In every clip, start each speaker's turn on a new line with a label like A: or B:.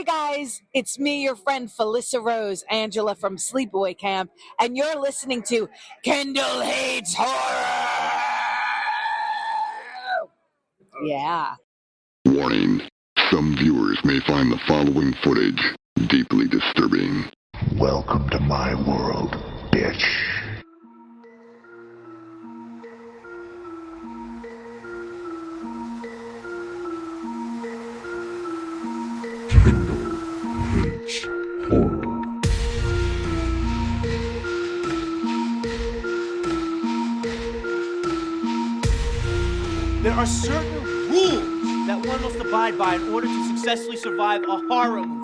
A: Hi guys, it's me, your friend Felissa Rose, Angela from Sleepaway Camp, and you're listening to Kendall Hates Horror! Yeah.
B: Warning. Some viewers may find the following footage deeply disturbing. Welcome to my world, bitch. Kendall Hates Horror.
C: There are certain rules that one must abide by in order to successfully survive a horror movie.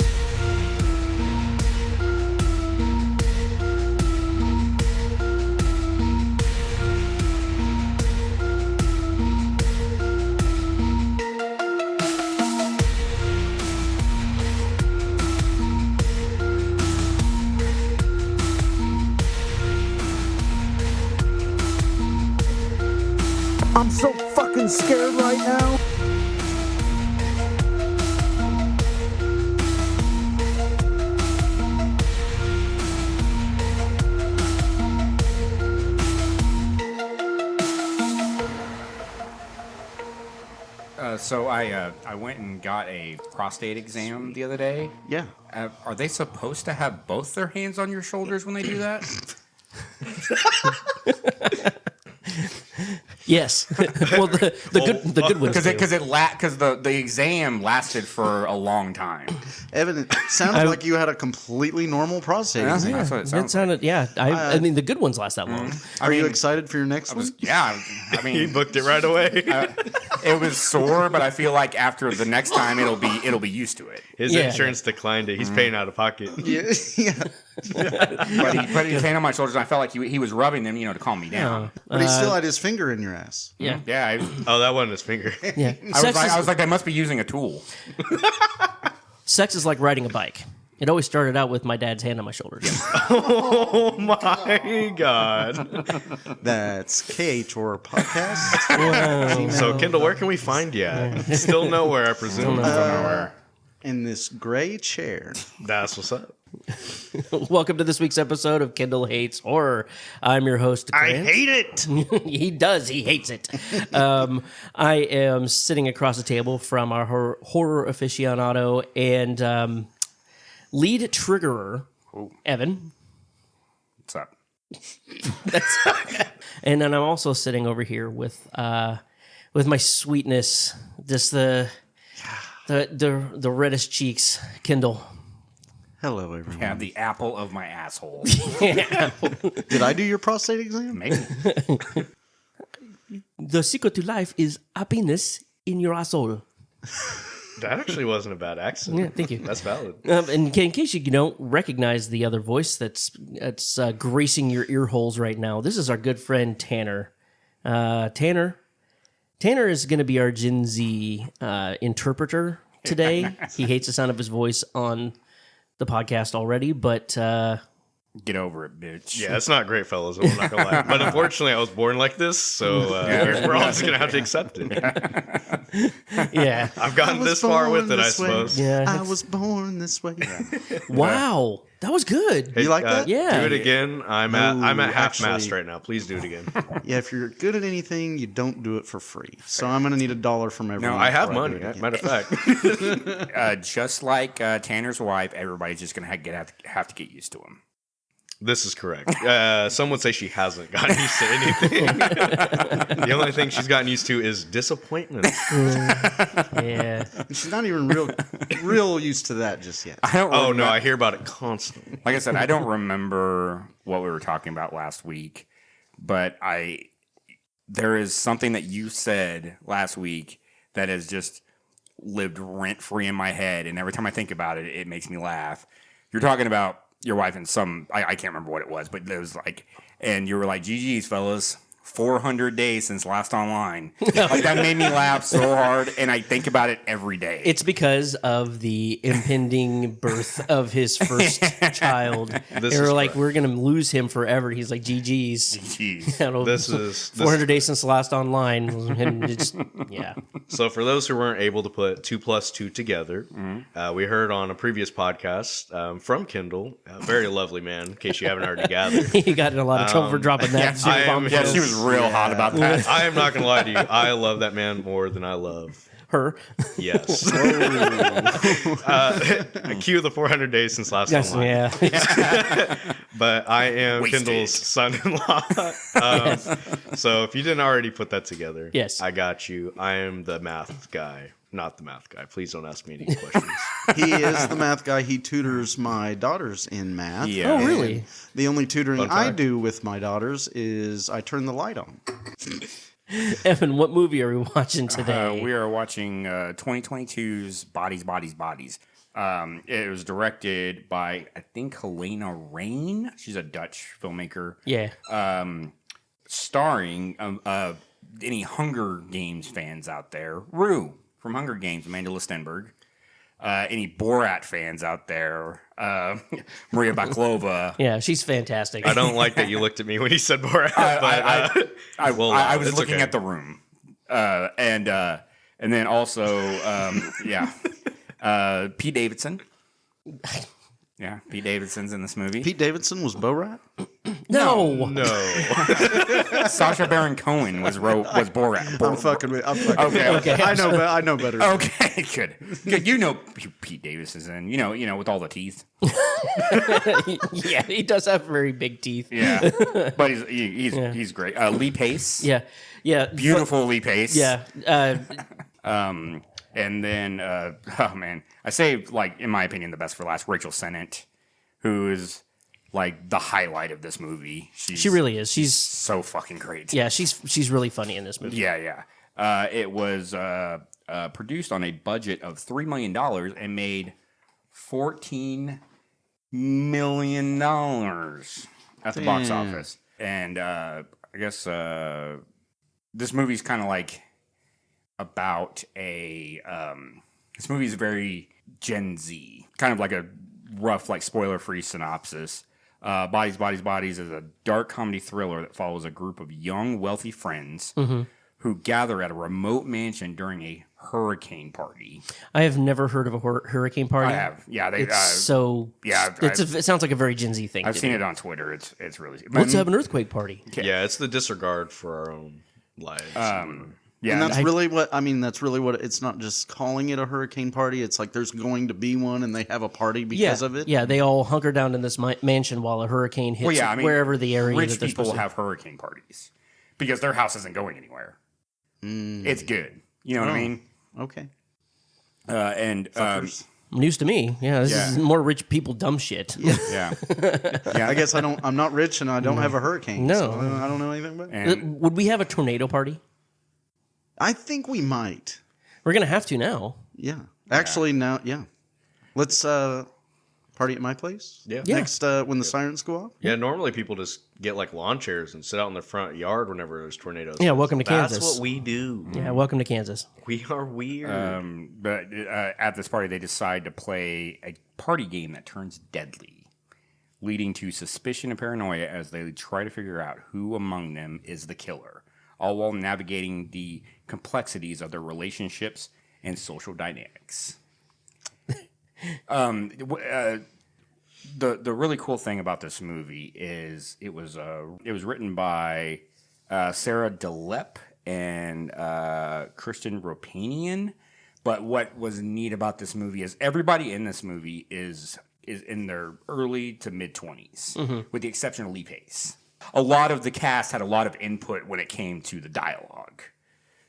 D: I'm so fucking scared right now.
E: So I went and got a prostate exam the other day.
F: Yeah.
E: Are they supposed to have both their hands on your shoulders when they do that?
G: Yes. Well, the good ones.
E: Because the exam lasted for a long time.
F: Evan, it sounded like you had a completely normal prostate exam.
E: That's what it sounds
G: sounded. Yeah, I mean the good ones last that long.
F: Are you excited for your next one?
E: Yeah, I mean,
H: He booked it right away.
E: it was sore, but I feel like after the next time it'll be used to it.
H: His
G: Yeah.
H: insurance declined it. He's paying out of pocket.
F: Yeah. Yeah.
E: But he put his hand on my shoulders, and I felt like he was rubbing them, to calm me down.
F: But he still had his finger in your ass.
G: Yeah,
E: Yeah,
H: Oh, that wasn't his finger.
G: yeah.
E: I was like, they must be using a tool.
G: Sex is like riding a bike. It always started out with my dad's hand on my shoulders.
H: Oh my God.
F: That's KH Horror Podcast.
H: So, Kendall, where can we find you at? Still nowhere, I presume.
E: Nowhere.
F: In this gray chair.
H: That's what's up.
G: Welcome to this week's episode of Kendall Hates Horror. I'm your host,
H: I
G: Grant.
H: hate it.
G: He does. He hates it. I am sitting across the table from our horror aficionado and lead triggerer, Evan.
E: What's up?
G: And then I'm also sitting over here with my sweetness, just the reddest cheeks, Kendall.
F: Hello, everyone.
E: Yeah, the apple of my asshole.
F: Did I do your prostate exam?
E: Maybe.
G: The secret to life is happiness in your asshole.
H: That actually wasn't a bad accent.
G: Yeah, thank you.
H: That's valid.
G: And in case you don't recognize the other voice that's gracing your ear holes right now, this is our good friend Tanner. Tanner is going to be our Gen Z interpreter today. He hates the sound of his voice on the podcast already, but
E: Get over it, bitch.
H: Yeah, it's not great, fellas. I'm not going to lie. But unfortunately, I was born like this, so we're all just going to have to accept it.
G: yeah.
H: I've gotten this far with it, I suppose.
G: Yeah.
F: I was born this way.
G: Wow. That was good.
H: Hey,
F: You like that?
G: Yeah.
H: Do it again. I'm at half mast
F: actually-
H: right now. Please do it again.
F: Yeah, if you're good at anything, you don't do it for free. So I'm going to need $1 from everyone.
H: I have
F: before
H: money.
F: do it again.
H: Matter of fact.
E: Just like Tanner's wife, everybody's just going to have to get used to him.
H: This is correct. Some would say she hasn't gotten used to anything. The only thing she's gotten used to is disappointment.
G: Yeah.
F: She's not even real used to that just yet.
E: I don't.
H: Oh,
E: remember-
H: no, I hear about it constantly.
E: Like I said, I don't remember what we were talking about last week, but there is something that you said last week that has just lived rent free in my head, and every time I think about it, it makes me laugh. You're talking about your wife and I can't remember what it was, but it was like, and you were like, GG's, fellas. 400 days since last online. Like that made me laugh so hard, and I think about it every day.
G: It's because of the impending birth of his first child. They were like, we're going to lose him forever. He's like, GG's.
E: Jeez.
H: This is
G: 400 days since the last online. And it's, yeah.
H: So for those who weren't able to put 2 plus 2 together, we heard on a previous podcast from Kindle, a very lovely man, in case you haven't already gathered.
G: He got in a lot of trouble for dropping that.
E: Yeah, she was real hot about that.
H: I am not going to lie to you. I love that man more than I love
G: her.
H: Yes. Cue the 400 days since last online.
G: Yeah.
H: But I am
E: Wasted.
H: Kindle's son-in-law. So if you didn't already put that together,
G: Yes.
H: I got you. I am the math guy, not the math guy. Please don't ask me any questions.
F: He is the math guy. He tutors my daughters in math.
E: Yeah.
G: Oh,
F: And
G: really?
F: the only tutoring
H: Fun
F: I
H: fact.
F: do with my daughters is I turn the light on.
G: Evan, what movie are we watching today?
E: We are watching 2022's Bodies, Bodies, Bodies. It was directed by, I think, Helena Rain. She's a Dutch filmmaker.
G: Yeah.
E: Starring any Hunger Games fans out there. Rue from Hunger Games, Amanda Listenberg. Any Borat fans out there. Maria Baklova.
G: Yeah, she's fantastic.
H: I don't like that you looked at me when you said Borat.
E: I was
H: it's
E: looking
H: okay.
E: at the room, and then also, Pete Davidson. Yeah, Pete Davidson's in this movie.
F: Pete Davidson was Borat?
G: No.
H: No.
E: Sacha Baron Cohen was Borat.
F: I'm fucking with.
E: Okay.
F: I know better.
E: Okay, good. You know who Pete Davidson's in. You know, with all the teeth.
G: Yeah, he does have very big teeth.
E: Yeah, but he's great. Lee Pace.
G: Yeah. Yeah.
E: Beautiful Lee Pace.
G: Yeah.
E: And then, oh man, I say, like, in my opinion, the best for last, Rachel Sennett, who is like the highlight of this movie.
G: She really is. She's
E: so fucking great.
G: yeah. She's really funny in this movie.
E: Yeah. It was produced on a budget of $3 million and made $14 million at the box office. And I guess this movie's kind of like about this movie is very Gen Z, kind of like a rough, like spoiler-free synopsis. Bodies, Bodies, Bodies is a dark comedy thriller that follows a group of young, wealthy friends who gather at a remote mansion during a hurricane party.
G: I have never heard of a hurricane party.
E: I have, yeah.
G: It sounds like a very Gen Z thing.
E: I've
G: to
E: seen
G: me.
E: it on Twitter. It's really.
G: Let's have an earthquake party.
H: Yeah, it's the disregard for our own lives.
E: Yeah,
F: And that's really what it's not just calling it a hurricane party. It's like there's going to be one and they have a party because of it.
G: Yeah, they all hunker down in this mansion while a hurricane hits wherever the area
E: rich
G: that they're
E: people
G: supposed to.
E: have hurricane parties because their house isn't going anywhere. It's good. You know what I mean?
F: Okay.
G: News to me. Yeah, this is more rich people dumb shit.
E: Yeah.
F: I guess I'm not rich and I don't have a hurricane.
G: No.
F: So I don't know anything about it.
E: And
G: Would we have a tornado party?
F: I think we might.
G: We're gonna have to now.
F: Yeah. Actually, now, yeah. Let's party at my place.
H: Yeah.
F: Next, when the sirens go off.
H: Yeah, normally people just get like lawn chairs and sit out in their front yard whenever there's tornadoes.
G: Yeah, welcome to
H: That's
G: Kansas.
H: what we do.
G: Yeah, welcome to Kansas.
H: We are weird.
E: but at this party, they decide to play a party game that turns deadly, leading to suspicion and paranoia as they try to figure out who among them is the killer, all while navigating the complexities of their relationships and social dynamics. The really cool thing about this movie is it was written by Sarah Delep and Christian Ropanian. But what was neat about this movie is everybody in this movie is in their early to mid 20s, with the exception of Lee Pace. A lot of the cast had a lot of input when it came to the dialogue.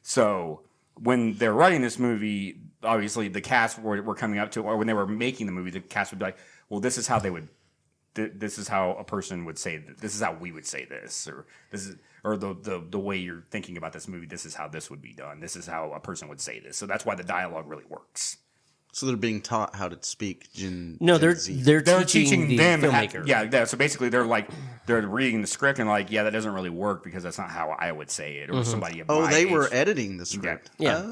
E: So when they're writing this movie, obviously the cast were coming up to, or when they were making the movie, the cast would be like, well, this is how they would, this is how a person would say, this is how we would say this, or this is, or the way you're thinking about this movie, this is how this would be done. This is how a person would say this. So that's why the dialogue really works.
F: So they're being taught how to speak Gen.
G: No,
F: Gen
G: they're
F: Z.
G: they're
E: They're
G: teaching the
E: them.
G: filmmaker.
E: So basically, they're reading the script and like, yeah, that doesn't really work because that's not how I would say it, or somebody. Of
F: Oh,
E: my
F: they
E: age.
F: were editing the script.
G: Yeah.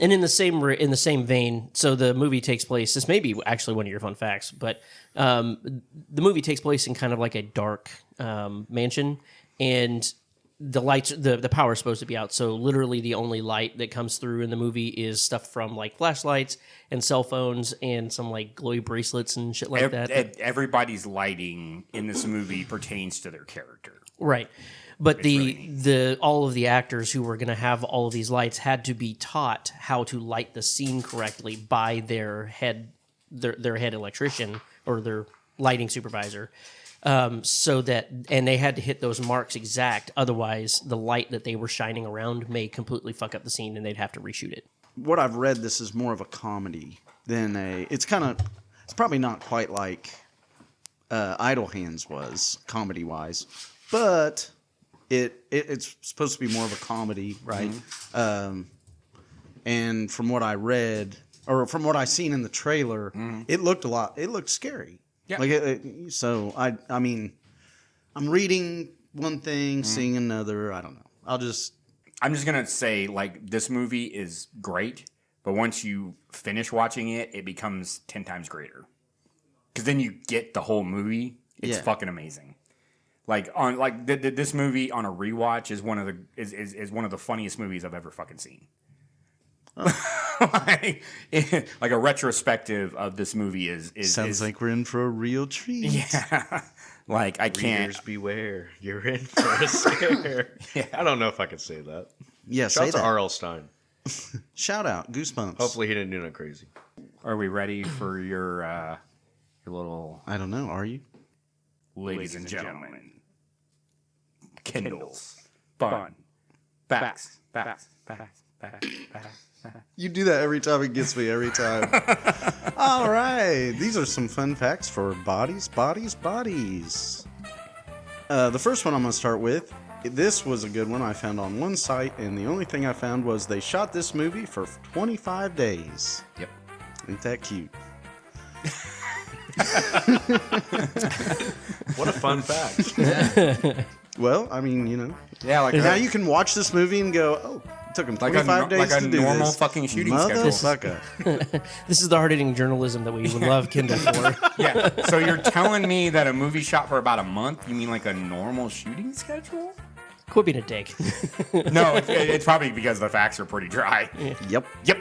G: And in the same vein, so the movie takes place. This may be actually one of your fun facts, but the movie takes place in kind of like a dark mansion, and the lights, the power is supposed to be out. So literally, the only light that comes through in the movie is stuff from like flashlights and cell phones and some like glowy bracelets and shit like that.
E: Everybody's lighting in this movie pertains to their character.
G: Right. But
E: really
G: the all of the actors who were going to have all of these lights had to be taught how to light the scene correctly by their head electrician or their lighting supervisor. So that, and they had to hit those marks exact. Otherwise, the light that they were shining around may completely fuck up the scene, and they'd have to reshoot it.
F: What I've read, this is more of a comedy than a. It's probably not quite like Idle Hands was comedy wise, but it's supposed to be more of a comedy, right? And from what I read, or from what I seen in the trailer, it looked scary.
E: Yeah.
F: Like so I mean, I'm reading one thing, seeing another. I don't know. I'm just
E: gonna say, like, this movie is great, but once you finish watching it, it becomes 10 times greater. Because then you get the whole movie. It's fucking amazing. Like this movie on a rewatch is one of the funniest movies I've ever fucking seen. like a retrospective of this movie
F: sounds like we're in for a real treat.
E: Yeah. Like, I can't.
H: Readers beware, you're in for a scare. I don't know if I could say that.
F: Yeah,
H: Shout out
F: say
H: to
F: that.
H: R.L. Stein.
F: Shout out, Goosebumps.
H: Hopefully he didn't do nothing crazy.
E: Are we ready for your little,
F: I don't know. Are you?
E: ladies and gentlemen, Kindle's fun facts.
F: You do that every time. It gets me every time. All right. These are some fun facts for bodies. The first one I'm going to start with. This was a good one I found on one site, and the only thing I found was they shot this movie for 25 days.
E: Yep.
F: Ain't that cute?
H: What a fun fact.
F: Well, I mean, you know.
E: Yeah, like
F: Now you can watch this movie and go, oh, it took him 25 days to do this.
E: normal fucking shooting schedule.
F: Motherfucker.
G: This is the hard-hitting journalism that we would love Kindle for.
E: Yeah. So you're telling me that a movie shot for about a month? You mean like a normal shooting schedule?
G: Quit being a dick.
E: No, it's probably because the facts are pretty dry.
F: Yep.
E: Yep.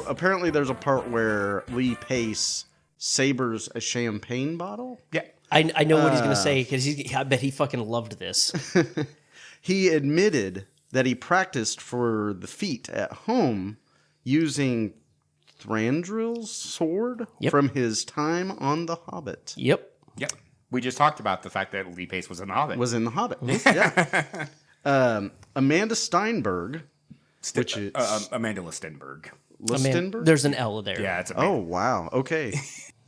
F: Apparently there's a part where Lee Pace sabers a champagne bottle.
E: Yeah.
G: I know what he's going to say because I bet he fucking loved this.
F: He admitted that he practiced for the feat at home using Thranduil's sword from his time on The Hobbit.
G: Yep.
E: Yep. We just talked about the fact that Lee Pace was in The Hobbit.
F: Was in The Hobbit. Yeah. Amanda Steinberg, which is
E: Amanda Listenberg.
F: Listenberg?
G: There's an L there.
E: Yeah, it's
F: Oh, wow. Okay.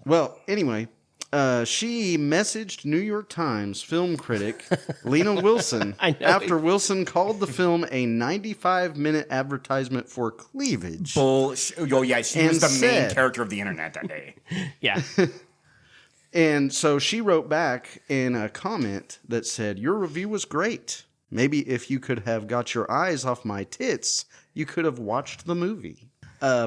F: Well, anyway, she messaged New York Times film critic Lena Wilson
G: I know.
F: after Wilson called the film a 95-minute advertisement for cleavage.
E: bullshit. Oh, yeah, she
F: And
E: was the main
F: said-
E: character of the internet that day.
G: Yeah.
F: And so she wrote back in a comment that said, "Your review was great. Maybe if you could have got your eyes off my tits, you could have watched the movie."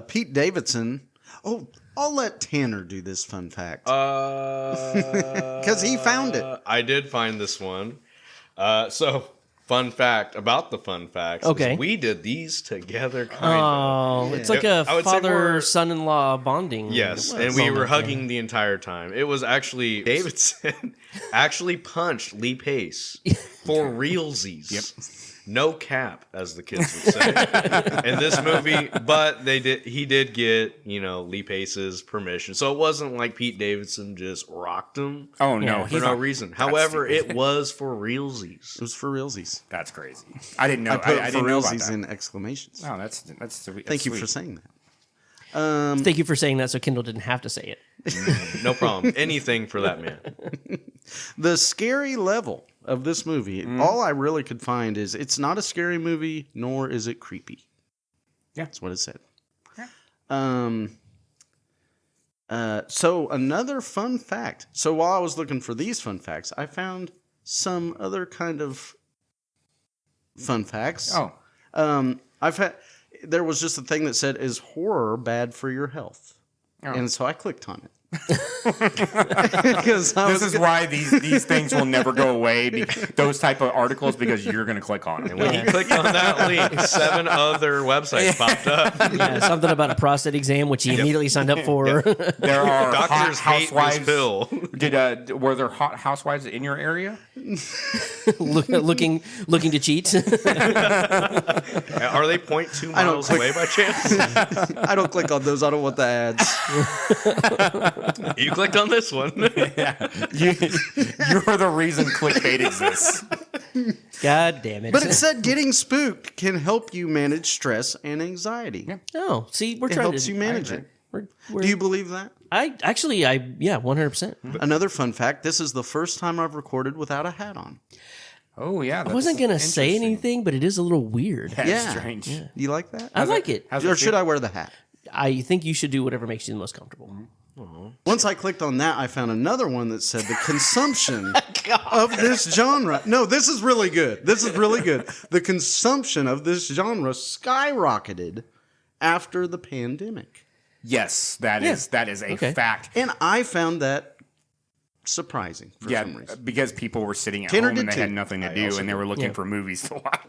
F: Pete Davidson. Oh, I'll let Tanner do this fun fact. Because he found it.
H: I did find this one. So, fun fact about the fun facts. is
G: Okay.
H: We did these together, kind of.
G: Oh, it's like a
H: I would say we're-
G: father-son-in-law bonding.
H: Yes, and we
G: moment
H: were
G: there.
H: hugging the entire time. It was actually Davidson actually punched Lee Pace for realsies. Yep. No cap, as the kids would say, in this movie. But he did get, Lee Pace's permission. So it wasn't like Pete Davidson just rocked him.
E: Oh, no.
H: For
E: he's
H: no
E: not-
H: reason.
E: that's
H: However,
E: stupid.
H: it was for realsies.
F: It was for realsies.
E: That's crazy. I didn't know.
F: I put
E: I
F: for
E: didn't know about
F: realsies
E: that.
F: in exclamations.
E: Oh, that's sweet.
F: Thank you
E: That's
F: for
E: sweet.
F: saying that.
G: Thank you for saying that so Kindle didn't have to say it.
H: No problem. Anything for that man.
F: The scary level of this movie, all I really could find is it's not a scary movie, nor is it creepy.
E: Yeah.
F: That's what it said. So another fun fact. So while I was looking for these fun facts, I found some other kind of fun facts.
E: Oh.
F: There was just a thing that said, "Is horror bad for your health?"
E: Oh.
F: And so I clicked on it. Because
E: This is why these things will never go away. Those type of articles, because you're going to click on them.
H: When you clicked on that link, 7 other websites popped up.
G: Yeah, something about a prostate exam, which he immediately signed up for.
E: There are
H: Doctors
E: hot
H: hate this
E: housewives.
H: pill.
E: Were there hot housewives in your area?
G: looking to cheat.
H: Are they 0.2 miles away by chance?
F: I don't click on those. I don't want the ads.
H: You clicked on this one.
E: You're the reason clickbait exists.
G: God damn it.
F: But it said getting spooked can help you manage stress and anxiety.
E: Yeah.
G: Oh, see, we're
F: It
G: trying
F: helps
G: to.
F: you manage it.
G: We're,
F: Do you believe that?
G: yeah, 100%.
F: Another fun fact, this is the first time I've recorded without a hat on.
E: Oh yeah.
G: I wasn't going to say anything, but it is a little weird.
E: That's
F: Yeah.
E: strange.
F: You like that?
G: I like it.
E: How's
F: Or
E: it
F: should
E: feel?
F: I wear the hat?
G: I think you should do whatever makes you the most comfortable.
F: Once I clicked on that, I found another one that said the consumption of this genre. No, this is really good. This is really good. The consumption of this genre skyrocketed after the pandemic.
E: Yes, that is a
G: Okay.
E: fact.
F: And I found that surprising for
E: Yeah,
F: some reason.
E: because people were sitting at
F: Tanner
E: home and
F: did
E: they had
F: too.
E: nothing to do, and they were looking for movies to watch.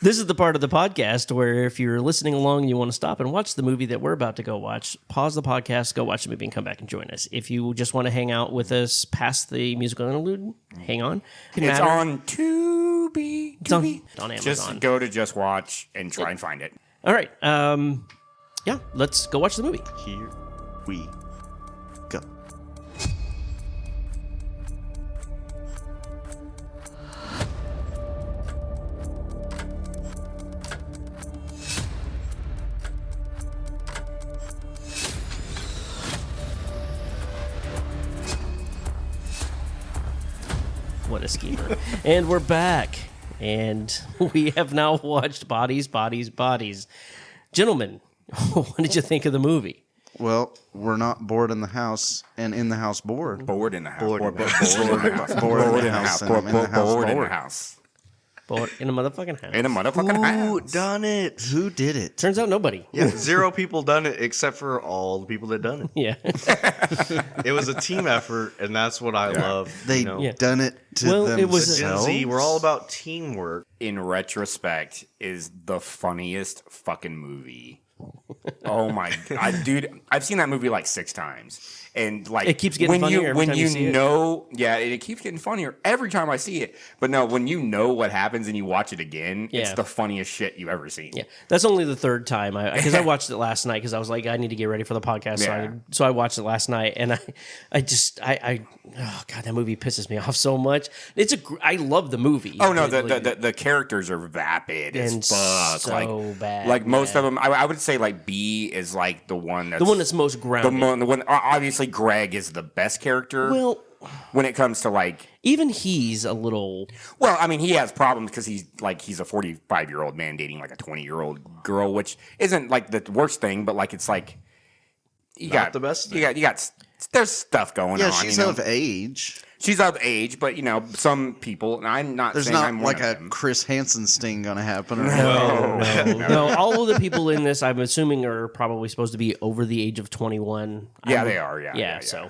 G: This is the part of the podcast where if you're listening along and you want to stop and watch the movie that we're about to go watch, pause the podcast, go watch the movie, and come back and join us. If you just want to hang out with us past the musical interlude, hang on.
E: It's on Tubi.
G: It's on
E: Tubi.
G: Amazon.
E: Just go to Just Watch and try and find it.
G: All right. Yeah, let's go watch the movie.
F: Here we go.
G: What a schemer. And we're back. And we have now watched Bodies, Bodies, Bodies. Gentlemen, what did you think of the movie?
F: Well, we're not bored in the house and in the house bored.
E: Bored in the house.
F: Bored
E: Bored
F: in
E: in
F: the
E: the house.
F: Bored in the house.
E: Bored in the house.
F: And I'm in the house
E: Bored in the
F: bored.
E: house.
G: Bored in a motherfucking house.
E: In a motherfucking
H: Who
E: house.
H: done it?
F: Who did it?
G: Turns out nobody.
H: Yeah, 0 people done it except for all the people that done it.
G: Yeah.
H: It was a team effort, and that's what I love.
F: They
H: you know?
G: Yeah.
F: done it to
G: Well, it was
F: themselves.
H: Gen Z, we're all about teamwork.
E: In retrospect, is the funniest fucking movie. Oh my god, dude! I've seen that movie like 6 times, and like
G: It keeps getting
E: when
G: funnier
E: you
G: every
E: when
G: time
E: you
G: you see it.
E: know, yeah, it keeps getting funnier every time I see it. But no, when you know what happens and you watch it again, it's
G: Yeah.
E: the funniest shit you've ever seen.
G: Yeah, that's only the third time because I watched it last night because I was like, I need to get ready for the podcast.
E: Yeah.
G: So I watched it last night, and I oh god, that movie pisses me off so much. I love the movie.
E: Oh no,
G: It-
E: the characters are vapid as
G: And
E: fuck.
G: so
E: like
G: bad,
E: like most
G: man.
E: of them, I would say like B is like the one that's
G: the one that's most grounded.
E: the one. Obviously, Greg is the best character.
G: Well,
E: when it comes to like.
G: even he's a little.
E: Well, I mean, he has problems because he's a 45-year-old man dating like a 20-year-old girl, which isn't like the worst thing, but like it's like you
H: Not
E: got
H: the best
E: You got there's stuff going
F: Yeah,
E: on.
F: she's
E: you know?
F: of age.
E: She's of age, but you know, some people. And I'm not
F: There's
E: saying
F: not
E: I'm one
F: like
E: of
F: a
E: them.
F: Chris Hansen sting gonna happen. Or
G: No, all of the people in this, I'm assuming, are probably supposed to be over the age of 21.
E: Yeah, they are. Yeah.
G: So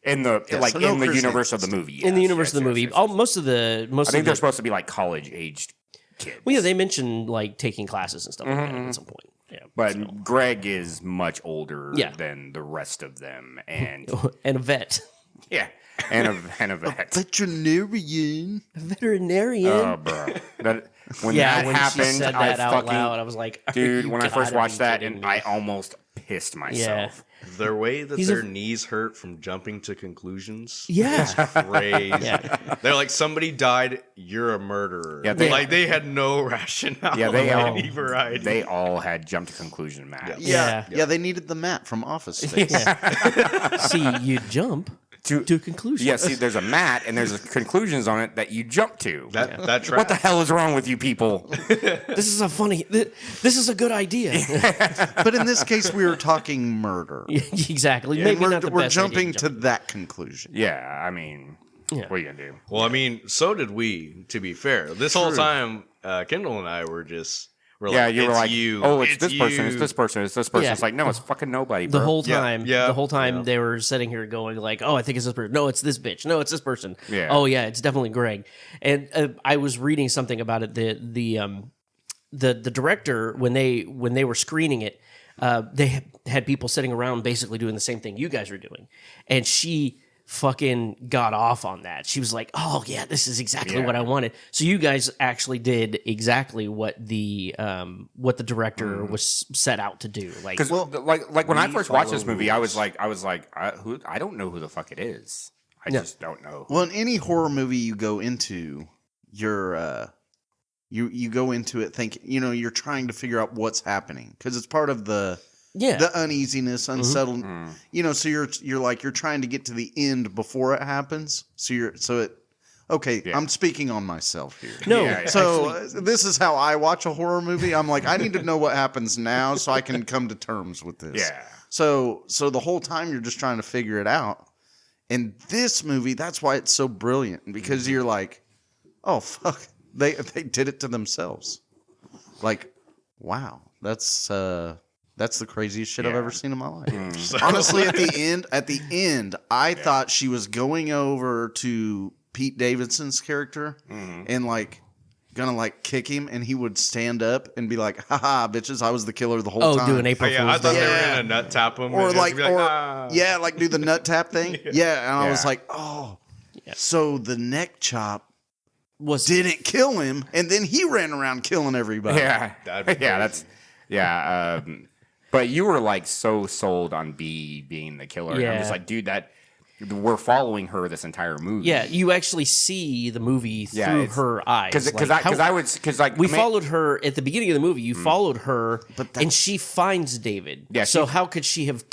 E: In the
F: so no
E: in the
F: Chris
E: universe of the
F: Hansen.
E: movie.
G: in the
E: yes,
G: universe
E: yes,
G: of the movie,
E: yes, yes.
G: most of the
E: I think they're supposed to be like college aged kids.
G: Well, yeah, they mentioned like taking classes and stuff like that at some point. Yeah,
E: But Greg is much older
G: Yeah.
E: than the rest of them, and
G: and a vet,
E: yeah, and a vet.
F: Veterinarian.
G: a veterinarian.
E: Oh, bro. When
G: yeah,
E: that
G: when
E: happened,
G: she said
E: I
G: that out
E: fucking
G: loud, I was like,
E: dude.
G: "You
E: When I first
G: gotta
E: watched
G: be
E: that,
G: kidding
E: and
G: me."
E: I almost pissed myself.
H: Their way that
G: He's
H: their
G: a-
H: knees hurt from jumping to conclusions.
G: Yeah.
H: is crazy.
G: Yeah.
H: They're like, somebody died, you're a murderer.
E: Yeah, they-
H: like they had no rationale.
E: Yeah, they
H: of
E: all
H: any variety.
E: they all had jumped to conclusion, Matt.
G: Yeah.
F: Yeah, they needed the mat from Office Space.
G: See, you jump to conclusions.
E: Yeah, see, there's a mat and there's conclusions on it that you jump to.
H: That
E: What the hell is wrong with you people?
G: This is a funny. This is a good idea.
F: But in this case, we were talking murder.
G: Exactly.
F: And
G: Maybe not the
F: we're
G: best
F: jumping
G: idea
F: to that conclusion.
E: Yeah, I mean,
G: Yeah.
E: what are you gonna do?
H: Well, I mean, so did we. To be fair, this whole time, Kendall and I were just.
E: Yeah, you were like, oh, it's this
H: you.
E: person, it's this person, it's this person.
G: Yeah.
E: It's like, no, it's fucking nobody, bro.
G: The whole time,
H: Yeah,
G: the whole time
H: yeah.
G: they were sitting here going like, "Oh, I think it's this person. No, it's this bitch. No, it's this person.
E: Yeah.
G: Oh, yeah, it's definitely Greg." And I was reading something about it. The director when they were screening it, they had people sitting around basically doing the same thing you guys were doing, and she fucking got off on that. She was like, "Oh yeah, this is exactly
E: Yeah.
G: what I wanted." So you guys actually did exactly what the director was set out to do. Like,
E: Because like when I first watched this movie, I was like, I don't know who the fuck it is. I just don't know.
F: Well, in any horror movie you go into, you're you go into it thinking, you're trying to figure out what's happening because it's part of the uneasiness, unsettled. So you're trying to get to the end before it happens. I'm speaking on myself here.
G: no,
E: Yeah,
F: So this is how I watch a horror movie. I'm like, I need to know what happens now so I can come to terms with this.
E: Yeah.
F: So the whole time you're just trying to figure it out. And this movie, that's why it's so brilliant because you're like, oh fuck, they did it to themselves. Like, wow, that's the craziest shit I've ever seen in my life. Honestly, at the end, I thought she was going over to Pete Davidson's character and gonna kick him, and he would stand up and be like, "Haha, bitches, I was the killer the whole time."
G: do an April
H: I
G: Fool's
H: thought
G: Day.
H: they were gonna nut tap him,
F: or
H: and
F: like,
H: be "Ah."
F: do the nut tap thing. Yeah, and I was
E: Yeah.
F: like, oh, so the neck chop
G: was
F: didn't kill him, and then he ran around killing everybody.
E: Yeah,
H: That'd be
E: yeah,
H: crazy.
E: But you were like so sold on B being the killer. And I'm just
G: Yeah.
E: like, dude, that we're following her this entire movie.
G: Yeah, you actually see the movie
E: Yeah,
G: through
E: it's-
G: her eyes.
E: because
G: We followed her at the beginning of the movie. You followed her,
F: But
G: and
F: that's-
G: she finds David.
E: Yeah,
G: So
E: she-
G: how could she have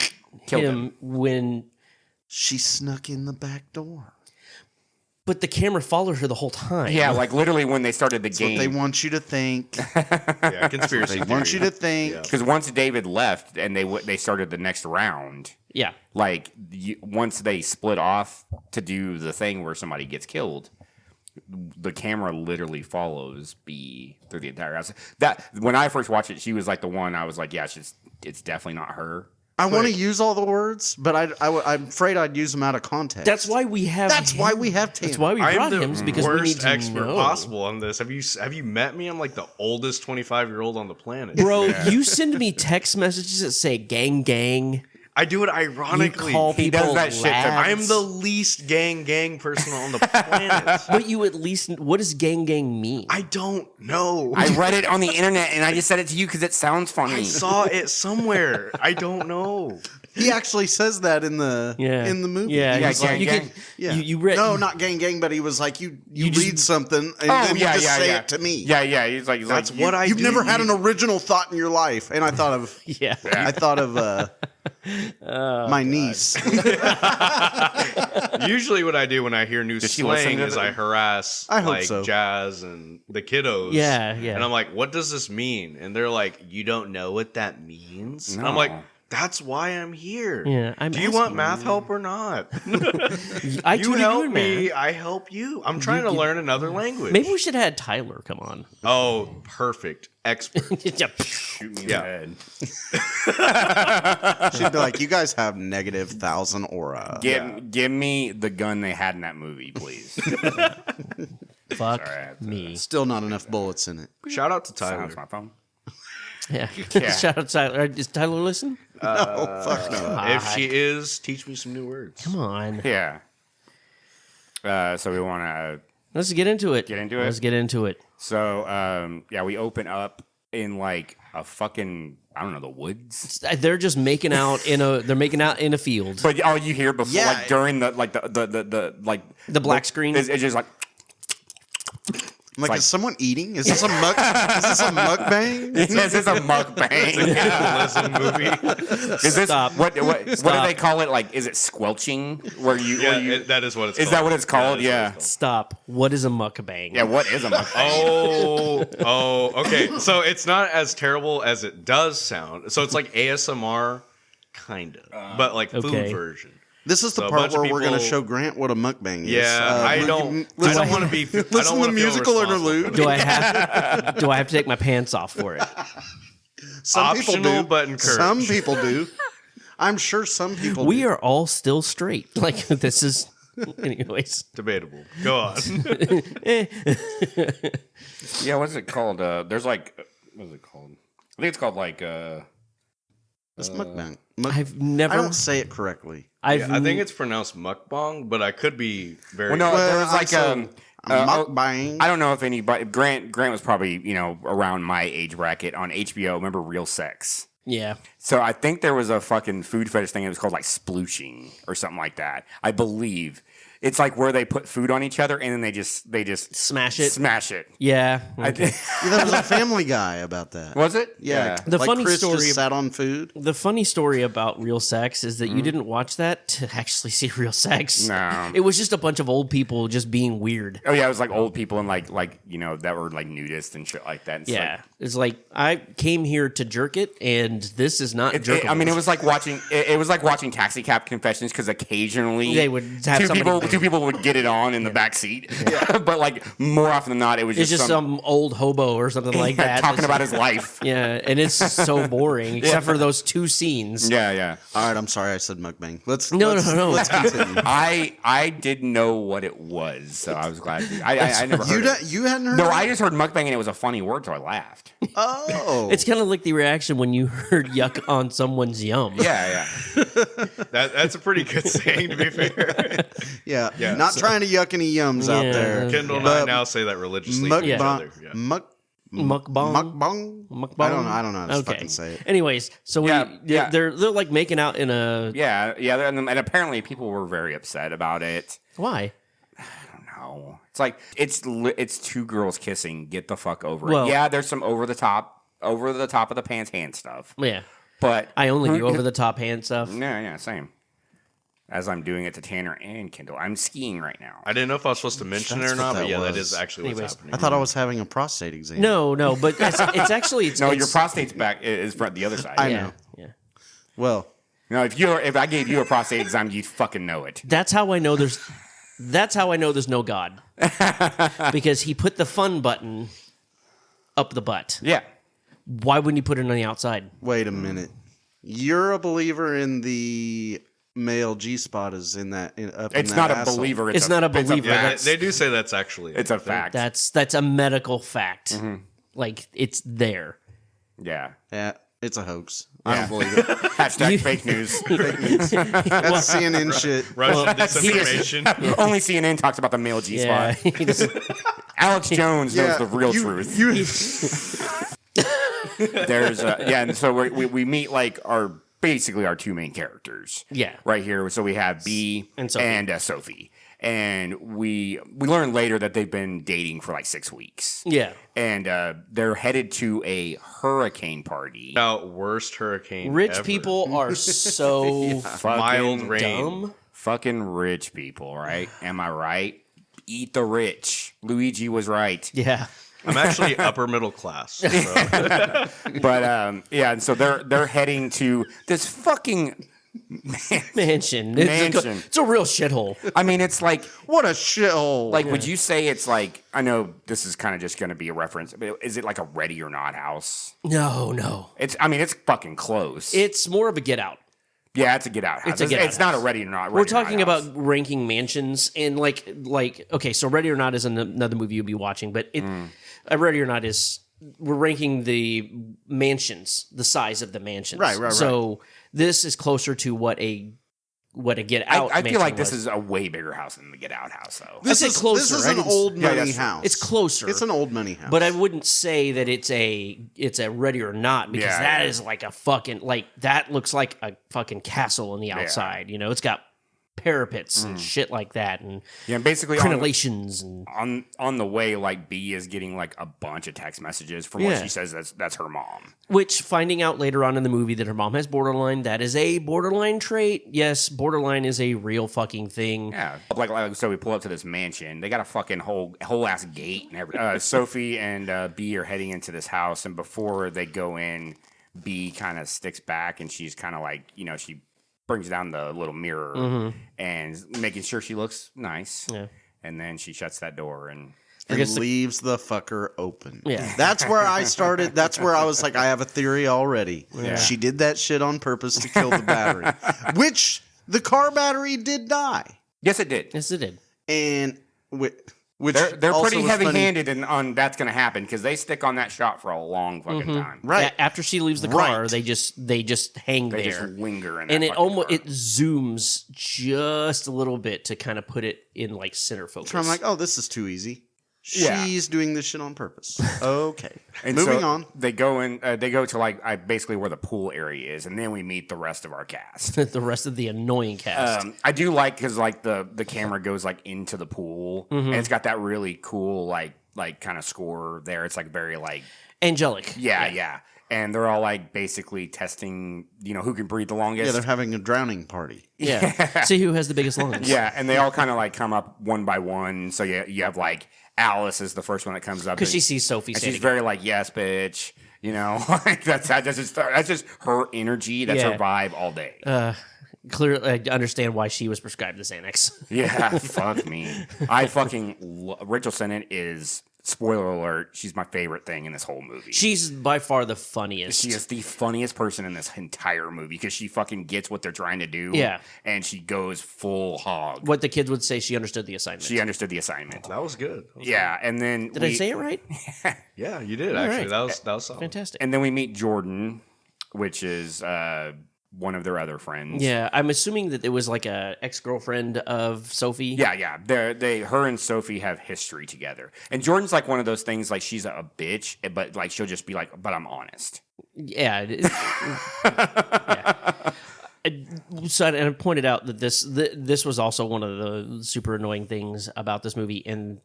E: Killed
G: him
E: him.
G: when?
F: She snuck in the back door.
G: But the camera followed her the whole time.
E: Yeah, like literally when they started the
F: That's what they
E: game.
F: want you to think.
H: Yeah, conspiracy.
F: They want you
H: theory.
F: to think.
E: Because once David left and they started the next round,
G: yeah.
E: like once they split off to do the thing where somebody gets killed, the camera literally follows B through the entire house. That when I first watched it, she was like the one I was like, yeah, it's definitely not her.
F: I want to use all the words, but I'm afraid I'd use them out of context.
G: That's why we have.
F: That's why we have Tanner.
G: That's why we
H: I'm
G: brought
H: the
G: him is because we
H: worst
G: need to
H: expert
G: know.
H: possible on this. Have you met me? I'm like the oldest 25-year-old on the planet.
G: Bro, you send me text messages that say "gang gang."
H: I do it
G: You
H: ironically.
G: call
E: He
G: people
E: does that shit to-
H: I'm
G: lads.
H: the least gang person on the planet.
G: But you at least. What does "gang gang" mean?
H: I don't know.
E: I read it on the internet and I just said it to you because it sounds funny.
H: I saw it somewhere. I don't know.
F: He actually says that in the movie.
G: Yeah,
E: Yeah,
G: he's
E: gang,
G: like, you
E: gang.
G: could.
F: Yeah.
G: You read.
F: No, not gang gang, but he was like, you
G: just-
F: read something and
E: Oh
F: then
E: yeah,
F: you just
E: yeah,
F: say
E: yeah.
F: it to me.
E: Yeah. He's like,
H: That's
E: like,
H: what I
F: You've
H: do.
F: never had an original thought in your life. And I thought of
G: Yeah.
F: I thought of my niece.
H: Usually, what I do when I hear new
E: Does she listen
H: slang
E: to
H: is
E: the-
H: I harass
F: I hope
H: like
F: so.
H: Jazz and the kiddos.
G: Yeah.
H: And I'm like, what does this mean? And they're like, you don't know what that means? And I'm
E: No.
H: like, that's why I'm here.
G: Yeah, I'm
H: do you want
G: asking
H: math help or not?
G: I
H: you
G: tutored
H: help
G: in
H: me,
G: math.
H: I help you. I'm trying to learn another language.
G: Maybe we should have had Tyler come on.
H: Oh, perfect. Expert.
G: Yeah.
E: shoot me in
H: Yeah.
E: the head.
F: She'd be like, you guys have negative 1,000 aura.
E: Give me the gun they had in that movie, please.
G: Fuck
E: Sorry, I had to-
G: me.
F: Still not enough bullets in it.
H: Shout out to Tyler.
E: Sounds my phone.
G: Yeah.
E: Yeah.
G: Shout out Tyler. Does Tyler listen?
F: Oh, fuck no.
H: If she is, teach me some new words.
G: Come on.
E: Yeah. So we want to.
G: Let's get into it.
E: Get into it?
G: Let's get into it.
E: So yeah, we open up in like a fucking I don't know the woods.
G: They're just making out in a. They're making out in a field.
E: But all you hear before,
F: Yeah.
E: like during the like the like
G: The black screen?
E: it's just like
F: Like,
E: like-
F: is someone eating? Is this a mukbang?
E: This is a mukbang.
H: Cannibalism movie.
E: Is this
G: Stop.
E: what do
G: Stop.
E: they call it? Like, is it squelching? Where you?
H: Yeah,
E: where you
H: that is what it's
E: is
H: called.
E: that what it's called?
H: that is what
E: Yeah.
H: it's
G: Stop. What is a mukbang?
E: Yeah. What is a mukbang?
H: Okay. So it's not as terrible as it does sound. So it's like ASMR, kind of, but like food
G: Okay.
H: version.
F: This is the
H: So a
F: part
H: bunch of
F: where we're going to
H: people-
F: show Grant what a mukbang is.
H: Yeah, I don't want to be. I don't
F: Listen to
H: wanna
F: the
H: feel
F: musical
H: responsible
F: interlude.
H: for
G: Do I have to take my pants off for it?
F: Some people
H: Optional,
F: do.
H: but encouraged.
F: Some people do. I'm sure some people
G: We
F: do.
G: are all still straight. Like this is anyways.
H: Debatable. Go on.
E: Yeah. What's it called? There's like, what's it called? I think it's called like.
F: It's mukbang.
G: I've never
F: I don't say it correctly.
G: I've
H: Yeah, I think it's pronounced mukbang, but I could be very.
E: Well, no,
F: Well,
E: there was like
F: mukbang.
E: I don't know if anybody. Grant was probably around my age bracket on HBO. Remember Real Sex?
G: yeah.
E: So I think there was a fucking food fetish thing. It was called like splooshing or something like that. I believe it's like where they put food on each other and then they just
G: Smash it.
E: Smash it.
G: Yeah.
E: I
G: okay.
E: think-
F: Yeah, there was a Family Guy about that.
E: was it?
F: Yeah.
G: The
F: like
G: funny
F: Chris
G: story-
F: just sat on food.
G: The funny story about Real Sex is that you didn't watch that to actually see Real Sex.
E: No.
G: It was just a bunch of old people just being weird.
E: Oh yeah, it was like old people and like that were like nudists and shit like that. It's
G: Yeah. It's like I came here to jerk it and this is not
E: like-
G: jerkable.
E: I mean, it was like watching. It was like watching Taxi Cab Confessions because occasionally
G: They would have somebody-
E: two people would get it on in the back seat. But like more often than not, it was
G: it's just some old hobo or something like that.
E: talking about his life.
G: Yeah, and it's so boring except for those two scenes.
E: Yeah, yeah.
F: All right, I'm sorry I said mukbang. Let's
G: No.
F: Let's continue.
E: I didn't know what it was, so I was glad. I never heard it.
F: You hadn't heard?
E: No,
F: of it?
E: I just heard mukbang and it was a funny word, so I laughed.
F: Oh,
G: It's kind of like the reaction when you heard yuck on someone's yum.
E: Yeah, yeah.
H: That's a pretty good saying, to be fair.
F: yeah.
H: Yeah,
F: Not
H: so-
F: trying to yuck any yums out
G: Yeah.
F: there.
H: Kendall and
F: But
H: I now say that religiously to each other.
F: Mukbang.
H: Yeah.
F: Mukbang.
G: Mukbang.
F: I don't know how to
G: Okay.
F: fucking say it.
G: Anyways, so
E: Yeah.
G: they're like making out in a
E: Yeah, yeah, and apparently people were very upset about it.
G: why?
E: No, it's like it's two girls kissing. Get the fuck over
G: Well-
E: it. Yeah, there's some over the top of the pants hand stuff,
G: Yeah,
E: but
G: I only do over the top hand stuff.
E: yeah, same. As I'm doing it to Tanner and Kendall, I'm skiing right now.
H: I didn't know if I was supposed to mention it
F: That's
H: or
F: what
H: not, but
F: that
H: yeah, that
F: was.
H: is actually what's
G: Anyways.
H: happening.
F: I thought I was having a prostate exam.
G: No, but it's actually
E: No, your
G: it's-
E: prostate's back is front the other side.
F: I
G: yeah,
F: know.
G: yeah.
F: Well,
E: No, if I gave you a prostate exam, you'd fucking know it.
G: That's how I know there's no God because he put the fun button up the butt.
E: Yeah.
G: Why wouldn't he put it on the outside?
F: wait a minute. You're a believer in the male G spot is in that.
E: It's not a believer.
G: It's not a believer.
H: Yeah,
G: That's-
H: they do say that's actually.
E: It's a fact.
G: That's a medical fact.
E: Mm-hmm.
G: Like it's there.
E: Yeah.
F: Yeah, it's a hoax.
E: Yeah.
F: I don't believe it.
E: Hashtag fake news.
F: That's CNN shit.
H: Russian disinformation.
E: Only CNN talks about the male G
G: Yeah.
E: spot. Alex Jones knows the real truth. There's and so we meet like basically our two main characters.
G: Yeah.
E: Right here. So we have B
G: And Sophie.
E: and Sophie. And we learn later that they've been dating for like 6 weeks.
G: Yeah.
E: And they're headed to a hurricane party.
H: About worst hurricane.
G: Rich
H: ever.
G: people are so
E: Fucking
H: Mild rain.
G: dumb.
E: Fucking rich people, right? Am I right? Eat the rich. Luigi was right.
G: Yeah.
H: I'm actually upper middle class. So.
E: But yeah, and so they're heading to this fucking
G: Mansion.
E: Mansion.
G: It's a real shithole.
E: I mean, it's like
F: What a shithole.
E: like would you say it's like I know this is kind of just going to be a reference, but is it like a Ready or Not house?
G: No.
E: It's it's fucking close.
G: It's more of a get out.
E: yeah, it's a Get Out house.
G: It's a Get Out
E: It's not a
G: house.
E: Ready or Not.
G: We're
E: Ready or Not
G: talking
E: house.
G: about ranking mansions and like okay, so Ready or Not is another movie you'll be watching, but Ready or Not is we're ranking the mansions, the size of the mansions.
F: Right.
G: So this is closer to what a Get Out.
E: I feel like this
G: was.
E: is a way bigger house than the Get Out house, though.
F: this
G: I'd
F: is
G: say closer.
F: This is
G: I
F: an
G: didn't-
F: old
E: Yeah,
F: money
E: that's true.
F: house.
G: It's closer.
F: It's an old money house.
G: But I wouldn't say that it's a Ready or Not because
E: Yeah,
G: that
E: yeah.
G: is like a fucking that looks like a fucking castle on the outside. You know, it's got parapets and shit like that, and
E: Yeah, basically
G: crenellations and
E: on the way, like B is getting like a bunch of text messages from what
G: Yeah.
E: she says that's her mom.
G: which finding out later on in the movie that her mom has borderline, that is a borderline trait. Yes, borderline is a real fucking thing.
E: Yeah, like so we pull up to this mansion. They got a fucking whole ass gate and everything. Sophie and B are heading into this house, and before they go in, B kind of sticks back, and she's kind of like, she brings down the little mirror and making sure she looks nice.
G: Yeah.
E: And then she shuts that door and
F: leaves the fucker open.
G: Yeah.
F: That's where I started. That's where I was like, I have a theory already.
E: Yeah.
F: She did that shit on purpose to kill the battery, which the car battery did die.
E: yes, it did.
G: Yes, it did.
F: And which
E: They're
F: also
E: pretty
F: was funny.
E: heavy-handed on that's going to happen because they stick on that shot for a long fucking time.
F: Right.
G: After she leaves the car,
F: Right.
G: they just hang
E: They
G: there.
E: just linger in that
G: And it
E: fucking
G: almost
E: car.
G: it zooms just a little bit to kind of put it in like center focus.
F: So I'm like, oh, this is too easy.
E: Yeah.
F: She's doing this shit on purpose. Okay.
E: And
F: Moving
E: so
F: on.
E: They go in. They go to like basically where the pool area is, and then we meet the rest of our cast.
G: the rest of the annoying cast.
E: I do like because like the camera goes like into the pool, and it's got that really cool like kind of score there. It's like very like
G: Angelic.
E: yeah. And they're all like basically testing, who can breathe the longest.
F: Yeah, they're having a drowning party.
G: Yeah. See who has the biggest lungs.
E: Yeah, and they all kind of like come up one by one. So you have like Alice is the first one that comes up
G: Because
E: and-
G: she sees Sophie
E: and
G: standing.
E: she's very like, yes, bitch. Like that's just her energy. That's
G: Yeah.
E: her vibe all day.
G: Clearly, I understand why she was prescribed this Xanax.
E: Yeah, fuck me. I fucking Rachel Sennett is, spoiler alert, she's my favorite thing in this whole movie.
G: She's by far the funniest.
E: She is the funniest person in this entire movie because she fucking gets what they're trying to do.
G: Yeah.
E: And she goes full hog.
G: What the kids would say, she understood the assignment.
E: She understood the assignment.
H: That was good. That was
E: Yeah, and then
G: Did I say it right?
H: good. Yeah, you did
G: All
H: actually.
G: right.
H: That was solid.
G: Fantastic.
E: And then we meet Jordan, which is one of their other friends.
G: Yeah, I'm assuming that it was like a ex-girlfriend of Sophie.
E: Yeah. Her and Sophie have history together. And Jordan's like one of those things, like she's a bitch, but like she'll just be like, but I'm honest.
G: Yeah. So, and I pointed out that this was also one of the super annoying things about this movie, and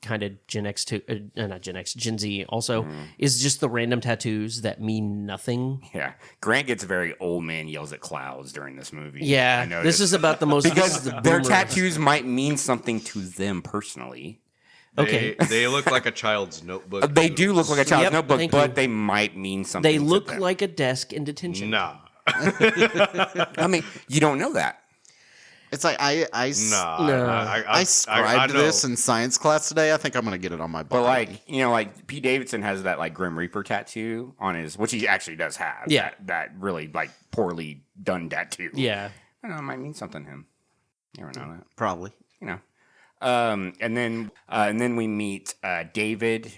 G: kind of Gen X too, not Gen X, Gen Z also, is just the random tattoos that mean nothing.
E: Yeah. Grant gets very old man yells at clouds during this movie. I
G: Yeah,
E: noticed.
G: this is about the most this
E: because
G: is the
E: their
G: boomer-
E: tattoos might mean something to them personally.
G: Okay.
H: They look like a child's notebook.
E: They do look like a child's
G: Yep,
E: notebook,
G: thank
E: but
G: you.
E: they might mean something.
G: They
E: to
G: look
E: them.
G: like a desk in detention.
H: Nah.
E: I mean, you don't know that.
F: It's like I
H: Nah.
F: scribed
H: know.
F: this in science class today. I think I'm gonna get it on my
E: But
F: body.
E: like Pete Davidson has that like Grim Reaper tattoo on his, which he actually does have.
G: Yeah.
E: That really like poorly done tattoo.
G: Yeah.
E: I don't know, it might mean something to him. You never know that.
F: Probably.
E: And then we meet David,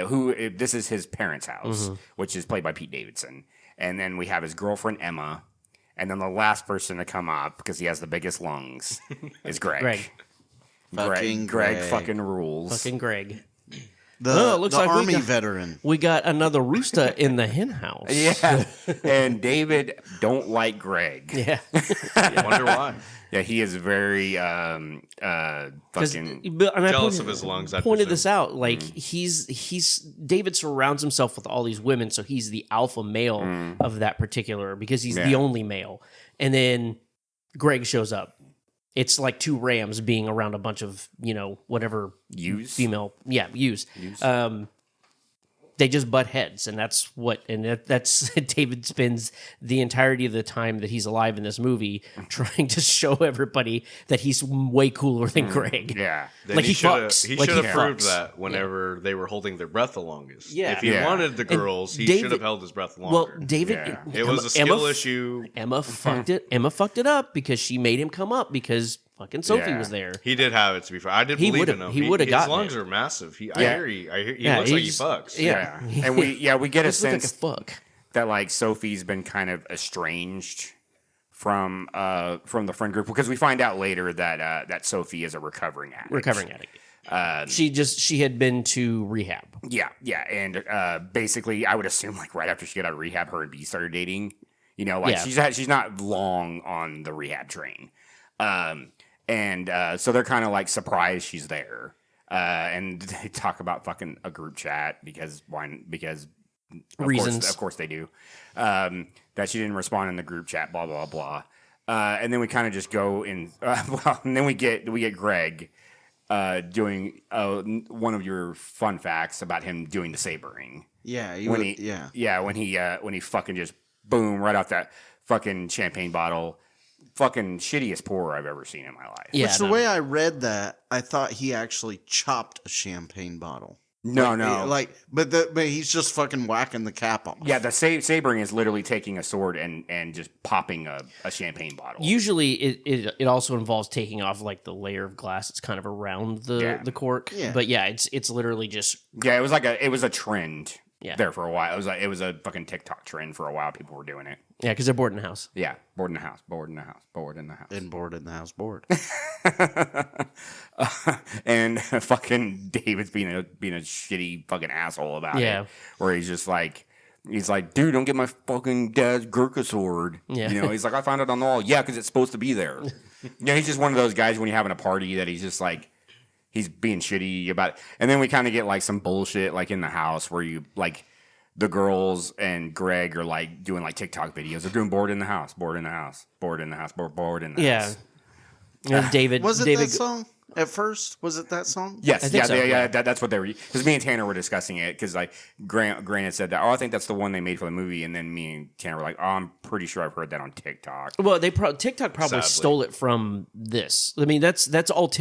E: who this is his parents' house, which is played by Pete Davidson. And then we have his girlfriend Emma, and then the last person to come up because he has the biggest lungs is Greg.
G: Greg.
F: Fucking
E: Greg
F: Greg.
E: fucking rules.
G: Fucking Greg.
F: The,
G: it looks
F: the
G: like we
F: army
G: got-
F: veteran.
G: We got another rooster in the hen house.
E: Yeah, and David don't like Greg.
G: Yeah.
H: Wonder why.
E: Yeah, he is very
G: 'Cause-
E: fucking.
G: but- and I
H: Jealous
G: pointed-
H: of his lungs, I
G: Pointed
H: presume.
G: this out. Like he's David surrounds himself with all these women, so he's the alpha male of that particular because he's the
E: Yeah.
G: only male. And then Greg shows up. It's like two rams being around a bunch of whatever
E: Ewes?
G: female ewes. They just butt heads, and that's that's David spends the entirety of the time that he's alive in this movie trying to show everybody that he's way cooler than Greg.
E: Yeah.
H: Then
G: Like he
H: shoulda-
G: fucks.
H: He
G: Like
H: should
G: he
H: have proved
G: fucks.
H: that whenever they were holding their breath the longest.
G: Yeah.
H: If he
E: Yeah.
H: wanted the girls, he
G: David-
H: should have held his breath
G: Well,
H: longer.
G: David,
E: Yeah.
H: It was a skill issue.
G: Emma fucked it. Emma fucked it up because she made him come up because fucking Sophie
E: Yeah.
G: was there.
H: He did have it, to be fair. I did
G: He
H: believe
G: would've-
H: in him.
G: he would've
H: His
G: gotten
H: lungs
G: it.
H: are massive. I
E: Yeah.
H: hear he
G: Yeah,
H: looks like he
G: he's-
H: fucks.
G: yeah.
E: And we get a
G: This looks like
E: sense
G: a fuck.
E: that like Sophie's been kind of estranged from the friend group because we find out later that Sophie is a recovering addict.
G: Recovering addict. She had been to rehab.
E: Yeah, and basically, I would assume like right after she got out of rehab, her and B started dating.
G: Yeah.
E: She's not long on the rehab train. So they're kind of like surprised she's there. And they talk about fucking a group chat because
G: Reasons.
E: Of course they do. That she didn't respond in the group chat, blah, blah, blah. And then we kind of just go in, and then we get Greg doing one of your fun facts about him doing the sabering.
F: Yeah,
E: when he fucking just boom right off that fucking champagne bottle. Fucking shittiest pour I've ever seen in my life.
G: Yeah,
F: Which the way I read that, I thought he actually chopped a champagne bottle.
E: No.
F: But he's just fucking whacking the cap off.
E: Yeah, the sabering is literally taking a sword and just popping a champagne bottle.
G: Usually, it also involves taking off like the layer of glass that's kind of around the cork.
F: Yeah.
G: But yeah, it's literally just
E: Yeah, it was a trend.
G: Yeah.
E: There for a while. It was a fucking TikTok trend for a while. People were doing it.
G: yeah, because they're bored in the house.
E: Yeah, board in the house, board in the house, board in the house.
F: And bored in the house, bored.
E: And fucking David's being a shitty fucking asshole about it. Where he's like, dude, don't get my fucking dad's Gurkha sword.
G: Yeah.
E: You know, he's like, I found it on the wall. Yeah, because it's supposed to be there. He's just one of those guys when you're having a party that he's just like, he's being shitty about it. And then we kind of get like some bullshit like in the house where you like the girls and Greg are like doing like TikTok videos. They're doing bored in the house, bored in the house, bored in the house, bored in the house.
G: Yeah. David
F: Was it
G: David
F: that song? At first, was it that song?
E: Yes,
G: I think so, yeah.
E: that's what they were. Because me and Tanner were discussing it. Because like Grant had said that. Oh, I think that's the one they made for the movie. And then me and Tanner were like, oh, I'm pretty sure I've heard that on TikTok.
G: Well, TikTok probably
H: Sadly.
G: stole it from this. I mean, that's all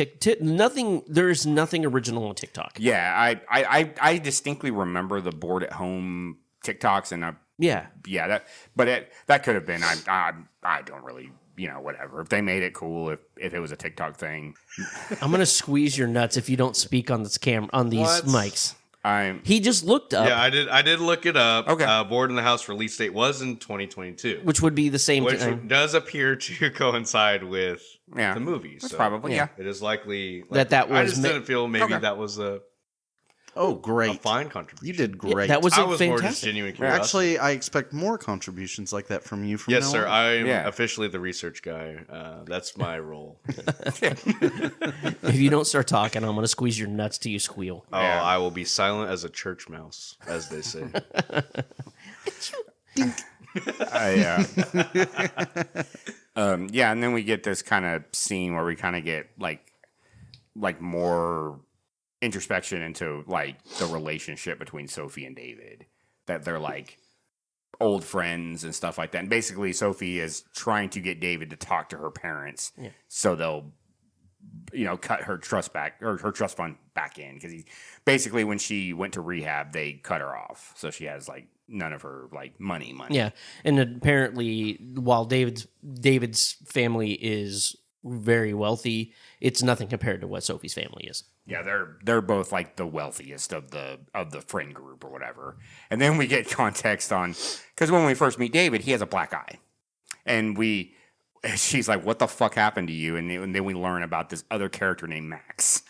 G: nothing. There's nothing original on TikTok.
E: Yeah, I distinctly remember the board at home TikToks, and that could have been. I don't really. You know, whatever. If they made it cool, if it was a TikTok thing,
G: I'm gonna squeeze your nuts if you don't speak on this on these
H: What?
G: mics.
E: I'm.
G: He just looked up,
H: Yeah, I did look it up.
E: Okay.
H: Board in the House release date was in 2022,
G: which would be the same
H: which
G: thing.
H: does appear to coincide with
E: Yeah,
H: the movie.
E: that's
H: So
E: probably yeah.
H: it is likely
G: That
H: I
G: was
H: just didn't feel maybe
E: Okay.
H: that was a
F: Oh, great.
H: fine contribution.
F: You did great.
G: That was
H: I was more just
G: fantastic.
H: genuine curiosity.
F: Actually, I expect more contributions like that from you from
H: Yes,
F: now
H: sir.
F: on.
H: I am
E: Yeah.
H: officially the research guy. That's my role.
G: If you don't start talking, I'm gonna squeeze your nuts till you squeal.
H: Oh,
E: Yeah.
H: I will be silent as a church mouse, as they say.
E: Yeah, and then we get this kind of scene where we kind of get like more introspection into like the relationship between Sophie and David. That they're like old friends and stuff like that. And basically, Sophie is trying to get David to talk to her parents, so they'll, cut her trust back or her trust fund back in, because he basically, when she went to rehab, they cut her off, so she has like none of her like money.
G: Yeah, and apparently, while David's family is very wealthy, it's nothing compared to what Sophie's family is.
E: Yeah, they're both like the wealthiest of the friend group or whatever. And then we get context on, because when we first meet David, he has a black eye, and she's like, "What the fuck happened to you?" And then we learn about this other character named Max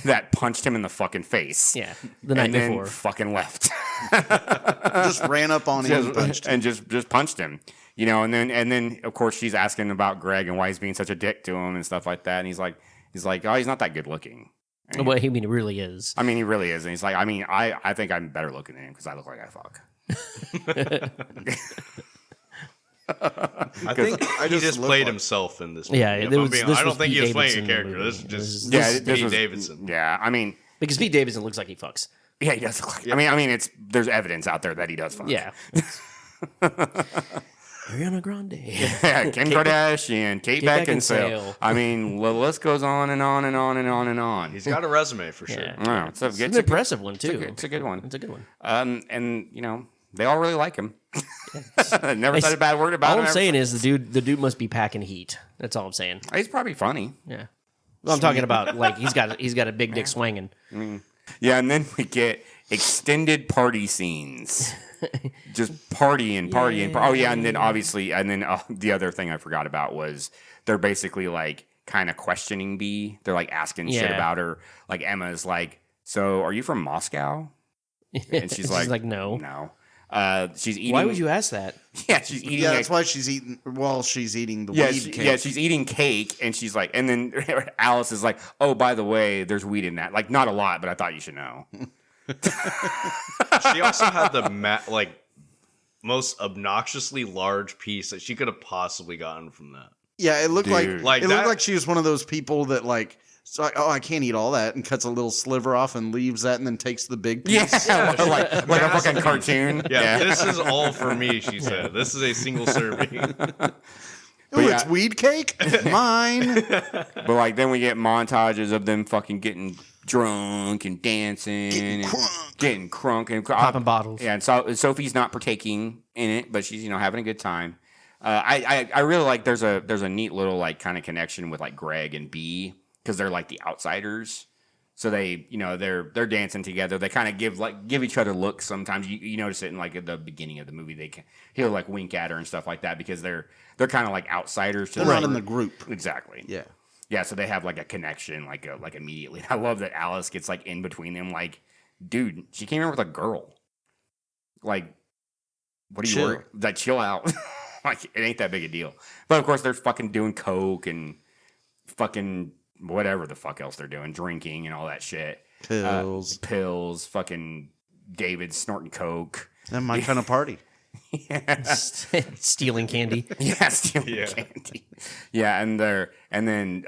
E: that punched him in the fucking face.
G: Yeah, the night
E: and then
G: before.
E: fucking left.
F: Just ran up on him and punched him.
E: and just punched him. And then of course she's asking about Greg and why he's being such a dick to him and stuff like that. And he's like, oh, he's not that good looking. And
G: Well, I mean, he really is.
E: I mean, he really is. And he's like, I mean, I think I'm better looking than him because I look like I fuck.
H: I think he just
F: look
H: played
F: like-
H: himself in this movie.
G: Yeah,
H: If
G: this
H: I'm
G: was-
H: being-
G: this
H: I don't
G: was
H: think he
G: Pete
H: was playing a
G: Davidson
H: character.
G: movie.
H: This is just
G: This is
H: Pete
E: was-
H: Davidson.
E: Yeah, I mean,
G: Because Pete Davidson looks like he fucks.
E: yeah, he does look like. I mean, there's evidence out there that he does fuck.
G: Yeah. Ariana Grande.
E: Yeah, Kim Kardashian, Kate Beckinsale. I mean, the list goes on and on and on and on and on.
H: He's got a resume for sure.
G: Yeah.
E: Wow, it's
G: It's an impressive one, too.
E: It's a good one.
G: It's a good one.
E: And they all really like him. Never said a bad word about
G: All
E: him.
G: I'm saying is the dude must be packing heat. That's all I'm saying.
E: He's probably funny.
G: Yeah. Well, I'm talking about like he's got a big dick swinging.
E: Yeah, and then we get extended party scenes. Just partying. Oh yeah, and then obviously, the other thing I forgot about was they're basically like kind of questioning B. They're like asking shit
G: Yeah.
E: about her. Like Emma's like, "So are you from Moscow?" And she's like,
G: no.
E: no. She's eating.
G: Why would you ask that?
E: Yeah, she's eating.
F: Yeah, that's why she's eating while she's eating the
E: Yeah,
F: weed cake.
E: yeah, she's eating cake, and she's like, and then Alice is like, "Oh, by the way, there's weed in that. Like, not a lot, but I thought you should know."
H: She also had the most obnoxiously large piece that she could have possibly gotten from that.
F: Yeah, it looked
E: Dude.
F: like
H: Like
F: it
H: that-
F: looked like she was one of those people that like, it's like, oh, I can't eat all that, and cuts a little sliver off and leaves that, and then takes the big piece.
E: Yeah, like a fucking cartoon.
H: Yeah, this is all for me, she said. This is a single serving.
F: Ooh, it's weed cake, mine.
E: But like then we get montages of them fucking getting drunk and dancing, getting crunk and
G: Popping bottles.
E: Yeah, and so Sophie's not partaking in it, but she's having a good time. I really like there's a neat little like kind of connection with like Greg and B because they're like the outsiders. So they they're dancing together. They kind of give each other looks sometimes. You notice it in like at the beginning of the movie. He'll like wink at her and stuff like that because they're kind of like outsiders.
F: They're not in the group.
E: Exactly.
F: Yeah.
E: Yeah, so they have like a connection, like immediately. I love that Alice gets like in between them, like, dude, she came in with a girl. Like, what are you worried? Like, chill out. Like, it ain't that big a deal. But of course, they're fucking doing coke and fucking whatever the fuck else they're doing, drinking and all that shit.
F: Pills,
E: fucking David snorting coke.
F: And my kind of party.
G: Stealing candy.
E: Yeah, stealing candy. Yeah, and then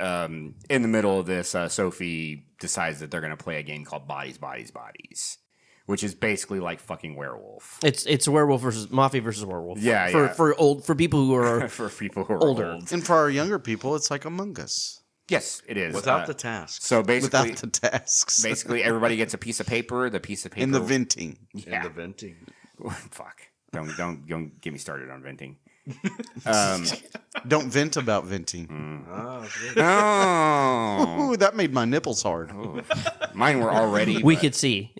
E: in the middle of this, Sophie decides that they're gonna play a game called Bodies, Bodies, Bodies, which is basically like fucking werewolf.
G: It's werewolf versus mafia versus werewolf.
E: Yeah,
G: for people who are
E: for people who are
G: older.
E: old.
F: And for our younger people, it's like Among Us.
E: Yes, it is.
H: Without the tasks.
E: So basically,
F: Without the tasks.
E: basically everybody gets a piece of paper. The piece of paper
F: In the venting.
E: Yeah.
H: And the venting.
E: Fuck. Don't get me started on venting.
F: Don't vent about venting.
E: Oh,
F: Ooh, that made my nipples hard.
E: mine were already.
G: We
E: but-
G: could see.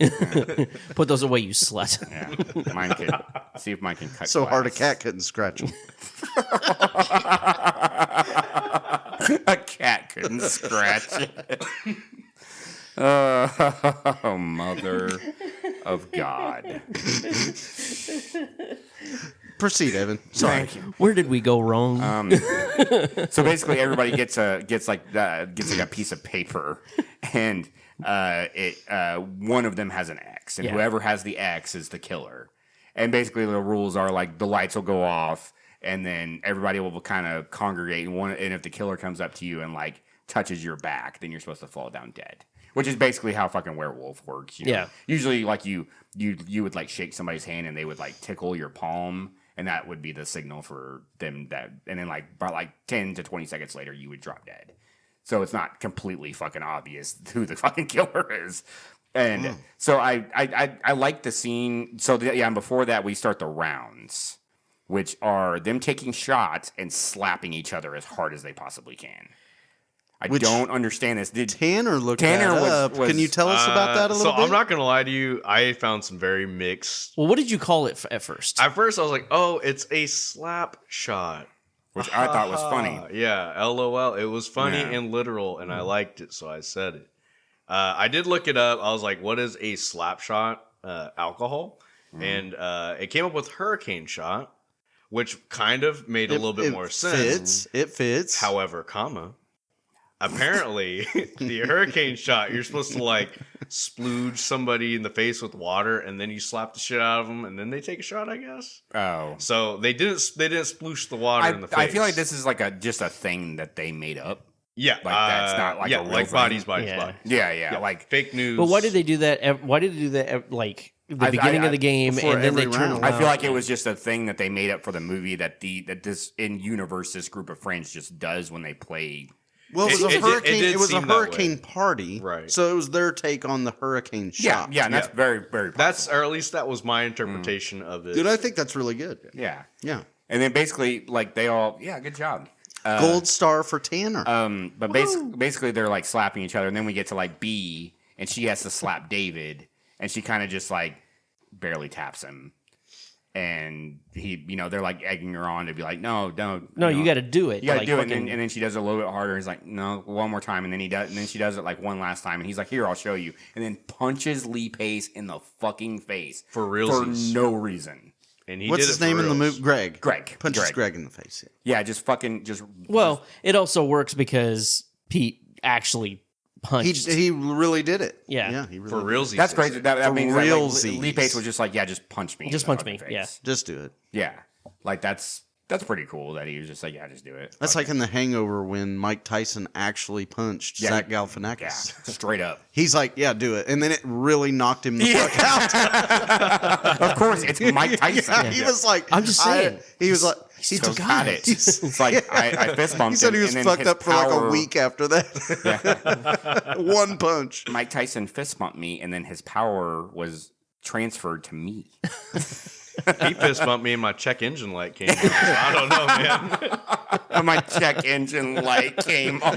G: Put those away, you slut.
E: Yeah, mine could. See if mine can cut.
F: So hard a
E: glass.
F: cat couldn't scratch them.
E: A cat couldn't scratch it. Oh, mother of God.
F: Proceed, Evan. Sorry.
G: Where did we go wrong?
E: So basically, everybody gets like a piece of paper, and one of them has an X, and
G: Yeah.
E: whoever has the X is the killer. And basically, the rules are like the lights will go off, and then everybody will kind of congregate. And if the killer comes up to you and like touches your back, then you're supposed to fall down dead. Which is basically how fucking werewolf works. You know?
G: Yeah.
E: Usually, like you would like shake somebody's hand and they would like tickle your palm, and that would be the signal for them that. And then like about like 10 to 20 seconds later, you would drop dead. So it's not completely fucking obvious who the fucking killer is. And so I like the scene. So and before that, we start the rounds, which are them taking shots and slapping each other as hard as they possibly can. I don't understand this.
F: Tanner looked
E: Tanner
F: that
E: was-
F: up.
E: was-
F: Can you tell us about that a little bit?
H: So I'm not going to lie to you. I found some very mixed.
G: Well, what did you call it at first?
H: At first, I was like, oh, it's a slap shot.
E: Which I thought was funny.
H: Yeah, LOL. It was funny
E: Yeah.
H: and literal, and I liked it, so I said it. I did look it up. I was like, what is a slap shot? Alcohol. And it came up with hurricane shot, which kind of made a little bit more sense.
F: It fits.
H: However, apparently the hurricane shot, you're supposed to like splooge somebody in the face with water, and then you slap the shit out of them, and then they take a shot, I guess.
E: Oh.
H: So they didn't sploosh the water in the face.
E: I feel like this is like just a thing that they made up.
H: Yeah,
E: Like, that's not like a real
H: like
E: thing.
H: bodies,
G: Yeah.
H: bodies.
E: Yeah, like
H: Fake news.
G: But why did they do that? Why did they do that? Like the beginning of the game,
F: before
G: and then they
F: every
G: turn
F: round.
G: around.
E: I feel like it was just a thing that they made up for the movie that this in universe this group of friends just does when they play.
F: Well, it was
H: It
F: a
H: did-
F: hurricane.
H: it did
F: It was a
H: seem that
F: hurricane
H: way.
F: party,
H: Right.
F: So it was their take on the hurricane shot.
E: Yeah, and that's
H: Yeah.
E: very, very.
H: That's, or at least that was my interpretation of it.
F: Dude, I think that's really good.
E: Yeah,
F: Yeah,
E: and then basically like they all good job.
F: gold star for Tanner.
E: But basically they're like slapping each other, and then we get to like B, and she has to slap David, and she kind of just like barely taps him, and he, they're like egging her on to be like, no, don't.
G: No, you got to do it.
E: You got to
G: Like,
E: do it,
G: fucking-
E: and then she does it a little bit harder. He's like, no, one more time, and then she does it like one last time, and he's like, here, I'll show you, and then punches Lee Pace in the fucking face
H: For realsies.
E: no reason.
H: And he
F: What's
H: did
F: his
H: it for
F: name in the
H: reals.
F: movie? Greg.
E: Greg.
F: Punches Greg in the face.
E: Yeah, just
G: Well, it also works because Pete actually punched.
F: He really did it.
G: Yeah.
F: Yeah, he really
H: For
F: did.
H: realsies.
E: That's crazy. That
F: For
E: means that, like,
F: realsies.
E: Lee Pace was just like, yeah, just punch me.
G: Just
E: in the
G: punch me,
E: fucking
G: yeah.
E: face.
F: Just do it.
E: Yeah. Like that's pretty cool that he was just like, yeah, just do it.
F: That's like in The Hangover when Mike Tyson actually punched
E: Yeah,
F: Zach
E: yeah,
F: Galifianakis.
E: straight up.
F: He's like, yeah, do it. And then it really knocked him the fuck out.
E: Of course, it's Mike Tyson.
F: Yeah, he was like,
G: I'm just saying.
F: He was like,
E: He still got it. It's like I fist bumped
F: He said
E: him,
F: he was
E: and then
F: fucked
E: his
F: up for like a
E: power-
F: week after that. One punch.
E: Mike Tyson fist bumped me, and then his power was transferred to me.
H: He fist bumped me and my check engine light came on. So I don't know, man.
E: And my check engine light came on.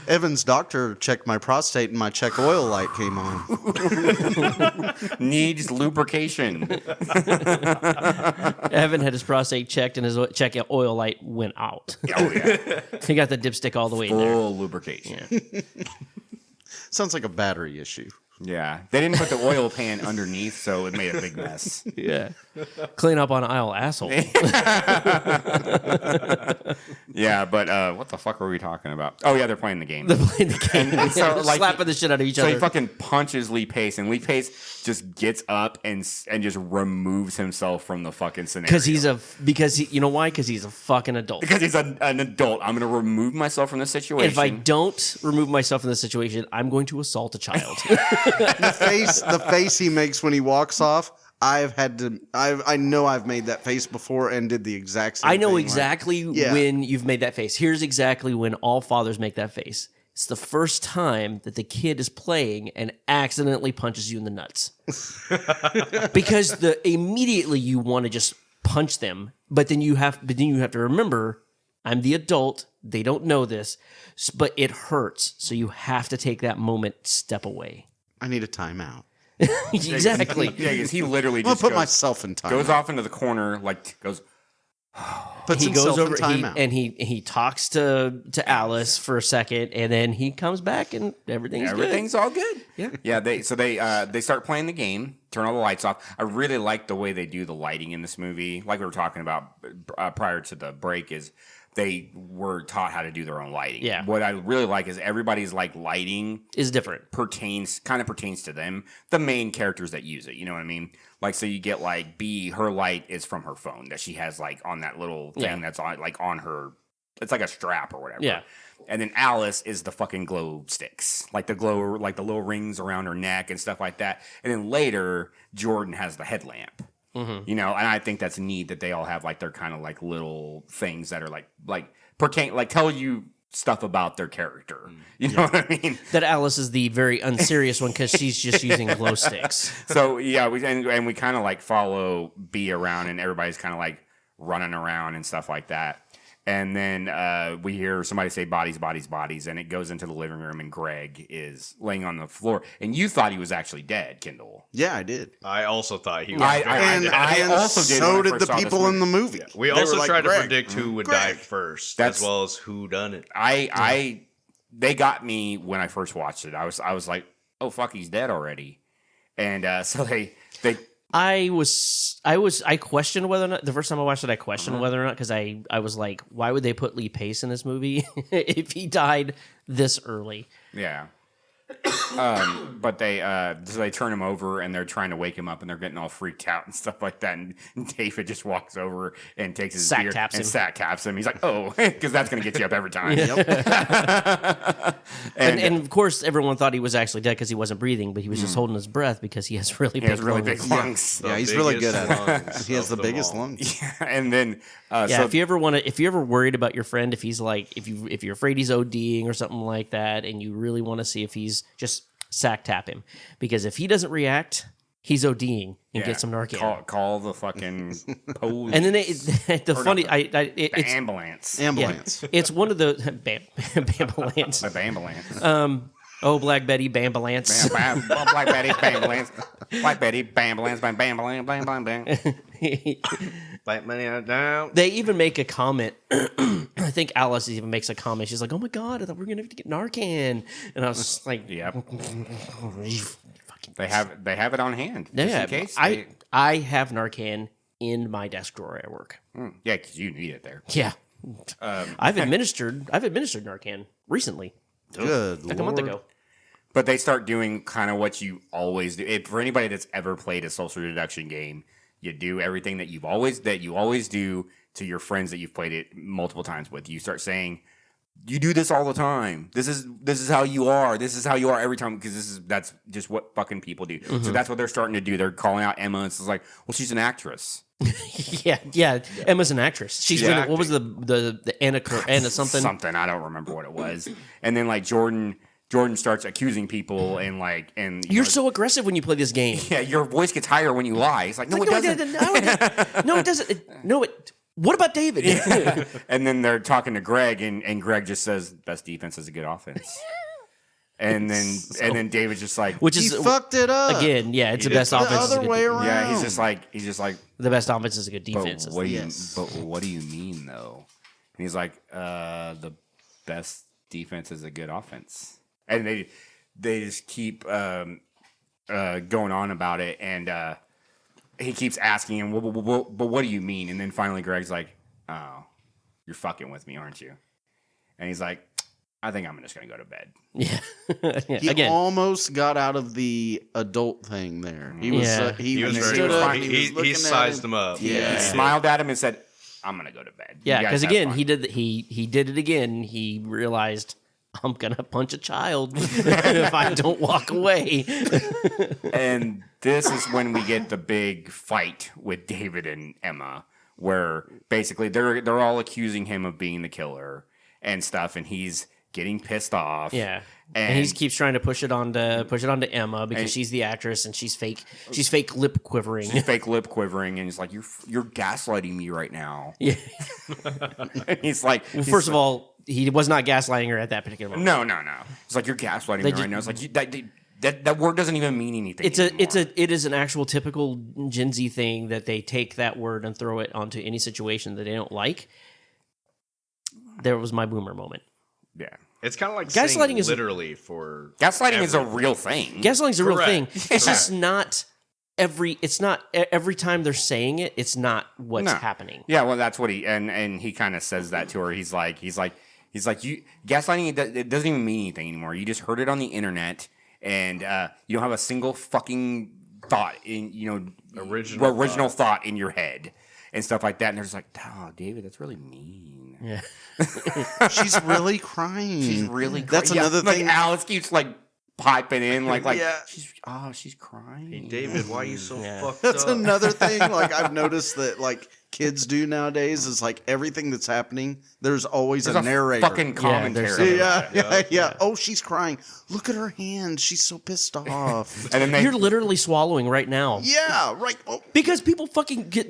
F: Evan's doctor checked my prostate and my check oil light came on.
E: Needs lubrication.
G: Evan had his prostate checked and his check oil light went out.
E: Oh yeah,
G: He got the dipstick all the way in there.
E: full lubrication.
F: Sounds like a battery issue.
E: Yeah, they didn't put the oil pan underneath, so it made a big mess.
G: Yeah. Clean up on aisle asshole.
E: Yeah, but what the fuck were we talking about? Oh yeah, they're playing the game.
G: They're playing the game.
E: And so, like,
G: slapping the shit out of each
E: So he
G: other.
E: fucking punches Lee Pace, and Lee Pace just gets up and just removes himself from the fucking scenario.
G: Because he, you know why? Because he's a fucking adult.
E: Because he's an adult. I'm going to remove myself from the situation.
G: If I don't remove myself from the situation, I'm going to assault a child.
F: The face he makes when he walks off. I know I've made that face before and did the exact same
G: I know
F: thing, like-
G: exactly
F: Yeah.
G: when you've made that face. Here's exactly when all fathers make that face. It's the first time that the kid is playing and accidentally punches you in the nuts. Because immediately you want to just punch them, but then you have to remember, I'm the adult. They don't know this, but it hurts. So you have to take that moment, step away.
F: I need a timeout.
G: Exactly.
E: Yeah, because he literally
F: I'm gonna
E: just
F: put
E: goes,
F: myself in timeout.
E: goes off into the corner, like goes.
F: Puts
G: He
F: himself
G: goes over
F: in timeout.
G: he talks to Alice for a second, and then he comes back and everything's
E: all good. Yeah. They start playing the game, turn all the lights off. I really like the way they do the lighting in this movie. Like we were talking about prior to the break, is they were taught how to do their own lighting.
G: Yeah.
E: What I really like is everybody's like lighting
G: is different.
E: pertains to them, the main characters that use it. You know what I mean? Like, so you get like B, her light is from her phone that she has like on that little thing that's on her. It's like a strap or whatever.
G: Yeah.
E: And then Alice is the fucking glow sticks, like the little rings around her neck and stuff like that. And then later, Jordan has the headlamp.
G: Mm-hmm.
E: You know, and I think that's neat that they all have like their kind of like little things that are like pertain, like tell you stuff about their character. You know what I mean?
G: That Alice is the very unserious one because she's just using glow sticks.
E: So yeah, we kind of like follow B around, and everybody's kind of like running around and stuff like that. And then we hear somebody say bodies, bodies, bodies, and it goes into the living room, and Greg is laying on the floor. And you thought he was actually dead, Kendall.
F: Yeah, I did.
H: I also thought he was.
F: And
E: also did
F: so
E: when I
F: did
E: first
F: the
E: saw this
F: people in the movie.
H: We
F: They
H: also
F: were like,
H: tried to
F: "Greg,
H: predict who would die
F: Greg."
H: first,
E: That's-
H: as well as who done it.
E: They got me when I first watched it. I was like, oh fuck, he's dead already. And so they
G: I questioned whether or not the first time I watched it, I questioned whether or not, because I was like, why would they put Lee Pace in this movie if he died this early?
E: yeah. But so they turn him over and they're trying to wake him up and they're getting all freaked out and stuff like that. And David just walks over and takes his
G: Sack
E: beer
G: taps
E: and
G: him.
E: sack taps him. He's like, oh, because that's gonna get you up every time.
G: And of course, everyone thought he was actually dead because he wasn't breathing, but he was just holding his breath because he has really
E: He has really
G: lungs.
E: big lungs.
F: Yeah, he's really good at it.
H: Lungs
F: He has the
H: of them
F: biggest
H: all.
F: lungs.
E: And then
G: Yeah,
E: so
G: if you ever worried about your friend, if you're afraid he's ODing or something like that, and you really want to see if he's just sack tap him, because if he doesn't react, he's ODing and get some Narcan.
E: Call the fucking police.
G: And then it's
E: ambulance.
F: Ambulance.
G: Yeah, it's one of the ambulance.
E: The ambulance.
G: Oh, Black Betty, Bambalance.
E: Black Betty, Bambalance. Black Betty, Bambalance, Bambalance, Bambalance.
H: Black money down.
G: They even make a comment. I think Alice even makes a comment. She's like, "Oh my god, I thought we were gonna have to get Narcan," and I was just like,
E: "Yep." They have it on hand.
G: Yeah,
E: just in case.
G: I have Narcan in my desk drawer at work.
E: Yeah, because you need it there.
G: Yeah, I've administered Narcan recently.
F: Good
G: like a month ago.
E: But they start doing kind of what you always do. For anybody that's ever played a social deduction game, you do everything that you always do to your friends that you've played it multiple times with. You start saying, "You do this all the time. This is how you are. This is how you are every time." Because that's just what fucking people do. So that's what they're starting to do. They're calling out Emma. And it's like, well, she's an actress.
G: yeah. Emma's an actress. She's been. What was the Anna something?
E: Something, I don't remember what it was. And then like Jordan starts accusing people and
G: you're so aggressive when you play this game.
E: Yeah, your voice gets higher when you lie. It's like, no, it doesn't.
G: No, it doesn't. No, it. What about David?
E: Yeah. And then they're talking to Greg, and Greg just says, "Best defense is a good offense." And then David's just like,
G: which is
F: he fucked it up
G: again. Yeah, it's the best offense.
F: The other way around.
E: Yeah, he's just like
G: the best offense is a good defense.
E: But what do you mean though? And he's like, the best defense is a good offense. And they just keep going on about it, and he keeps asking him, but what do you mean? And then finally Greg's like, "Oh, you're fucking with me, aren't you?" And he's like, "I think I'm just gonna go to bed."
G: Yeah.
F: He almost got out of the adult thing there. He was
H: he sized him up.
F: Yeah.
E: He smiled at him and said, "I'm gonna go to bed."
G: Yeah, because again, he did it again. He realized, I'm gonna punch a child if I don't walk away.
E: And this is when we get the big fight with David and Emma, where basically they're all accusing him of being the killer and stuff, and he's getting pissed off.
G: Yeah, and he keeps trying to push it onto Emma because she's the actress and she's fake lip quivering.
E: She's fake lip quivering, and he's like, "You're gaslighting me right now."
G: Yeah.
E: And he's like,
G: first of all, he was not gaslighting her at that particular moment.
E: No. It's like, "You're gaslighting me right now." It's like that word doesn't even mean anything.
G: It is an actual typical Gen Z thing that they take that word and throw it onto any situation that they don't like. There was my boomer moment.
E: Yeah.
H: It's kind of like
G: gaslighting is
H: literally for
E: gaslighting is a real thing.
G: Gaslighting is a real thing. It's just not every time they're saying it, it's not what's happening.
E: Yeah, well, that's what he kind of says that to her. He's like, you gaslighting, it doesn't even mean anything anymore. You just heard it on the internet, and you don't have a single fucking thought in original thought in your head and stuff like that. And they're just like, "Oh, David, that's really mean."
G: Yeah.
F: She's really crying.
E: She's really crying.
F: That's another thing.
E: Like Alice keeps piping in
F: yeah.
E: she's crying.
H: Hey, David, why are you so fucked
F: That's
H: up?
F: another thing I've noticed that kids do nowadays is everything that's happening, there's always a narrator.
E: Fucking commentary.
F: Yeah. Oh, she's crying. Look at her hands. She's so pissed off.
E: And then
G: you're literally swallowing right now.
F: Yeah, right. Oh.
G: Because people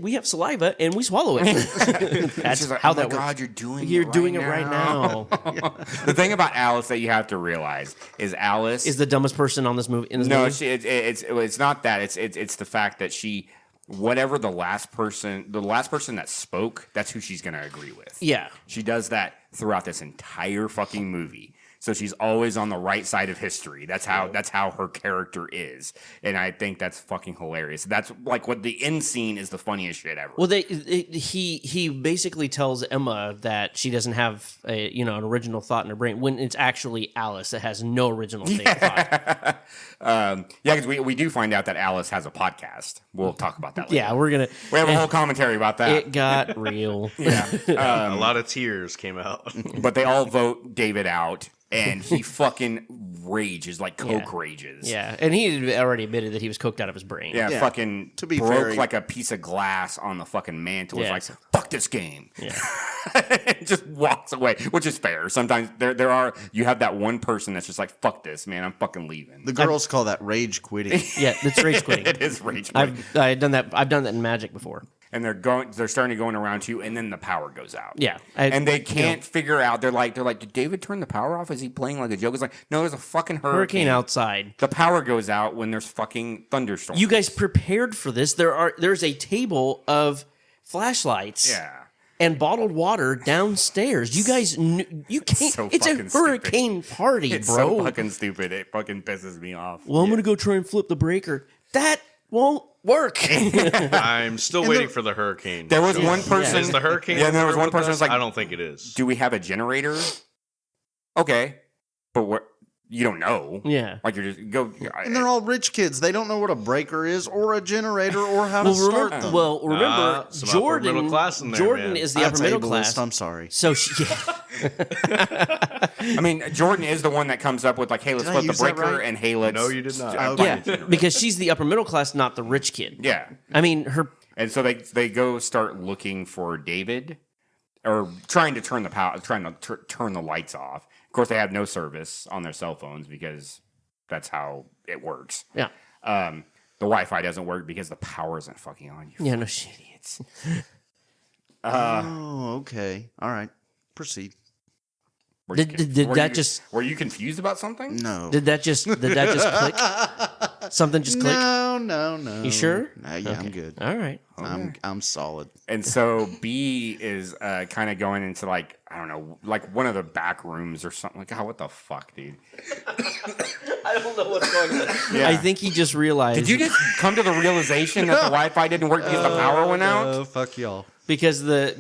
G: we have saliva and we swallow it. That's
E: like,
G: how
E: "Oh my
G: that
E: God,
G: works.
E: you're doing
G: it right now.
E: The thing about Alice that you have to realize is Alice
G: is the dumbest person on this movie.
E: No, it's not that. It's the fact that whatever the last person that spoke, that's who she's going to agree with.
G: Yeah.
E: She does that throughout this entire fucking movie. So she's always on the right side of history. That's how her character is. And I think that's fucking hilarious. That's what the end scene is the funniest shit ever.
G: Well, he basically tells Emma that she doesn't have an original thought in her brain when it's actually Alice that has no original thought.
E: Because we do find out that Alice has a podcast. We'll talk about that later.
G: Yeah,
E: we have a whole commentary about that.
G: It got real.
E: Yeah.
H: A lot of tears came out.
E: But they all vote David out. and he fucking rages like coke rages.
G: Yeah, and he had already admitted that he was coked out of his brain.
E: Yeah,
F: Yeah,
E: fucking
F: to be
E: broke
F: very-
E: like a piece of glass on the fucking mantle.
G: Yeah.
E: It's like, fuck this game.
G: Yeah.
E: And just walks away, which is fair. Sometimes you have that one person that's just like, fuck this, man, I'm fucking leaving.
F: The girls call that rage quitting.
G: Yeah, that's rage quitting.
E: It is rage quitting.
G: I've done that in Magic before.
E: And they're starting to go in around two, and then the power goes out.
G: Yeah,
E: and they can't figure out. They're like, did David turn the power off? Is he playing like a joke? It's like, no, there's a fucking
G: hurricane outside.
E: The power goes out when there's fucking thunderstorms.
G: You guys prepared for this. There's a table of flashlights.
E: Yeah.
G: And bottled water downstairs. You guys, you can't.
E: So
G: It's a
E: fucking
G: hurricane party,
E: It's
G: bro.
E: so fucking stupid. It fucking pisses me off.
G: Well, I'm gonna go try and flip the breaker. That won't work.
H: I'm still waiting for the hurricane.
E: There was one person.
H: Is the hurricane?
E: Yeah, there was
H: over
E: one
H: with
E: person
H: us?
E: who's like,
H: I don't think it is.
E: do we have a generator? Okay, but what? You don't know.
G: Yeah.
E: Like you're just go.
F: And they're all rich kids. They don't know what a breaker is or a generator or how to start them.
G: Remember,
H: some upper
G: Jordan.
H: middle class in there,
G: Jordan
H: man.
G: is the
F: That's
G: upper middle
F: ableist,
G: class.
F: I'm sorry.
G: So
E: I mean, Jordan is the one that comes up with like, hey, let's
F: Did I
E: flip the
F: use that
E: breaker,
F: right?
E: and hey, let's.
H: No, you did not.
F: Okay.
G: yeah, because she's the upper middle class, not the rich kid.
E: Yeah.
G: I mean, her.
E: And so they go start looking for David, or trying to turn the power, trying to turn the lights off. Of course, they have no service on their cell phones because that's how it works.
G: Yeah.
E: The Wi-Fi doesn't work because the power isn't fucking on. You
G: Yeah. No shit. Idiots.
F: Oh, okay. All right. Proceed.
E: Were you
G: Did
E: were
G: that
E: you-
G: just?
E: Were you confused about something?
F: No.
G: Did that just click? Something just clicked.
F: No.
G: You sure?
F: Yeah, I'm good.
G: All right.
F: I'm solid.
E: And so B is kind of going into like, I don't know, like one of the back rooms or something. Like, oh, what the fuck, dude?
G: I don't know what's going on.
E: Yeah.
G: I think he just realized.
E: Did you just come to the realization that the Wi-Fi didn't work because the power went out?
F: Oh, fuck y'all.
G: because the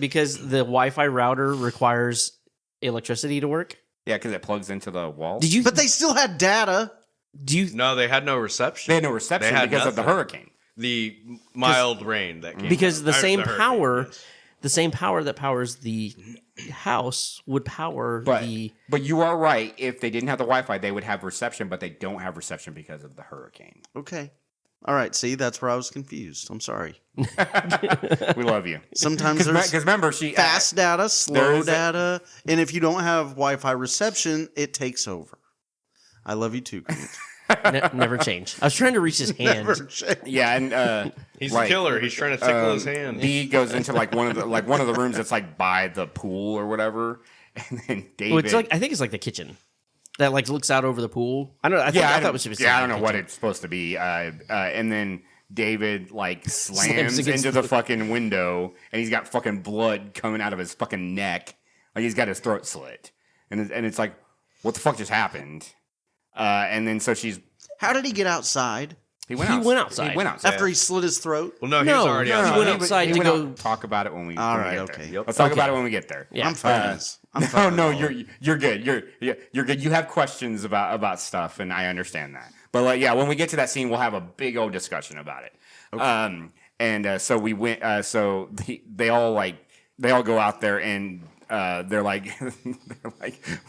G: Wi-Fi router requires electricity to work?
E: Yeah, because it plugs into the wall.
G: Did you?
F: But they still had data.
G: Do you?
H: No, they had no reception.
E: They had no reception
H: They had
E: because of the
H: nothing.
E: hurricane.
H: The mild rain that came
G: Because
H: down.
G: the
H: Or
G: same
H: hurricane,
G: power,
H: yes.
G: the same power that powers the house would power the.
E: But you are right. If they didn't have the Wi-Fi, they would have reception, but they don't have reception because of the hurricane.
F: Okay. All right. See, that's where I was confused. I'm sorry.
E: We love you.
F: Sometimes there's
E: Because remember, she
F: fast data, slow
E: there's a-
F: data, and if you don't have Wi-Fi reception, it takes over. I love you too, Clint.
G: Never change. I was trying to reach his hand.
F: Never change.
E: Yeah, and
H: He's
E: like,
H: a killer. He's trying to tickle his hand.
E: B goes into like one of the rooms that's like by the pool or whatever, and then David.
G: Well, it's like I think it's like the kitchen that like looks out over the pool. I don't know. I thought it was supposed to be.
E: I don't know what
G: kitchen.
E: it's supposed to be. And then David like slams
G: against
E: into the
G: the-
E: fucking window, and he's got fucking blood coming out of his fucking neck, like he's got his throat slit, and it's like, what the fuck just happened? And then so she's
F: How did he get outside
E: he went
G: outside.
E: He went outside
F: after he slit his throat?
H: Well, no, he
G: No,
H: was already
G: no,
H: outside.
G: he went outside
E: He
G: to
E: went
G: go-
E: out. Talk about it when we.
F: All
E: when we
F: right,
E: get
F: okay.
E: there.
H: Yep.
E: Let's talk
G: Okay.
E: about it when we get there.
G: Yeah.
F: I'm fine. I'm
E: No,
F: fine.
E: no, you're good. You're good. You have questions about stuff, and I understand that. But like, yeah, when we get to that scene, we'll have a big old discussion about it. Okay. And so we went. So they all go out there, and they're like,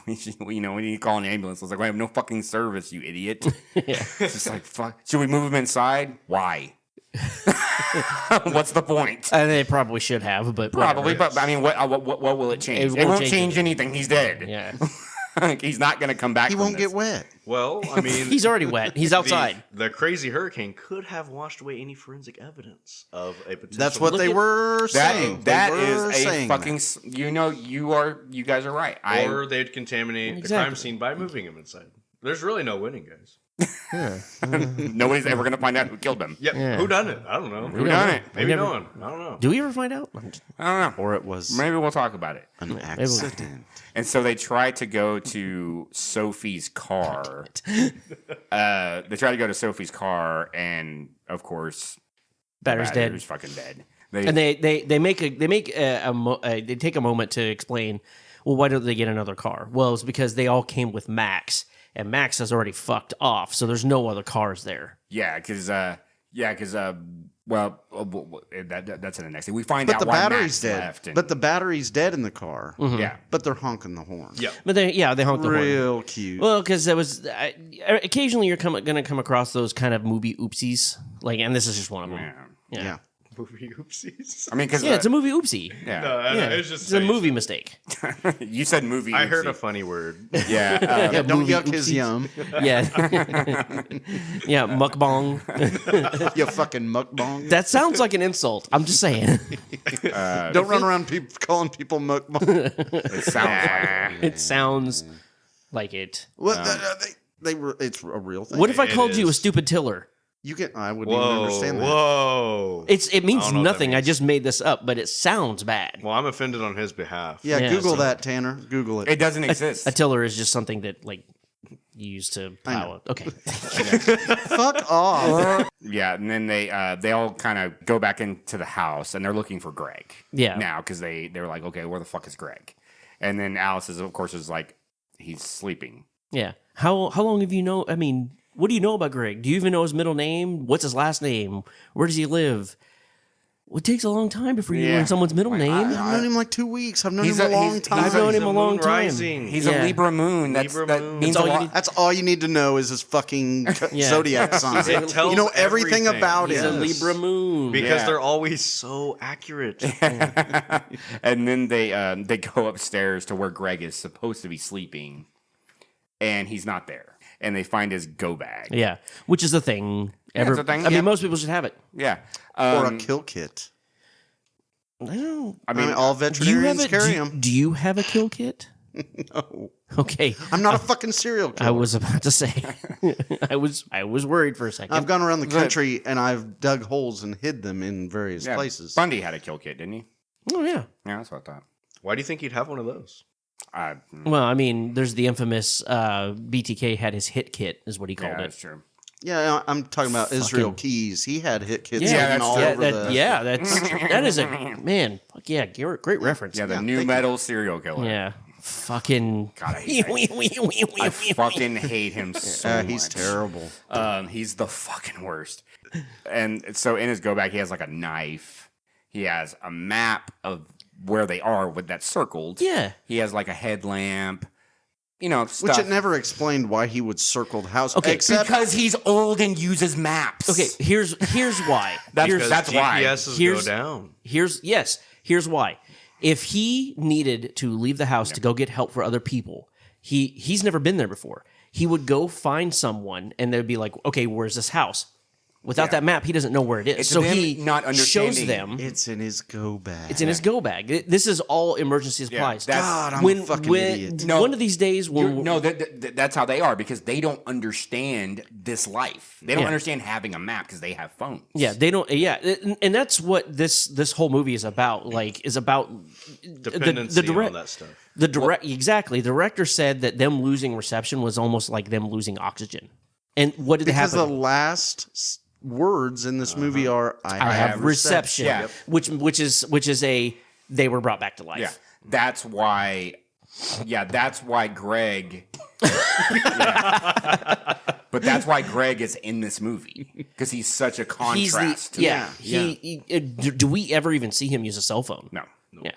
E: we need to call an ambulance. I was like, we have no fucking service, you idiot. It's just like, fuck. Should we move him inside? Why? What's the point?
G: And they probably should have, but
E: Probably,
G: whatever.
E: but I mean, what will it change?
G: It
E: It
G: won't
E: won't change anything. He's dead.
G: Yeah,
E: He's not going to come back.
F: He
E: from
F: won't
E: this.
F: get wet.
H: Well, I mean,
G: he's already wet. He's outside.
H: The crazy hurricane could have washed away any forensic evidence of a potential.
F: That's what they were saying.
E: That
F: They were
E: is a
F: saying
E: fucking.
F: that.
E: You guys are right.
H: Or they'd contaminate the crime scene by moving him inside. There's really no winning, guys.
E: Nobody's ever going to find out who killed him.
H: Yep.
G: Yeah.
H: Who done it? I don't know.
E: Who done it?
H: Maybe
G: never-
H: no one. I don't know.
G: Do we ever find out?
E: I don't know.
F: Or it was
E: Maybe we'll talk about it.
F: an accident.
E: And so they try to go to Sophie's car. They try to go to Sophie's car, and of course,
G: Batter's dead.
E: Batter's fucking dead.
G: And they take a moment to explain. Well, why don't they get another car? Well, it's because they all came with Max, and Max has already fucked off, so there's no other cars there.
E: Yeah, because Well, that's in the next thing. We find
F: But
E: out
F: the
E: why
F: battery's
E: Max
F: dead.
E: left. And,
F: But the battery's dead in the car.
E: yeah,
F: But they're honking the horn.
H: Yeah.
G: But they honk the horn.
F: Real cute.
G: Well, because there was occasionally you're going to come across those kind of movie oopsies, like, and this is just one of them.
F: yeah.
H: Movie oopsies.
E: I mean, because
G: Yeah, it's a movie oopsie.
E: yeah,
G: Yeah,
H: it's just
G: it's a movie mistake.
E: you said movie.
H: I heard
E: oopsie.
H: a funny word.
E: Yeah,
F: Yeah, don't
G: movie
F: yuck his
G: oopsies.
F: yum.
G: Yeah, yeah, mukbang.
F: You fucking mukbang.
G: That sounds like an insult. I'm just saying.
F: Don't run around calling people mukbang.
E: it sounds like it.
G: It sounds like it.
F: What? They were. It's a real thing.
G: What if I
H: It
G: called you a
H: is.
G: stupid tiller?
F: You can. I wouldn't even
H: Whoa,
F: understand that.
H: whoa.
G: It means
H: I don't know what that
G: nothing. I
H: means.
G: just made this up, but it sounds bad.
H: Well, I'm offended on his behalf.
F: Yeah,
G: Yeah,
F: Google
G: so-
F: that, Tanner. Google it.
E: It doesn't exist.
G: A tiller is just something that like you use to plow. Okay.
F: Fuck off.
E: Yeah, and then they all kind of go back into the house and they're looking for Greg.
G: Yeah.
E: Now because they're like, okay, where the fuck is Greg? And then Alice is like, he's sleeping.
G: Yeah. How long have you know? I mean, what do you know about Greg? Do you even know his middle name? What's his last name? Where does he live? Well, it takes a long time before you
E: Yeah.
G: learn someone's middle name.
F: I've known him like 2 weeks. I've known
E: He's
F: him a
E: a-
F: long
E: he's-
F: time.
G: I've known him a
H: Moon
G: long time.
H: rising.
E: He's
G: Yeah.
E: a Libra moon. That
H: Libra
E: means
H: moon.
E: a
G: all you
E: lot.
G: need-
F: That's all you need to know is his fucking
G: Yeah.
F: zodiac sign.
H: It tells
F: You know everything
H: everything.
F: about
G: He's
F: him.
G: a Libra moon.
H: Because
E: Yeah.
H: they're always so accurate.
E: And then they go upstairs to where Greg is supposed to be sleeping, and he's not there. And they find his go bag.
G: Yeah, which is a thing.
E: it's a thing,
G: I
E: yeah.
G: mean, most people should have it.
E: Yeah.
F: Or a kill kit.
G: I don't.
F: I mean, all
G: Do you have
F: veterinarians
G: it?
F: carry
G: Do,
F: them.
G: do you have a kill kit?
F: No.
G: Okay.
F: I'm not a fucking serial killer.
G: I was about to say. I was worried for a second.
F: I've gone around the country and I've dug holes and hid them in various
E: Yeah,
F: places.
E: Bundy had a kill kit, didn't he?
G: Oh yeah.
E: Yeah, that's what I thought.
H: Why do you think he'd have one of those?
G: Well, I mean, there's the infamous BTK had his hit kit, is what he called
E: Yeah,
G: it.
E: that's true.
F: Yeah, I'm talking about Israel
G: Fucking-
F: Keys. He had hit kits
G: Yeah,
F: hidden all over the.
G: that is a man. Fuck yeah, great reference.
E: Yeah, the
F: Yeah,
E: new
F: thank
E: metal serial killer.
G: Yeah. Fucking.
E: God, I fucking hate him so much.
F: He's terrible.
E: He's the fucking worst. And so in his go bag, he has like a knife. He has a map of where they are with that circled.
G: Yeah.
E: He has like a headlamp. You know,
F: Which
E: stuff.
F: it never explained why he would circle the house.
G: Okay,
F: except
E: because he's old and uses maps.
G: Okay, here's why.
E: That's-
G: Here's-
E: that's why.
H: GPSs
G: Here's-
H: go down.
G: Here's why. If he needed to leave the house to go get help for other people, he's never been there before. He would go find someone and they'd be like, okay, where's this house? Without that map, he doesn't know where it is.
E: It's
G: so
E: them
G: he
E: not
G: shows
E: understanding.
G: them.
F: it's in his go bag.
G: It's in his go bag. This is all emergency supplies.
E: that's-
F: God, I'm a fucking idiot.
E: No.
G: One of these days, when
E: No, that's how they are because they don't understand this life. They don't
G: Yeah.
E: understand having a map because they have phones.
G: yeah, they don't. Yeah, and that's what this whole movie is about. Like, is about
H: Dependency
G: direct-
H: on that stuff.
G: the direct. Exactly, the director said that them losing reception was almost like them losing oxygen. And what did
F: because
G: happen?
F: the last words in this movie are "I,
G: I have reception,
E: Yeah.
G: which is a they were brought back to life.
E: Yeah, that's why. Yeah, that's why Greg. Yeah. But that's why Greg is in this movie because he's such a
G: He's
E: contrast.
G: the,
E: to
G: yeah.
E: them.
G: Do we ever even see him use a cell phone?
E: No,
G: Yeah.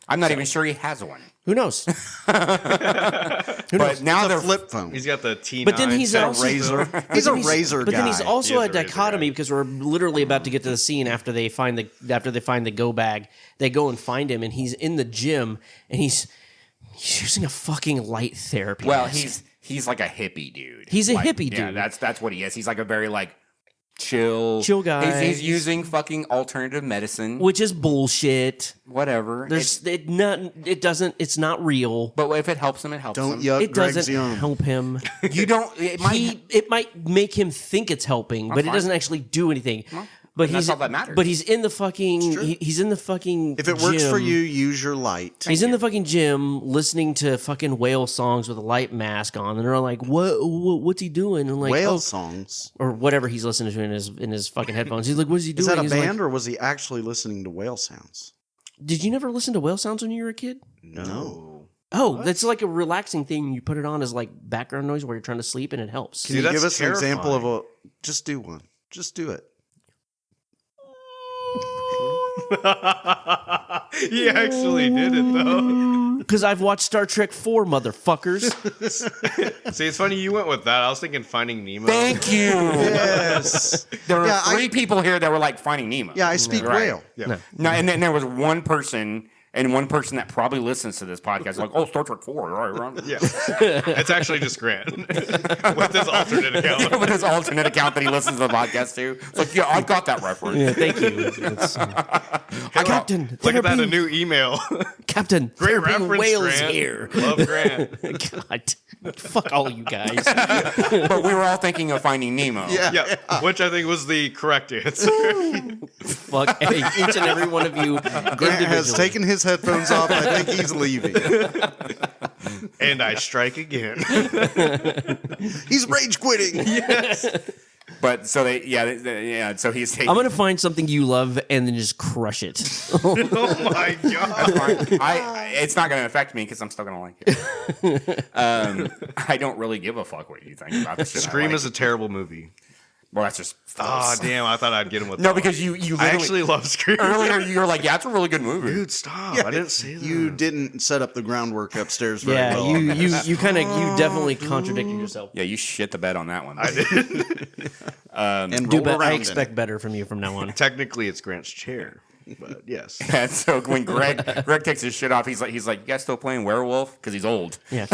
E: I'm not even sure he has one.
G: Who knows?
E: But now
F: It's a
E: they're
F: flip phone.
H: He's got the T9.
G: But then he's
H: set
G: also
F: razor.
G: but
F: He's
G: then
F: a razor
G: But then he's
F: guy.
G: also
H: He is
G: a
H: a razor
G: dichotomy
H: guy.
G: because we're literally about to get to the scene after they find the go bag. They go and find him, and he's in the gym, and he's using a fucking light therapy.
E: well,
G: mask.
E: he's like a hippie dude.
G: He's a
E: Like,
G: hippie
E: Yeah,
G: dude.
E: that's what he is. He's like a very like chill
G: guy.
E: He's using fucking alternative medicine.
G: which is bullshit.
E: Whatever.
G: There's it's not real.
E: But if it helps him, it helps
F: Don't
E: him.
F: yuck
G: It
F: Greg's
G: doesn't
F: yum.
G: help him.
E: You don't. It might.
G: It might make him think it's helping, but it
E: fine.
G: doesn't actually do anything. But
E: then that's
G: he's
E: all that matters.
G: But he's in the fucking. He's in the fucking.
F: If it works for
G: gym.
F: you, use your light.
G: He's in the fucking gym listening to fucking whale songs with a light mask on, and they're like, what's he doing?" And like,
F: Whale
G: "Oh,"
F: songs.
G: or whatever he's listening to in his fucking headphones. He's like, "What is he doing?"
F: Is that a
G: He's
F: band
G: like,
F: or was he actually listening to whale sounds?
G: Did you never listen to whale sounds when you were a kid?
H: No.
G: Oh, that's like a relaxing thing. You put it on as like background noise while you're trying to sleep, and it helps.
F: Can you
H: that's
F: give us an example of
H: terrifying.
F: a? Just do one. Just do it.
H: He actually did it though.
G: Because I've watched Star Trek 4, motherfuckers.
H: See, it's funny you went with that. I was thinking Finding Nemo.
E: Thank you.
F: Yes.
E: There were
F: Yeah,
E: three people here that were like Finding Nemo.
F: Yeah, I speak
E: Right.
F: whale.
H: Yeah.
E: No, and then there was one person. And one person that probably listens to this podcast, like, oh, Star Trek 4, right?
H: Yeah. It's actually just Grant with his alternate account.
E: With his alternate account that he listens to the podcast to. It's like, yeah, I got that reference.
G: Yeah, thank you. Captain,
H: Look at that, a
G: being-
H: new email.
G: Captain,
H: Great
G: there being
H: reference,
G: whales
H: Grant.
G: here.
H: Love Grant.
G: God, fuck all you guys.
E: But we were all thinking of Finding Nemo.
H: Yeah, which I think was the correct answer.
G: Fuck each and every one of you.
F: Grant has taken his headphones off. I think he's leaving.
H: And I strike again.
F: He's rage quitting.
E: But so so he's taking.
G: I'm gonna find something you love and then just crush it.
H: Oh my god.
E: It's not going to affect me because I'm still going to like it. I don't really give a fuck what you think about this shit.
H: Scream
E: I like
H: is a terrible movie.
E: Well, that's just
H: Oh
E: false.
H: damn! I thought I'd get him with
E: No,
H: that
E: because
H: one.
E: you
H: I
E: literally,
H: actually love Scream.
E: earlier you were like, yeah, it's a really good movie.
H: Dude, stop! I didn't say that.
F: You didn't set up the groundwork upstairs very
G: Yeah,
F: well.
G: you definitely contradicted yourself.
E: Yeah, you shit the bed on that one.
H: I did.
F: and
G: Do
F: roll
G: but
F: around
G: I
F: in
G: expect
F: it.
G: better from you from now on.
H: Technically, it's Grant's chair, but yes.
E: And so when Greg takes his shit off, he's like, you guys still playing werewolf? Because he's old.
G: Yeah.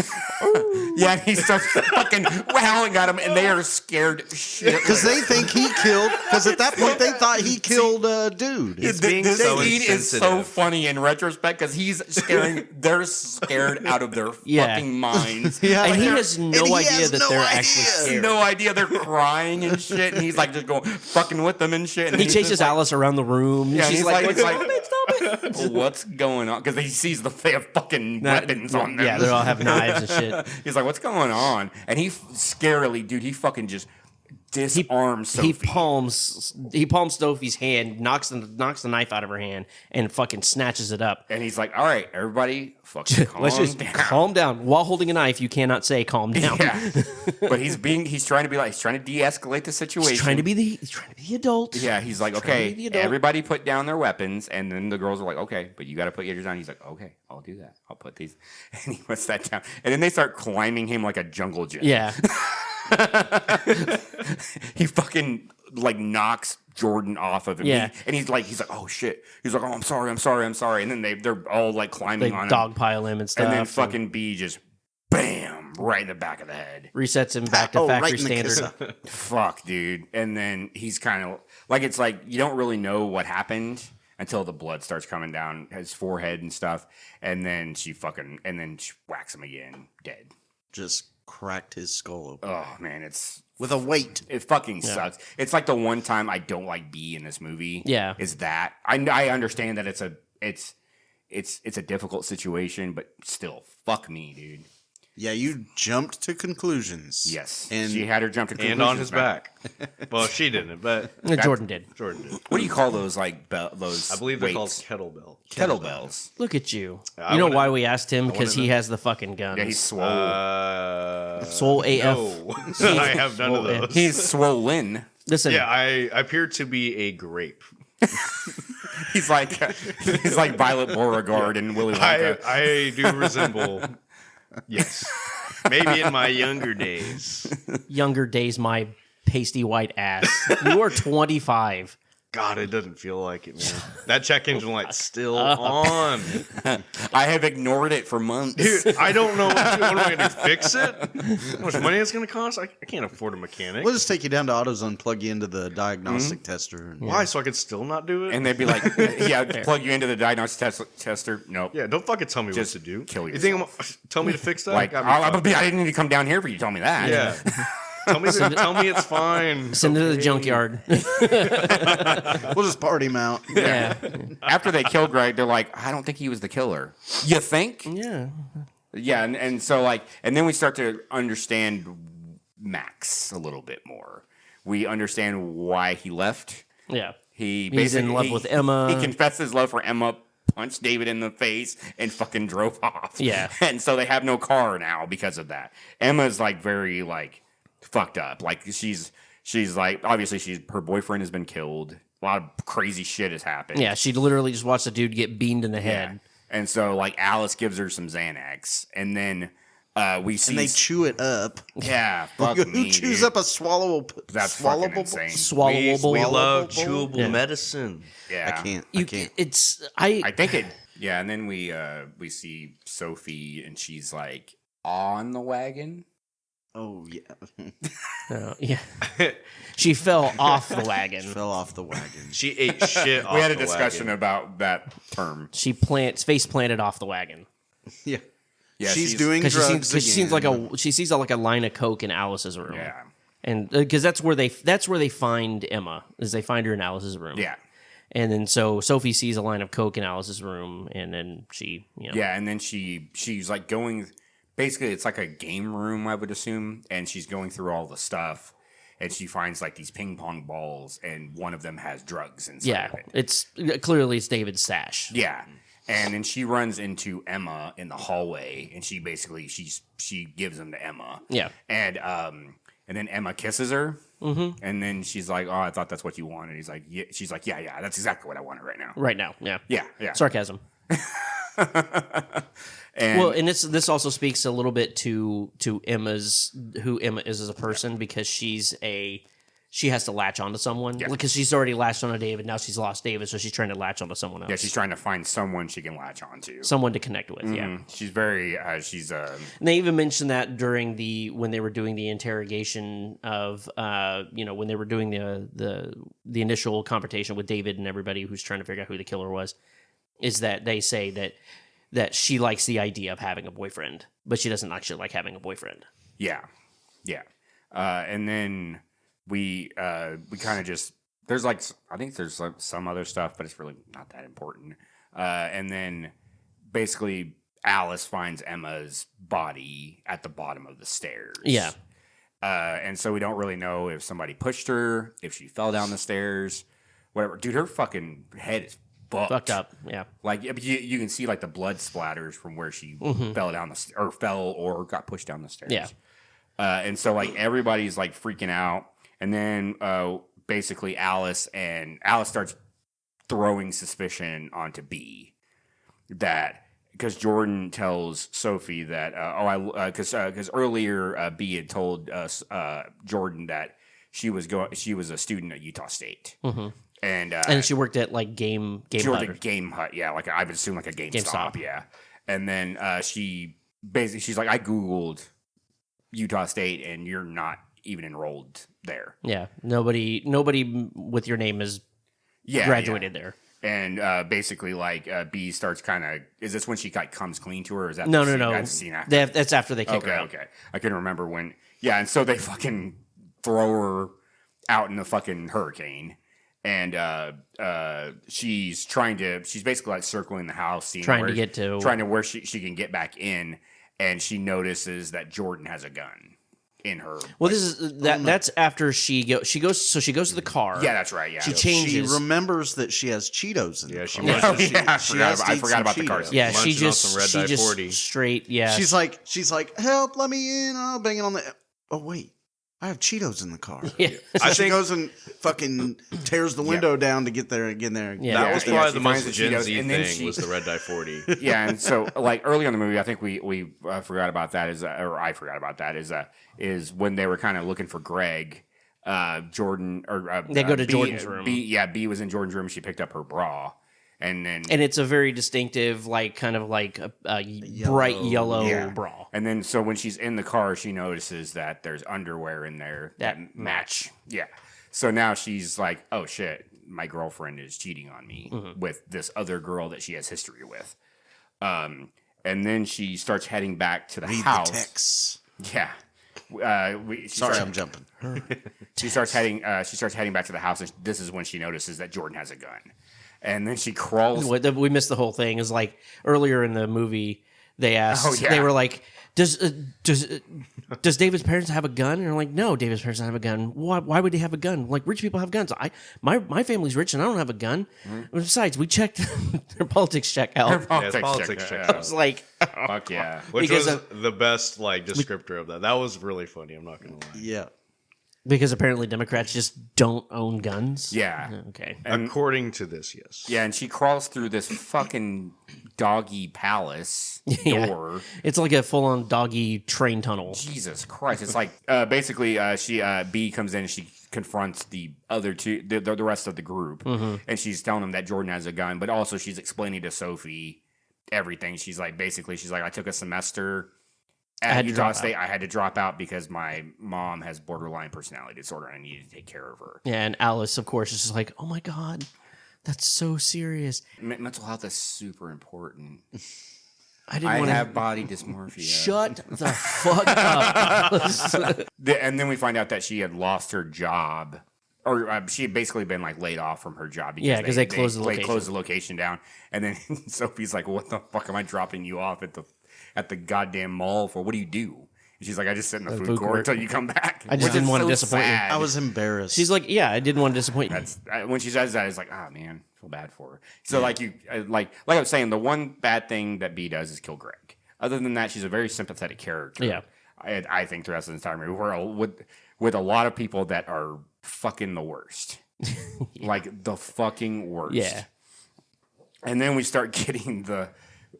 E: Yeah, and he starts fucking howling at him, and they are scared shit.
F: Because they think he killed. Because at that point they thought he killed a dude.
H: It's being
E: this
H: so
E: scene is so
H: insensitive.
E: funny in retrospect because they're scared out of their
G: Yeah.
E: fucking minds.
F: Yeah.
G: And he
F: They're-
G: has no
F: and he
G: idea
F: has
G: that
F: no
G: they're
F: idea.
G: actually scared.
E: No idea they're crying and shit, and he's like just going fucking with them and shit. And
G: He
E: he's
G: chases
E: just like,
G: Alice around the room.
E: Yeah, and
G: She's
E: he's
G: like,
E: like,
G: stop it.
E: what's going on? Because he sees they have fucking weapons on them.
G: Yeah, they all have knives and shit.
E: He's like, what's going on? And he scarily, dude, he fucking just disarms Sophie.
G: He palms Sophie's hand, knocks the knife out of her hand, and fucking snatches it up.
E: And he's like, all right, everybody, fucking calm
G: Let's just
E: down.
G: calm down. While holding a knife, you cannot say calm down.
E: Yeah, but he's trying to de-escalate the situation.
G: He's trying to be the adult.
E: Yeah, he's like,
G: Trying to be
E: okay,
G: the adult.
E: everybody put down their weapons, and then the girls are like, okay, but you got to put yours down. He's like, okay, I'll do that. I'll put these, and he puts that down, and then they start climbing him like a jungle gym.
G: Yeah.
E: He fucking like knocks Jordan off of him.
G: Yeah.
E: And he's like, oh shit. He's like, oh, I'm sorry. And then they're all like climbing
G: They
E: on him.
G: dogpile him and stuff.
E: And then fucking B just bam right in the back of the head.
G: resets him back to
F: Oh,
G: factory
F: right in the
G: standard.
F: kiss.
E: Fuck, dude. And then he's kind of like, it's like you don't really know what happened until the blood starts coming down his forehead and stuff. And then she whacks him again, dead.
F: Just cracked his skull open.
E: Oh man, it's
F: With a weight.
E: it fucking sucks. It's like the one time I don't like B in this movie.
G: Yeah.
E: Is that I understand that it's a difficult situation, but still, fuck me, dude.
F: Yeah, you jumped to conclusions.
E: Yes.
F: And
E: she had her jump to
H: And on
E: conclusions,
H: his
E: man.
H: back. Well, she didn't, but
G: Jordan did.
H: Jordan did.
E: What do you call those like those?
H: I believe they're called
E: weights?
H: kettlebell.
E: kettlebells.
G: Look at you.
H: I
G: You know
H: wanna-
G: why we asked him? Because
H: wanna
G: he
H: know.
G: has the fucking guns.
E: Yeah, he's swole.
G: Soul AF.
H: No, I have none of
G: Swole AF.
H: those.
E: He's swollen.
G: Listen,
H: Yeah, I appear to be a grape.
E: He's like Violet Beauregard and Willy Wonka.
H: I do resemble. Yes, maybe in my younger days.
G: younger days, my pasty white ass. You are 25.
H: God, it doesn't feel like it, man. That check engine light's still on.
E: I have ignored it for months.
H: Dude, I don't know what am I going to do? Fix it? How much money it's going to cost? I can't afford a mechanic.
F: we'll just take you down to AutoZone, plug you into the diagnostic tester. And
H: Why? So I could still not do it?
E: And they'd be like, "Yeah, plug you into the diagnostic tester." Nope.
H: yeah, don't fucking tell me
E: Just
H: what to do.
E: kill
H: You think tell me to fix that?
E: Like
H: Got me
E: I
H: fucked.
E: didn't need to come down here for you to tell me that.
H: Yeah. tell me it's fine.
G: Send it to the
H: Okay.
G: junkyard.
F: we'll just party him out.
G: yeah.
E: After they kill Greg, they're like, "I don't think he was the killer." You think?
G: Yeah.
E: Yeah, and so like, and then we start to understand Max a little bit more. We understand why he left.
G: Yeah.
E: He
G: He's in love with Emma.
E: He confessed his love for Emma, punched David in the face, and fucking drove off.
G: Yeah.
E: And so they have no car now because of that. Emma's like very like fucked up. Like she's like obviously her boyfriend has been killed a lot of crazy shit has happened.
G: Yeah, she literally just watched a dude get beamed in the head.
E: Yeah. And so like Alice gives her some Xanax, and then we see
F: And they chew it up.
E: yeah, fuck
F: Who
E: me,
F: chews
E: dude.
F: up a swallowable?
E: That's fucking
F: swallowable?
E: insane.
G: Swallowable.
H: We love
F: Swallowable?
H: chewable medicine.
E: Yeah,
F: I can't.
G: You,
F: I can't.
E: I think it. Yeah, and then we see Sophie, and she's like on the wagon.
F: Oh yeah.
G: Yeah. She fell off the wagon.
F: Fell off the wagon.
H: She ate shit off
E: We had a
H: the
E: discussion
H: wagon.
E: about that term.
G: She face planted off the wagon.
F: Yeah.
E: Yeah,
F: she's doing
G: Because
F: drugs
G: she seems like
F: again.
G: she sees like a line of coke in Alice's room.
E: Yeah,
G: And because that's where they find Emma, is they find her in Alice's room.
E: yeah,
G: And then so Sophie sees a line of coke in Alice's room, and then she,
E: yeah. And then she's like going. Basically, it's like a game room, I would assume, and she's going through all the stuff, and she finds like these ping pong balls, and one of them has drugs inside
G: yeah,
E: of it.
G: it's clearly David's stash.
E: Yeah. And then she runs into Emma in the hallway, and she basically she gives them to Emma.
G: Yeah.
E: And then Emma kisses her, and then she's like, "Oh, I thought that's what you wanted." He's like, "Yeah." She's like, "Yeah, that's exactly what I wanted right now."
G: Right now, yeah,
E: Yeah.
G: sarcasm.
E: And
G: Well, and this also speaks a little bit to who Emma is as a person, because she has to latch onto someone, because she's already latched onto David. Now she's lost David, so she's trying to latch onto someone else.
E: yeah, she's trying to find someone she can latch onto.
G: someone to connect with. Yeah.
E: She's very
G: And they even mentioned that during when they were doing the interrogation of when they were doing the initial confrontation with David and everybody who's trying to figure out who the killer was, is that they say that she likes the idea of having a boyfriend, but she doesn't actually like having a boyfriend.
E: yeah. And then we kind of just there's like I think there's like some other stuff, but it's really not that important. And then basically Alice finds Emma's body at the bottom of the stairs.
G: Yeah.
E: And so we don't really know if somebody pushed her, if she fell down the stairs, whatever. Dude, her fucking head is
G: Fucked up. Yeah.
E: Like you can see like the blood splatters from where she fell down or got pushed down the stairs.
G: Yeah.
E: And so like everybody's like freaking out, and then basically Alice starts throwing suspicion onto B, that because Jordan tells Sophie that because earlier B had told Jordan that she was a student at Utah State. And
G: she worked at like Game
E: she
G: Hut.
E: worked at Game Hut, yeah, like I would assume like a GameStop, yeah. And then she's like, I Googled Utah State, and you're not even enrolled there.
G: Yeah. Nobody with your name is graduated there.
E: And basically, like B starts kind of. Is this when she like comes clean to her? Or is that
G: No.
E: That's the scene after?
G: That's after they kick her out.
E: Okay. I couldn't remember when. Yeah, and so they fucking throw her out in the fucking hurricane. And she's basically like circling the house, seeing
G: Trying to
E: where she can get back in, and she notices that Jordan has a gun in her.
G: Well, this is that's after she goes to the car.
E: Yeah, that's right. Yeah,
G: She changes.
F: She remembers that she has Cheetos in
H: Yeah,
F: the
H: she
F: car.
H: must.
E: I forgot about the car scene.
G: Yeah, she
H: Munching on
G: just
H: some Red Dye 40.
G: straight. Yeah,
F: She's like, help, let me in. Oh, banging on the. Oh wait, I have Cheetos in the car.
G: Yeah.
F: So she goes and fucking tears the window down to get there.
G: Yeah.
H: That was
E: she
H: probably the
E: finds
H: most
E: it, she
H: Gen
E: goes-
H: Z
E: and then
H: thing
E: she-
H: was the Red Dye 40.
E: Yeah, and so like early on in the movie, I think we forgot about that. I forgot about that. Is when they were kind of looking for Greg. Jordan or
G: They go to
E: B,
G: Jordan's room.
E: B was in Jordan's room. She picked up her bra, and then
G: and it's a very distinctive, like kind of like a bright yellow
E: Yeah.
G: bra.
E: And then so when she's in the car, she notices that there's underwear in there
G: That match.
E: Yeah. So now she's like, oh shit, my girlfriend is cheating on me
G: Mm-hmm.
E: with this other girl that she has history with. And then she starts heading back to the
F: Read
E: house.
F: the texts.
E: Yeah.
F: Sorry, I'm jumping.
E: She starts heading back to the house, and this is when she notices that Jordan has a gun. And then she crawls.
G: We missed the whole thing. Is like earlier in the movie, they asked.
E: Oh, yeah.
G: They were like, "Does David's parents have a gun?" And they're like, "No, David's parents don't have a gun. Why would they have a gun? Like rich people have guns. My family's rich, and I don't have a gun. Besides, we checked their politics check out.
H: Yeah, it's politics check
G: I was like,
E: Fuck yeah.
H: Which
G: Because
H: was the best like descriptor of that. That was really funny. I'm not gonna lie.
F: Yeah.
G: Because apparently Democrats just don't own guns.
E: Yeah.
G: Okay.
H: According to this, yes.
E: Yeah, and she crawls through this fucking doggy palace
G: Yeah.
E: door.
G: It's like a full-on doggy train tunnel.
E: Jesus Christ! It's like basically she B comes in and she confronts the other two, the rest of the group, and she's telling them that Jordan has a gun, but also she's explaining to Sophie everything. She's like, I took a semester at Utah State. I had to drop out because my mom has borderline personality disorder and I needed to take care of her.
G: Yeah, and Alice, of course, is just like, oh my God, that's so serious.
E: Mental health is super important.
G: I didn't
E: I
G: want
E: have
G: to...
E: body dysmorphia.
G: Shut the fuck up.
E: And then we find out that she had lost her job, or she had basically been like laid off from her job.
G: Yeah, 'cause they closed the location.
E: They closed the location down, and then Sophie's like, "What the fuck am I dropping you off at the goddamn mall for? What do you do?" And she's like, "I just sit in the food court until you come back."
G: I just
E: Which
G: didn't
E: is
G: want to
E: so
G: disappoint you.
E: sad.
F: I was embarrassed.
G: She's like, yeah, I didn't want to disappoint you.
E: When she says that, it's like, oh man, I feel bad for her. So like like I was saying, the one bad thing that B does is kill Greg. Other than that, she's a very sympathetic character.
G: Yeah.
E: I think throughout the entire movie, we're with a lot of people that are fucking the worst, like the fucking worst.
G: Yeah.
E: And then we start getting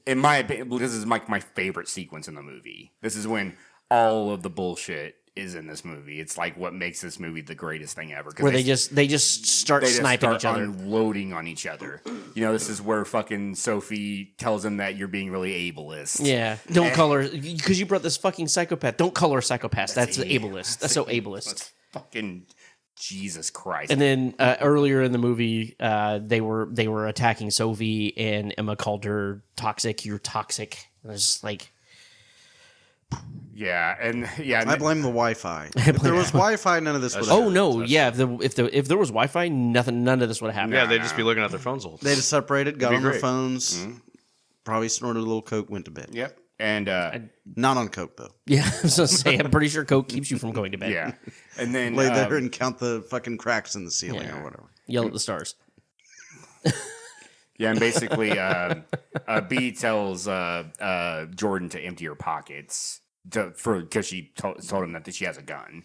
E: in my opinion, this is like my favorite sequence in the movie. This is when all of the bullshit is in this movie. It's like what makes this movie the greatest thing ever.
G: Where they just start sniping each other.
E: Unloading on each other. You know, this is where fucking Sophie tells him that you're being really ableist.
G: Yeah. Don't call her, because you brought this fucking psychopath. Don't call her a psychopath. That's ableist. That's so ableist.
E: That's fucking Jesus Christ.
G: And then earlier in the movie, they were attacking Sophie, and Emma called her toxic. You're toxic. And I was just like,
E: yeah, and yeah,
F: I blame the Wi-Fi. If there was Wi-Fi, none of this would have
G: oh no, yeah. If there was Wi-Fi, none of this would have happened.
H: Yeah, they'd just be looking at their phones the whole time.
F: They just separated, got
H: It'd
F: on
H: be
F: their
H: great.
F: phones, probably snorted a little coke, went to bed.
E: Yep. And
F: Not on coke though.
G: Yeah, I was gonna say, I'm pretty sure Coke keeps you from going to bed.
E: yeah, and then
F: Lay there and count the fucking cracks in the ceiling or whatever.
G: Yell at the stars.
E: yeah, and basically, B tells Jordan to empty her pockets because she told him that she has a gun,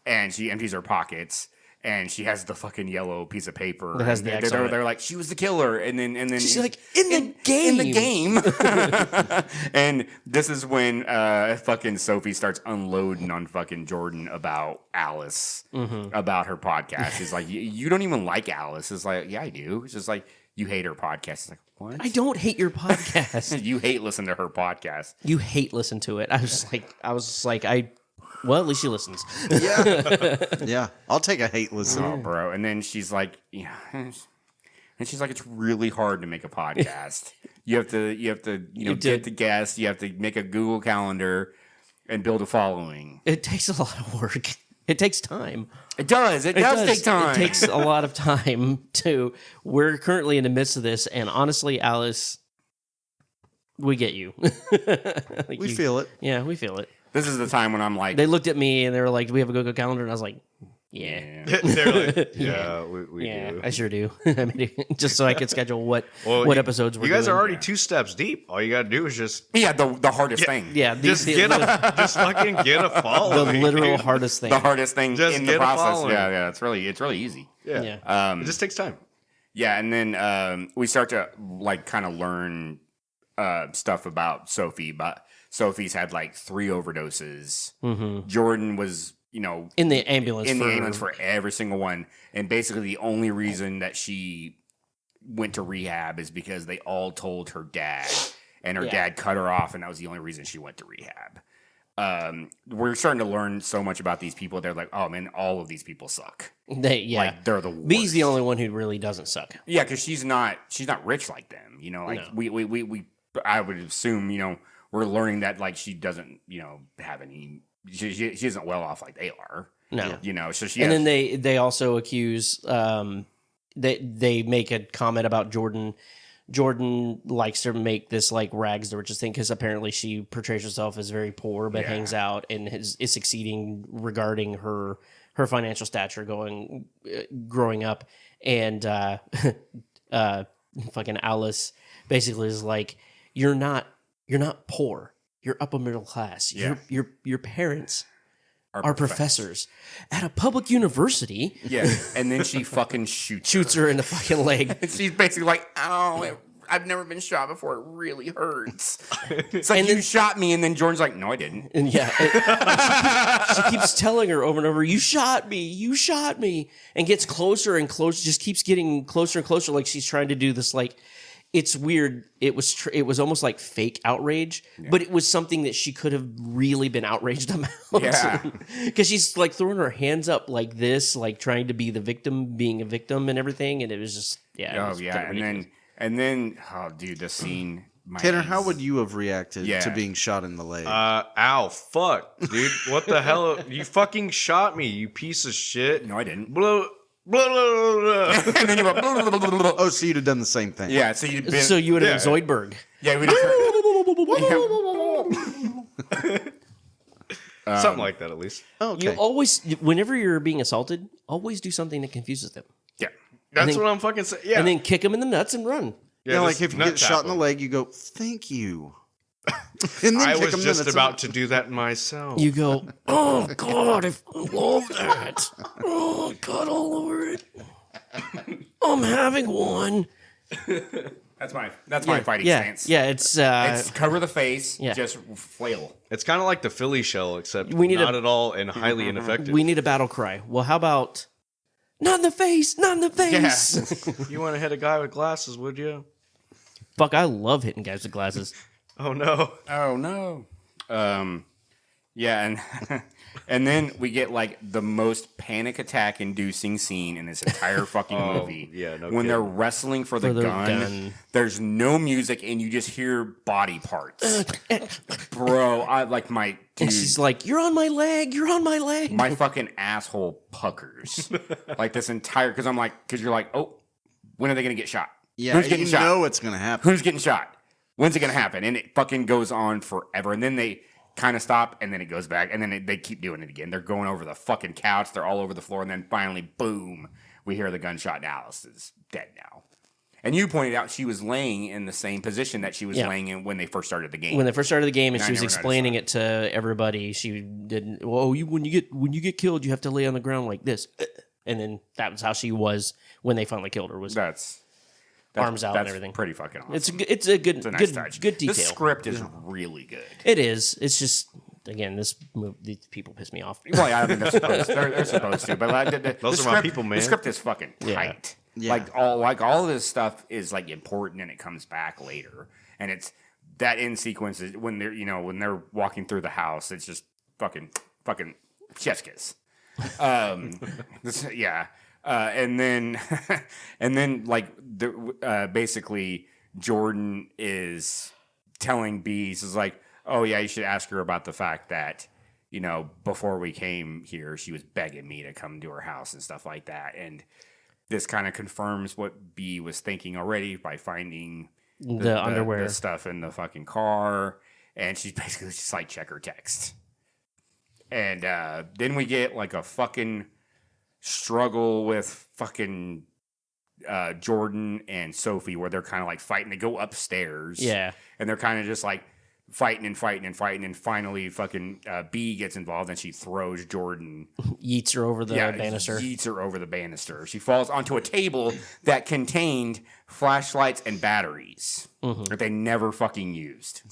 E: and she empties her pockets. And she has the fucking yellow piece of paper.
G: That has the X on it.
E: They're like, she was the killer, and then
G: She's like, in the game.
E: And this is when fucking Sophie starts unloading on fucking Jordan about Alice, about her podcast. She's like, you don't even like Alice. It's like, yeah, I do. It's just like, you hate her podcast. It's like, what?
G: I don't hate your podcast.
E: You hate listening to her podcast.
G: You hate listen to it. I was like, well, at least she listens.
F: Yeah, I'll take a hate listen.
E: Oh, bro. And then she's like, yeah. And she's like, it's really hard to make a podcast. you have to, get the guests. You have to make a Google Calendar and build a following.
G: It takes a lot of work. It takes time.
E: It does. It does take time.
G: It takes a lot of time to. We're currently in the midst of this, and honestly, Alice, we get you.
F: We feel it.
G: Yeah, we feel it.
E: This is the time when I'm like,
G: They looked at me and they were like, "Do we have a Google Calendar?" And I was like, "Yeah,
H: They're like, yeah, we
G: yeah,
H: do.
G: I sure do." I mean, just so I could schedule what episodes we're
H: You guys
G: doing.
H: are already 2 steps deep. All you got to do is just
E: the hardest thing.
G: Yeah,
H: just fucking get a
G: the
H: following.
G: literal
H: dude.
G: hardest thing.
E: The hardest thing
H: Just
E: in the
H: get a
E: process.
H: following.
E: Yeah, it's really easy.
H: Yeah. It just takes time.
E: Yeah, and then we start to like kind of learn stuff about Sophie. But Sophie's had like 3 overdoses.
G: Mm-hmm.
E: Jordan was,
G: in the ambulance.
E: for every single one. And basically the only reason that she went to rehab is because they all told her dad, and her dad cut her off, and that was the only reason she went to rehab. We're starting to learn so much about these people. They're like, oh man, all of these people suck. Like they're the worst.
G: B's the only one who really doesn't suck.
E: Yeah, because she's not rich like them. Like
G: No.
E: we I would assume we're learning that like she doesn't have any. She isn't well off like they are.
G: No.
E: So she.
G: And then they also accuse. They make a comment about Jordan. Jordan likes to make this like rags to riches thing because apparently she portrays herself as very poor but hangs out and is succeeding regarding her financial stature growing up, and fucking Alice basically is like, you're not poor, you're upper middle class.
E: Yeah.
G: Your parents are professors at a public university.
E: Yeah, and then she fucking shoots
G: her in the fucking leg.
E: And she's basically like, "Oh, I've never been shot before. It really hurts." It's like, you shot me, and then Jordan's like, "No, I didn't."
G: And she keeps telling her over and over, "You shot me," and gets closer and closer. Just keeps getting closer and closer, like she's trying to do this. Like, it's weird. It was almost like fake outrage, but it was something that she could have really been outraged about.
E: Yeah,
G: because she's like throwing her hands up like this, like trying to be the victim, being a victim, and everything. And it was just
E: and then oh, dude, the scene.
F: Tanner, how would you have reacted to being shot in the leg?
H: Ow, fuck, dude. What the hell? You fucking shot me, you piece of shit.
E: No, I didn't.
H: Blah, blah, blah, blah.
E: And then you went, blah, blah, blah, blah, blah.
F: Oh, so you'd have done the same thing.
E: Yeah, so you would have
G: been Zoidberg.
E: Yeah, we'd have
H: something like that, at least.
G: You always, whenever you're being assaulted, always do something that confuses them.
E: Yeah,
H: that's what I'm fucking saying. Yeah,
G: and then kick them in the nuts and run.
F: Yeah, like if you get shot in the leg, you go, "Thank you." And then
H: I was just about to do that myself.
G: You go, "Oh God, I love that. Oh God, all over it. I'm having one."
E: That's my fighting stance.
G: Yeah, it's
E: cover the face, just flail.
H: It's kind of like the Philly shell, except
G: We need
H: not at all and highly ineffective.
G: We need a battle cry. Well, how about not in the face, not in the face?
H: Yeah. You want to hit a guy with glasses, would you?
G: Fuck, I love hitting guys with glasses.
H: Oh no.
E: Oh no. Yeah, and then we get like the most panic attack inducing scene in this entire fucking movie.
H: Yeah, no
E: when
H: kidding.
E: they're wrestling for the gun, there's no music and you just hear body parts. Bro, I like my dude.
G: And she's like, "You're on my leg, you're on my leg."
E: My fucking asshole puckers. Like this entire, because you're like, oh, when are they gonna get shot?
F: Yeah,
E: who's getting shot?
F: You know it's gonna happen.
E: Who's getting shot? When's it gonna happen? And it fucking goes on forever. And then they kind of stop, and then it goes back, and then they keep doing it again. They're going over the fucking couch. They're all over the floor, and then finally, boom, we hear the gunshot, and Alice is dead now. And you pointed out she was laying in the same position that she was laying in when they first started the game.
G: When they first started the game, and she was explaining it to everybody. She didn't. Well, when you get killed, you have to lay on the ground like this, and then that was how she was when they finally killed her. Was
E: that's
G: arms out and everything.
E: Pretty fucking awesome.
G: It's a good
E: nice touch.
G: Good detail.
E: The script is really good.
G: It is. It's just, again, these people piss me off.
E: Well, yeah, I mean, they're supposed to, but
H: those are my people, man.
E: The script is fucking tight.
F: Yeah.
E: Like all this stuff is like important, and it comes back later, and it's that in sequence is when they're walking through the house. It's just fucking chef's kiss. Yeah. And then like basically Jordan is telling Bees is like, oh yeah, you should ask her about the fact that, before we came here, she was begging me to come to her house and stuff like that. And this kind of confirms what B was thinking already by finding
G: the underwear
E: the stuff in the fucking car. And she's basically just like, check her text. And then we get like a fucking struggle with fucking Jordan and Sophie, where they're kind of like fighting. They go upstairs, and they're kind of just like fighting, and finally fucking B gets involved, and she throws Jordan,
G: yeets her over the banister.
E: Yeets her over the banister. She falls onto a table that contained flashlights and batteries that they never fucking used,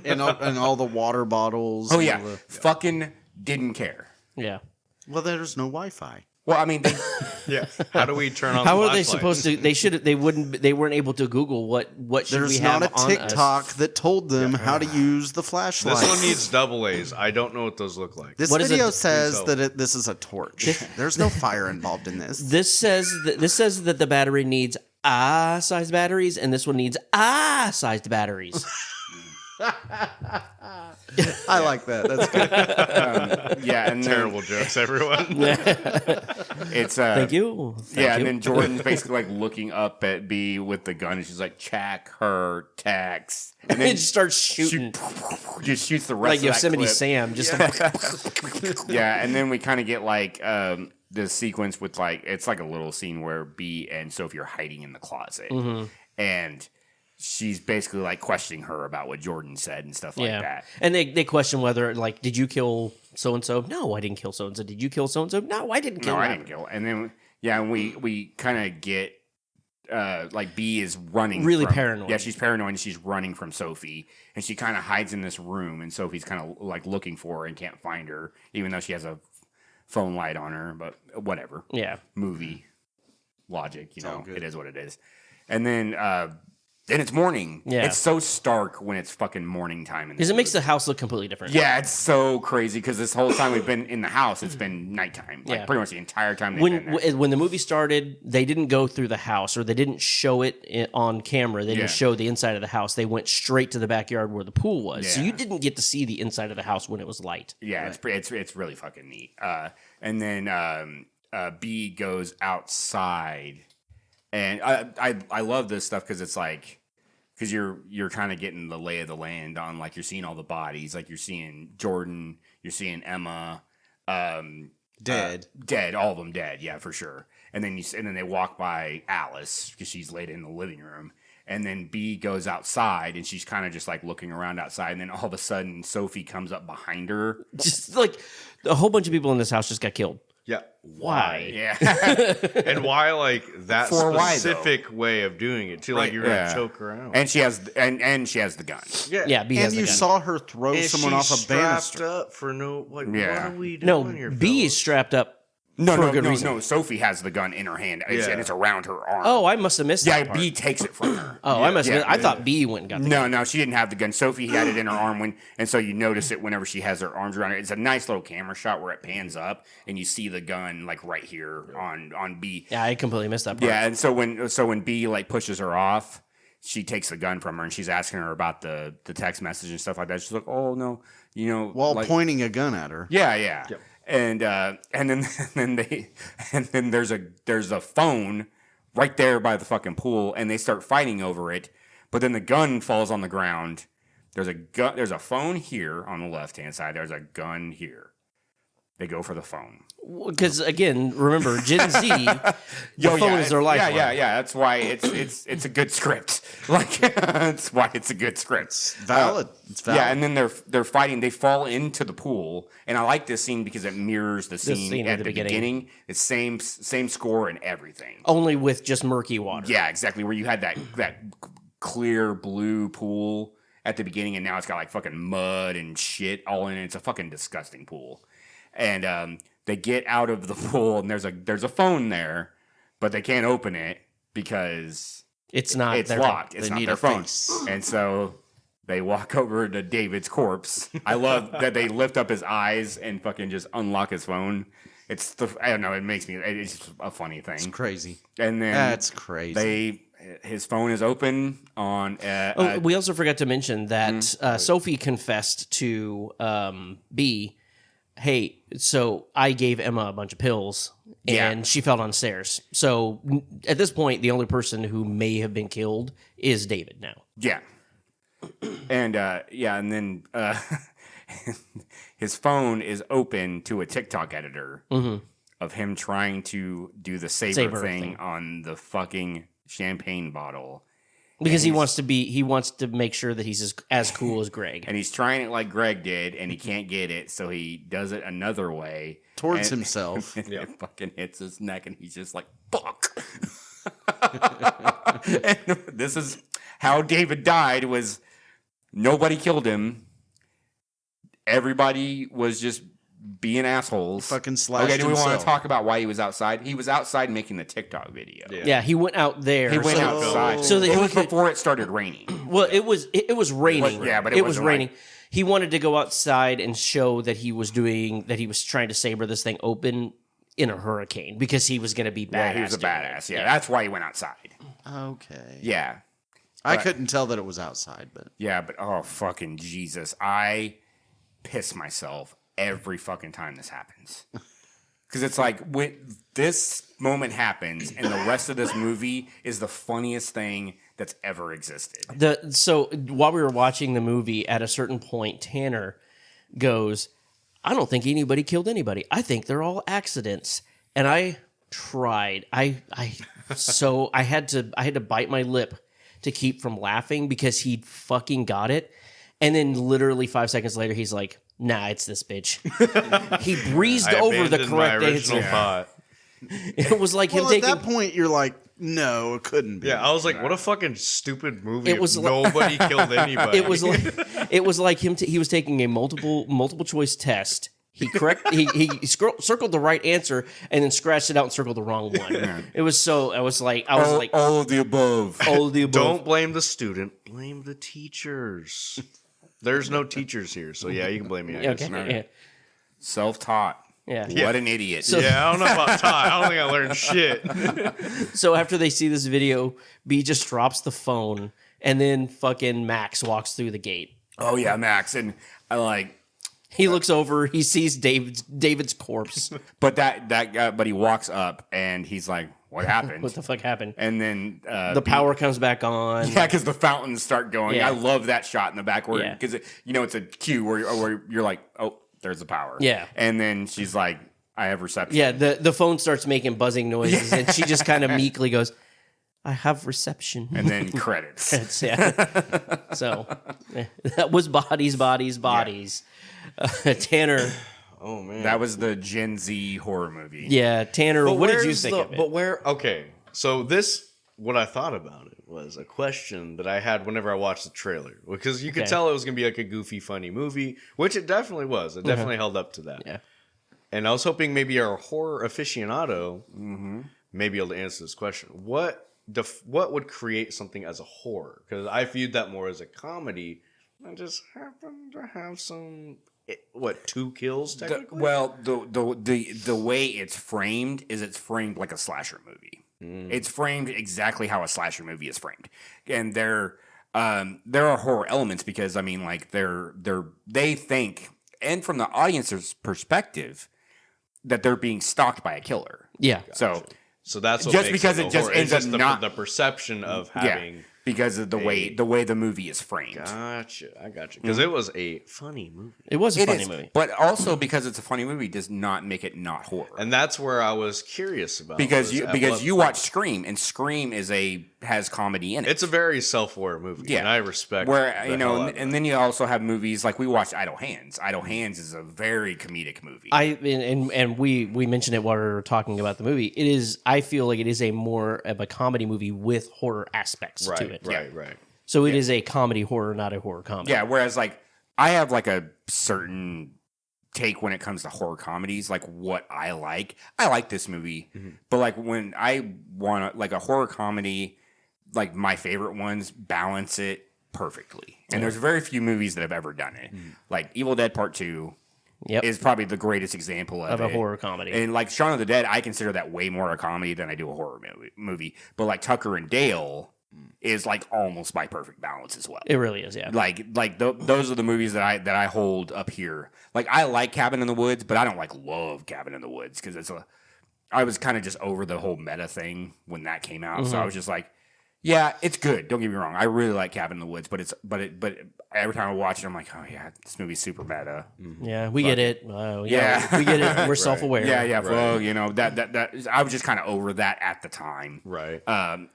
F: and all the water bottles.
E: Oh yeah, fucking didn't care.
G: Yeah.
F: Well, there's no Wi-Fi.
E: Well, I mean,
H: how do we turn on?
G: How are they supposed to? They weren't able to Google what should
F: There's
G: we have on us.
F: There's not a TikTok that told them how to use the flashlight.
H: This one needs double A's. I don't know what those look like.
F: This video says that this is a torch. There's no fire involved in this.
G: This says that the battery needs sized batteries, and this one needs sized batteries.
F: I like that. That's good.
E: And
H: terrible jokes, everyone.
E: It's
G: thank you.
E: And then Jordan's basically like looking up at B with the gun, and she's like, check her text, and then
G: it just starts shooting.
E: Just shoots the rest
G: like
E: of
G: Yosemite
E: that clip.
G: Sam. Just
E: and then we kind of get like the sequence with like, it's like a little scene where B and Sophie are hiding in the closet, and she's basically like questioning her about what Jordan said and stuff like that.
G: And they question whether, like, did you kill so and so? No, I didn't kill so and so. Did you kill so and so? No, I didn't kill.
E: No,
G: him.
E: I didn't kill. And then and we kind of get like B is running
G: Really
E: from-
G: paranoid.
E: Yeah, she's paranoid and she's running from Sophie, and she kind of hides in this room, and Sophie's kind of like looking for her and can't find her, even though she has a phone light on her. But whatever.
G: Yeah.
E: Movie logic, you know,
F: good.
E: it is what it is. And then it's morning.
G: Yeah.
E: It's so stark when it's fucking morning time.
G: Because it makes the house look completely different.
E: Yeah, it's so crazy because this whole time we've been in the house, it's been nighttime. Like
G: Yeah.
E: pretty much the entire time they've been there.
G: When the movie started, they didn't go through the house, or they didn't show it on camera. They didn't
E: Yeah.
G: show the inside of the house. They went straight to the backyard where the pool was. So
E: Yeah.
G: you didn't get to see the inside of the house when it was light.
E: Yeah, it's really fucking neat. And then B goes outside, and I love this stuff because it's like because you're kind of getting the lay of the land on, like, you're seeing all the bodies, like you're seeing Jordan, you're seeing Emma,
F: Dead.
E: dead, all of them dead, yeah, for sure. And then they walk by Alice because she's laid in the living room. And then B goes outside, and she's kind of just like looking around outside. And then all of a sudden, Sophie comes up behind her.
G: Just like a whole bunch of people in this house just got killed.
H: Yeah.
G: Why?
E: Yeah,
H: And why, like, that
E: For why, though?
H: specific way of doing it, too? Like,
E: Right,
H: you're going
E: yeah.
H: to choke her out.
E: and she has the gun.
G: Yeah, B has
F: And
G: the
F: you
G: gun.
F: saw her throw
H: And
F: someone
H: she's
F: off a
H: strapped
F: banister.
H: up for no... Like,
E: Yeah.
H: what are we
G: No,
H: doing here,
G: B
H: fellas?
G: is strapped up
E: No,
G: for
E: no,
G: a good
E: no,
G: reason.
E: no. Sophie has the gun in her hand, and
H: Yeah.
E: it's around her arm.
G: Oh, I must have missed
E: yeah.
G: that part.
E: B takes it from her.
G: I must have.
E: Yeah.
G: I thought B went and got the gun.
E: No, she didn't have the gun. Sophie had it in her arm and so you notice it whenever she has her arms around it. It's a nice little camera shot where it pans up and you see the gun like right here on B.
G: Yeah, I completely missed that part.
E: Yeah, and so when B like pushes her off, she takes the gun from her and she's asking her about the text message and stuff like that. She's like, "Oh no, you know,"
F: While
E: like,
F: pointing a gun at her.
E: Yeah. And then there's a phone right there by the fucking pool, and they start fighting over it. But then the gun falls on the ground. There's a phone here on the left hand side. There's a gun here. They go for the phone.
G: Because again, remember Gen Z, the phone is their lifeline.
E: Yeah. That's why it's a good script. Like that's why it's a good script.
F: Valid. It's valid.
E: Yeah, and then they're fighting. They fall into the pool, and I like this scene because it mirrors the scene at the beginning. It's same score and everything.
G: Only with just murky water.
E: Yeah, exactly. Where you had that clear blue pool at the beginning, and now it's got like fucking mud and shit all in it. It's a fucking disgusting pool. And they get out of the pool, and there's a phone there, but they can't open it because
G: It's not.
E: it's
G: their
E: locked.
G: phone.
E: It's
F: They
E: not
F: need
E: their
F: a
E: phone.
F: face.
E: And so they walk over to David's corpse. I love that they lift up his eyes and fucking just unlock his phone. I don't know. It makes me. It's just a funny thing.
F: It's crazy.
E: And then
F: That's crazy.
E: his phone is open on.
G: We also forgot to mention that Sophie confessed to B, hey, so I gave Emma a bunch of pills and
E: Yeah.
G: she fell downstairs. So at this point, the only person who may have been killed is David now.
E: Yeah. And and then his phone is open to a TikTok editor of him trying to do the saber thing on the fucking champagne bottle.
G: Because he wants to make sure that he's as cool as Greg.
E: And he's trying it like Greg did, and he can't get it, so he does it another way.
F: Towards
E: And-
F: himself.
E: And it fucking hits his neck, and he's just like, fuck. And this is how David died, was nobody killed him. Everybody was just being assholes.
F: Fucking slashed
E: Okay, do we want
F: himself.
E: to talk about why he was outside? He was outside making the TikTok video.
G: Yeah, he went out there.
E: He went
G: so-
E: outside.
G: so that
E: it
G: he
E: was
G: could-
E: before it started raining.
G: Well, it was raining.
E: But- yeah, but it
G: it was
E: wasn't
G: raining.
E: like-
G: He wanted to go outside and show that he was trying to saber this thing open in a hurricane because he was going to be badass.
E: Yeah, he was a
G: doing
E: badass.
G: it.
E: Yeah, that's why he went outside.
F: Okay.
E: Yeah.
F: I
E: But-
F: couldn't tell that it was outside, but
E: Yeah, but oh fucking Jesus. I piss myself every fucking time this happens. Cause it's like when this moment happens and the rest of this movie is the funniest thing that's ever existed.
G: So while we were watching the movie, at a certain point, Tanner goes, "I don't think anybody killed anybody. I think they're all accidents." And I tried. I had to bite my lip to keep from laughing because he fucking got it. And then literally 5 seconds later, he's like, nah, it's this bitch. He breezed
H: I
G: over the
H: abandoned my
G: correct
H: original
G: answer.
H: thought.
G: It was like him
F: Well,
G: taking.
F: at that point, you're like, no, it couldn't be.
H: Yeah, I was like, what a fucking stupid movie.
G: It was
H: if
G: like-
H: nobody killed anybody.
G: It was like him. He was taking a multiple choice test. He circled the right answer and then scratched it out and circled the wrong one. It was so. I was like,
E: all of the above.
G: all of the above.
H: Don't blame the student, blame the teachers. There's no teachers here, so yeah, you can blame me. I guess.
G: Okay. Yeah.
E: Self-taught.
G: Yeah.
E: What an idiot.
H: Yeah, I don't know about Todd. I don't think I learned shit.
G: So after they see this video, B just drops the phone, and then fucking Max walks through the gate.
E: Oh yeah, Max, and I like.
G: He looks over. He sees David's corpse.
E: But that guy, but he walks up and he's like, "What happened?"
G: What the fuck happened?
E: And then
G: The power comes back on.
E: Yeah, because the fountains start going.
G: Yeah.
E: I love that shot in the back where
G: Yeah.
E: because it's a cue where you're like, "Oh, there's the power."
G: Yeah.
E: and then she's like, "I have reception."
G: Yeah, the phone starts making buzzing noises, and she just kind of meekly goes, "I have reception."
E: and then credits.
G: It's- yeah. So that was bodies. Tanner,
H: Oh man.
E: That was the Gen Z horror movie.
G: yeah, Tanner.
H: But
G: What did you
H: where's
G: think
H: the-
G: of it?
H: But where? Okay, so what I thought about it was a question that I had whenever I watched the trailer, because you could
G: Okay.
H: tell it was gonna be like a goofy, funny movie, which it definitely was. It definitely held up to that.
G: Yeah.
H: And I was hoping maybe our horror aficionado may be able to answer this question. What would create something as a horror? Because I viewed that more as a comedy. I just happened to have some. Two kills technically?
E: The way it's framed is it's framed like a slasher movie. It's framed exactly how a slasher movie is framed, and there are horror elements because I mean, like they think, and from the audience's perspective, that they're being stalked by a killer.
G: Yeah.
E: So
H: So that's what
E: just
H: makes
E: because
H: it,
E: it
H: a
E: just
H: horror.
E: ends
H: It's
E: up
H: just
E: not
H: the perception of having.
E: because of the way the movie is framed.
H: Gotcha, I got you. Because it was a funny movie,
G: It was a
E: It
G: funny
E: is,
G: movie.
E: but also because it's a funny movie does not make it not horror.
H: and that's where I was curious about.
E: because
H: was
E: you
H: at
E: because
H: what
E: you
H: point-
E: watch Scream and Scream has comedy in it.
H: It's a very self-aware movie, and I respect
E: where
H: the
E: you know,
H: hell out of
E: and
H: it.
E: then you also have movies like we watched Idle Hands. Idle Hands is a very comedic movie.
G: And we mentioned it while we were talking about the movie. It is. I feel like it is a more of a comedy movie with horror aspects to it.
H: right.
G: So it is a comedy horror, not a horror comedy.
E: Yeah, whereas like I have like a certain take when it comes to horror comedies, like what I like. I like this movie, but like when I want like a horror comedy, like my favorite ones balance it perfectly. And there's very few movies that have ever done it. Like Evil Dead Part 2
G: Yep.
E: is probably the greatest example
G: Of
E: of
G: a
E: it.
G: horror comedy.
E: And like Shaun of the Dead, I consider that way more a comedy than I do a horror movie. But like Tucker and Dale is like almost by perfect balance as well.
G: It really is. Yeah.
E: Those are the movies that I hold up here. Like I like Cabin in the Woods, but I don't like love Cabin in the Woods because I was kind of just over the whole meta thing when that came out. So I was just like, yeah, it's good. Don't get me wrong. I really like Cabin in the Woods, but every time I watch it, I'm like, oh yeah, this movie's super meta.
G: Yeah, we get it.
E: Yeah.
G: we get it. We're self-aware.
E: Yeah. Well, you know that I was just kind of over that at the time.
H: Right.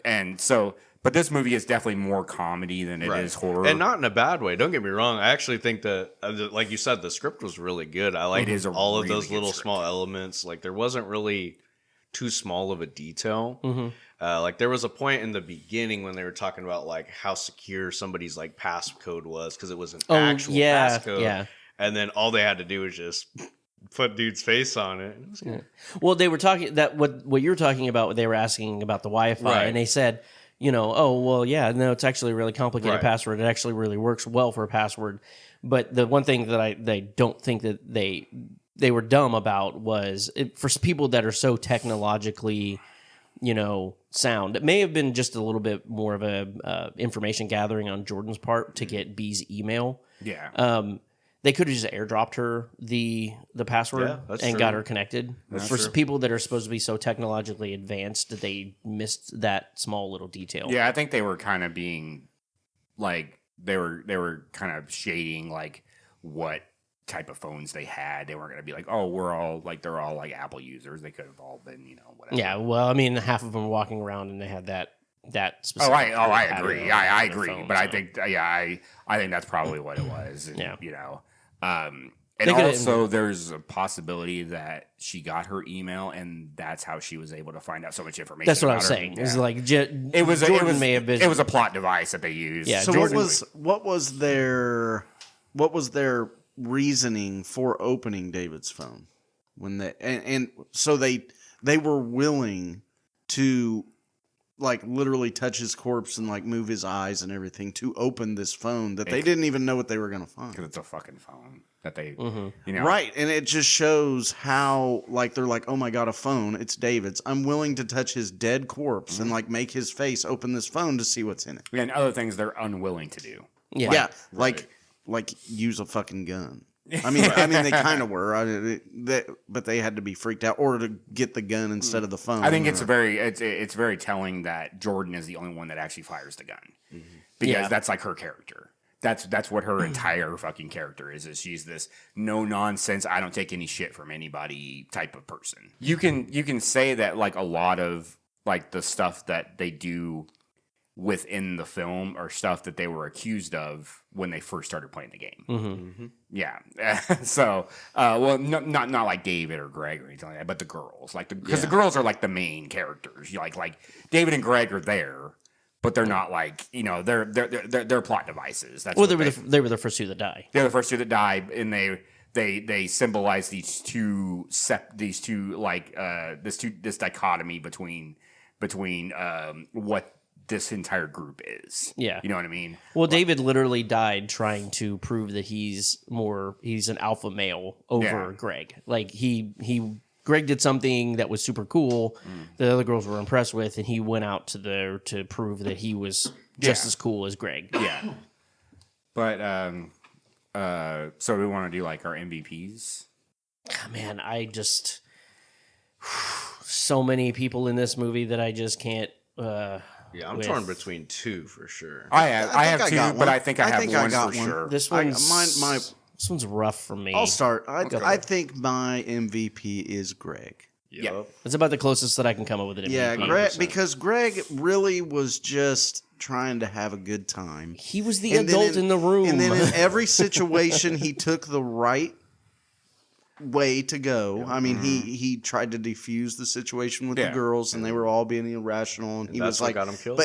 E: And so, but this movie is definitely more comedy than it is horror,
H: and not in a bad way. Don't get me wrong. I actually think that, like you said, the script was really good. I like
E: It is a
H: all of
E: really
H: those
E: good
H: little
E: script.
H: small elements. Like there wasn't really too small of a detail.
G: Mm-hmm.
H: Like there was a point in the beginning when they were talking about like how secure somebody's like passcode was because it was an actual passcode.
G: Yeah.
H: And then all they had to do was just put dude's face on it. It was good.
G: Well, they were talking that what you were talking about. They were asking about the Wi-Fi,
H: Right.
G: and they said, oh well, yeah, no, it's actually a really complicated
H: Right.
G: password. It actually really works well for a password. But the one thing that they don't think that they were dumb about was for people that are so technologically, sound. It may have been just a little bit more of a information gathering on Jordan's part to get B's email.
E: yeah.
G: They could have just airdropped her the password
H: Yeah, that's
G: and
H: true.
G: got her connected.
E: That's
G: For
E: true.
G: people that are supposed to be so technologically advanced that they missed that small little detail.
E: Yeah, I think they were kind of being like they were kind of shading like what type of phones they had. They weren't going to be like, oh, they're all like Apple users. They could have all been, whatever.
G: Yeah, well, I mean, half of them were walking around and they had that that specific.
E: I
G: pattern
E: agree.
G: on
E: I
G: the
E: agree.
G: phone,
E: But I
G: so.
E: think, I think that's probably what it was. And,
G: Yeah.
E: You know,
G: They
E: and
G: could've-
E: also there's a possibility that she got her email and that's how she was able to find out so much information.
G: That's what I
E: about
G: was
E: her.
G: saying.
E: Yeah.
G: It's like
E: Jordan
G: may have been.
E: It was a plot device that they used.
G: Yeah,
F: So
G: Jordan-
F: what was their reasoning for opening David's phone when and so they were willing to like literally touch his corpse and like move his eyes and everything to open this phone that they didn't even know what they were going to find.
E: Because it's a fucking phone that they,
G: Mm-hmm.
E: you know.
F: Right, and it just shows how like they're like, oh my god, a phone, it's David's. I'm willing to touch his dead corpse and like make his face open this phone to see what's in it.
E: And other things they're unwilling to do.
G: yeah.
F: Like use a fucking gun. I mean, they kind of were, but they had to be freaked out or to get the gun instead of the phone.
E: I think it's very telling that Jordan is the only one that actually fires the gun because
G: Yeah.
E: that's like her character. That's what her entire fucking character is she's this no nonsense, I don't take any shit from anybody type of person. You can say that like a lot of like the stuff that they do within the film or stuff that they were accused of when they first started playing the game.
G: Mm-hmm.
E: Yeah. So, well, not like David or Greg or anything like that, but the girls, like because the girls are like the main characters. You like David and Greg are there, but they're not like they're plot devices. That's
G: Well,
E: what
G: they were the first two that die.
E: they're the first two that die, and they symbolize this dichotomy between what this entire group is.
G: Yeah.
E: You know what I mean?
G: Well, David literally died trying to prove that he's an alpha male over
E: Yeah.
G: Greg. Like Greg did something that was super cool. The other girls were impressed with, and he went out to prove that he was just as cool as Greg.
E: Yeah. But so we want to do like our MVPs.
G: Ah, man, I just so many people in this movie that I just can't.
H: Yeah, I'm
G: with-
H: torn between two for sure.
E: I have
F: I
E: two,
F: got
E: but
F: one.
E: I think I have one
F: got
E: for
F: one.
E: sure.
G: This
F: I-
G: one's
F: mine-
G: this one's rough for me.
F: I'll start. I think my MVP is Greg.
E: Yeah.
G: It's about the closest that I can come up with an MVP.
F: Yeah, Greg, because Greg really was just trying to have a good time.
G: He was the
F: And then
G: adult in the room.
F: And then in every situation, he took the right way to go. I mean, he tried to defuse the situation with
E: Yeah.
F: the girls, and they were all being irrational. And he
H: That's
F: was
H: what
F: like,
H: got him killed?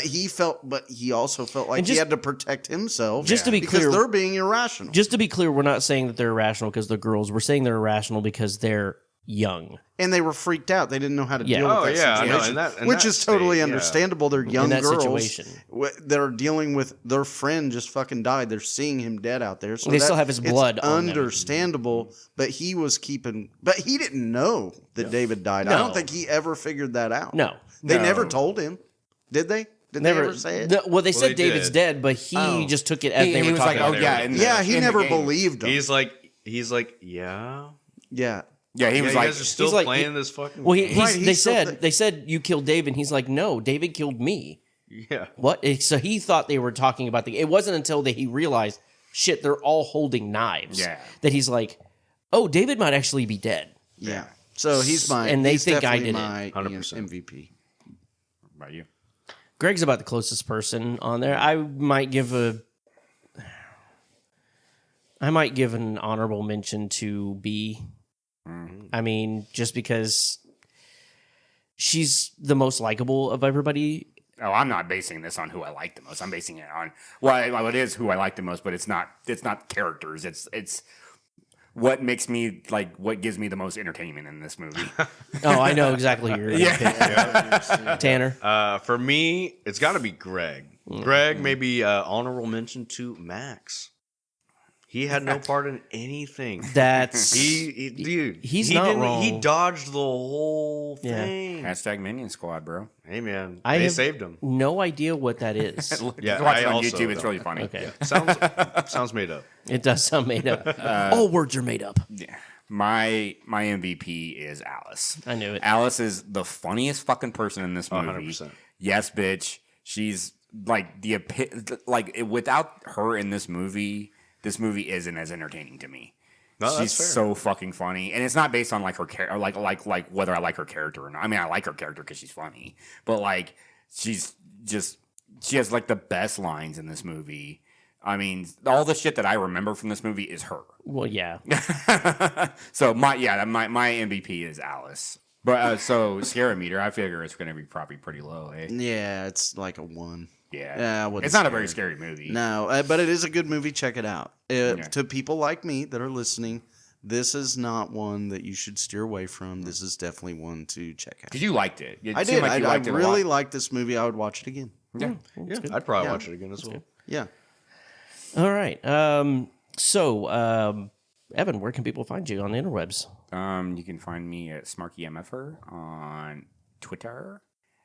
F: but he also felt like
G: And
F: he
G: just-
F: had to protect himself.
G: Just to be
F: because
G: clear-
F: they're being irrational.
G: Just to be clear, we're not saying that they're irrational because they're girls. We're saying they're irrational because they're young.
F: And they were freaked out. They didn't know how to
G: Yeah.
F: deal
H: Oh,
F: with that
H: yeah, I know,
F: situation,
H: in
F: which
H: that
F: is totally
H: state, yeah.
F: understandable. They're young
G: that
F: girls
G: situation.
F: that are dealing with their friend just fucking died. They're seeing him dead out there. So
G: They still have his blood
F: It's
G: on them.
F: understandable, but he was keeping. But he didn't know that David died. I
G: No.
F: don't think he ever figured that out.
G: No.
F: They
E: No.
F: never told him. Did they? Did they ever say it?
G: Well, they said
H: they
G: David's
H: did.
G: dead, but he
F: Oh.
G: just took it as
E: He
G: they were
E: was
G: talking
E: like,
G: about
E: oh
G: it.
E: yeah, in the-
F: Yeah, he
E: in the
F: never
E: game.
F: believed him.
H: He's like, yeah.
F: Yeah.
E: Yeah, he
H: Yeah,
E: was
H: you
E: like,
H: guys are still
G: he's like-
H: playing this fucking.
G: Well,
F: Right,
G: they
F: he's so-
G: said you killed David. And he's like, no, David killed me.
H: yeah.
G: What? So he thought they were talking about the. It wasn't until that he realized, shit, they're all holding knives.
E: Yeah.
G: That he's like, oh, David might actually be dead.
F: Yeah. So he's my.
G: And they
F: he's
G: think I
F: definitely
G: did it.
F: my
H: 100%.
F: MVP.
E: What about you?
G: Greg's about the closest person on there. I might give an honorable mention to B. I mean, just because she's the most likable of everybody.
E: Oh, I'm not basing this on who I like the most. I'm basing it on well, it is who I like the most, but it's not characters. It's what makes me like what gives me the most entertainment in this movie.
G: Oh, I know exactly who you're gonna pick. Tanner.
H: For me, it's got to be Greg. Greg, maybe honorable mention to Max. He had no part in anything.
G: That's
H: Dude,
G: He's
H: he
G: not
H: didn't-
G: wrong.
H: He dodged the whole
G: Yeah.
H: thing.
E: Hashtag Minion Squad, bro.
H: Hey man,
G: I
H: they
G: have
H: saved him.
G: no idea what that is.
H: Yeah,
E: Just watch it
H: I
E: on
H: also
E: YouTube. It's
H: don't.
E: really funny.
G: Okay,
H: Sounds made up.
G: it does sound made up. All words are made up.
E: Yeah. My MVP is Alice.
G: I knew it.
E: Alice is the funniest fucking person in this movie.
H: 100%.
E: Yes, bitch. She's like without her in this movie isn't as entertaining to me.
H: No, that's
E: She's
H: fair.
E: so fucking funny, and it's not based on like her character, like whether I like her character or not. I mean, I like her character because she's funny, but like she has like the best lines in this movie. I mean, all the shit that I remember from this movie is her.
G: Well, yeah.
E: So my MVP is Alice. But so scary meter, I figure it's going to be probably pretty low. Eh?
F: Yeah, it's like a 1.
E: Yeah,
F: I wouldn't
E: it's not a
F: scare
E: very
F: it.
E: scary movie.
F: No, but it is a good movie. Check it out. To people like me that are listening, this is not one that you should steer away from. This is definitely one to check out.
E: Because you liked it.
F: I did. I really liked this movie. I would watch it again.
E: Yeah.
H: I'd probably watch it again as well.
F: Yeah.
G: All right. So, Evan, where can people find you on the interwebs?
E: You can find me at SmarkyMFer on Twitter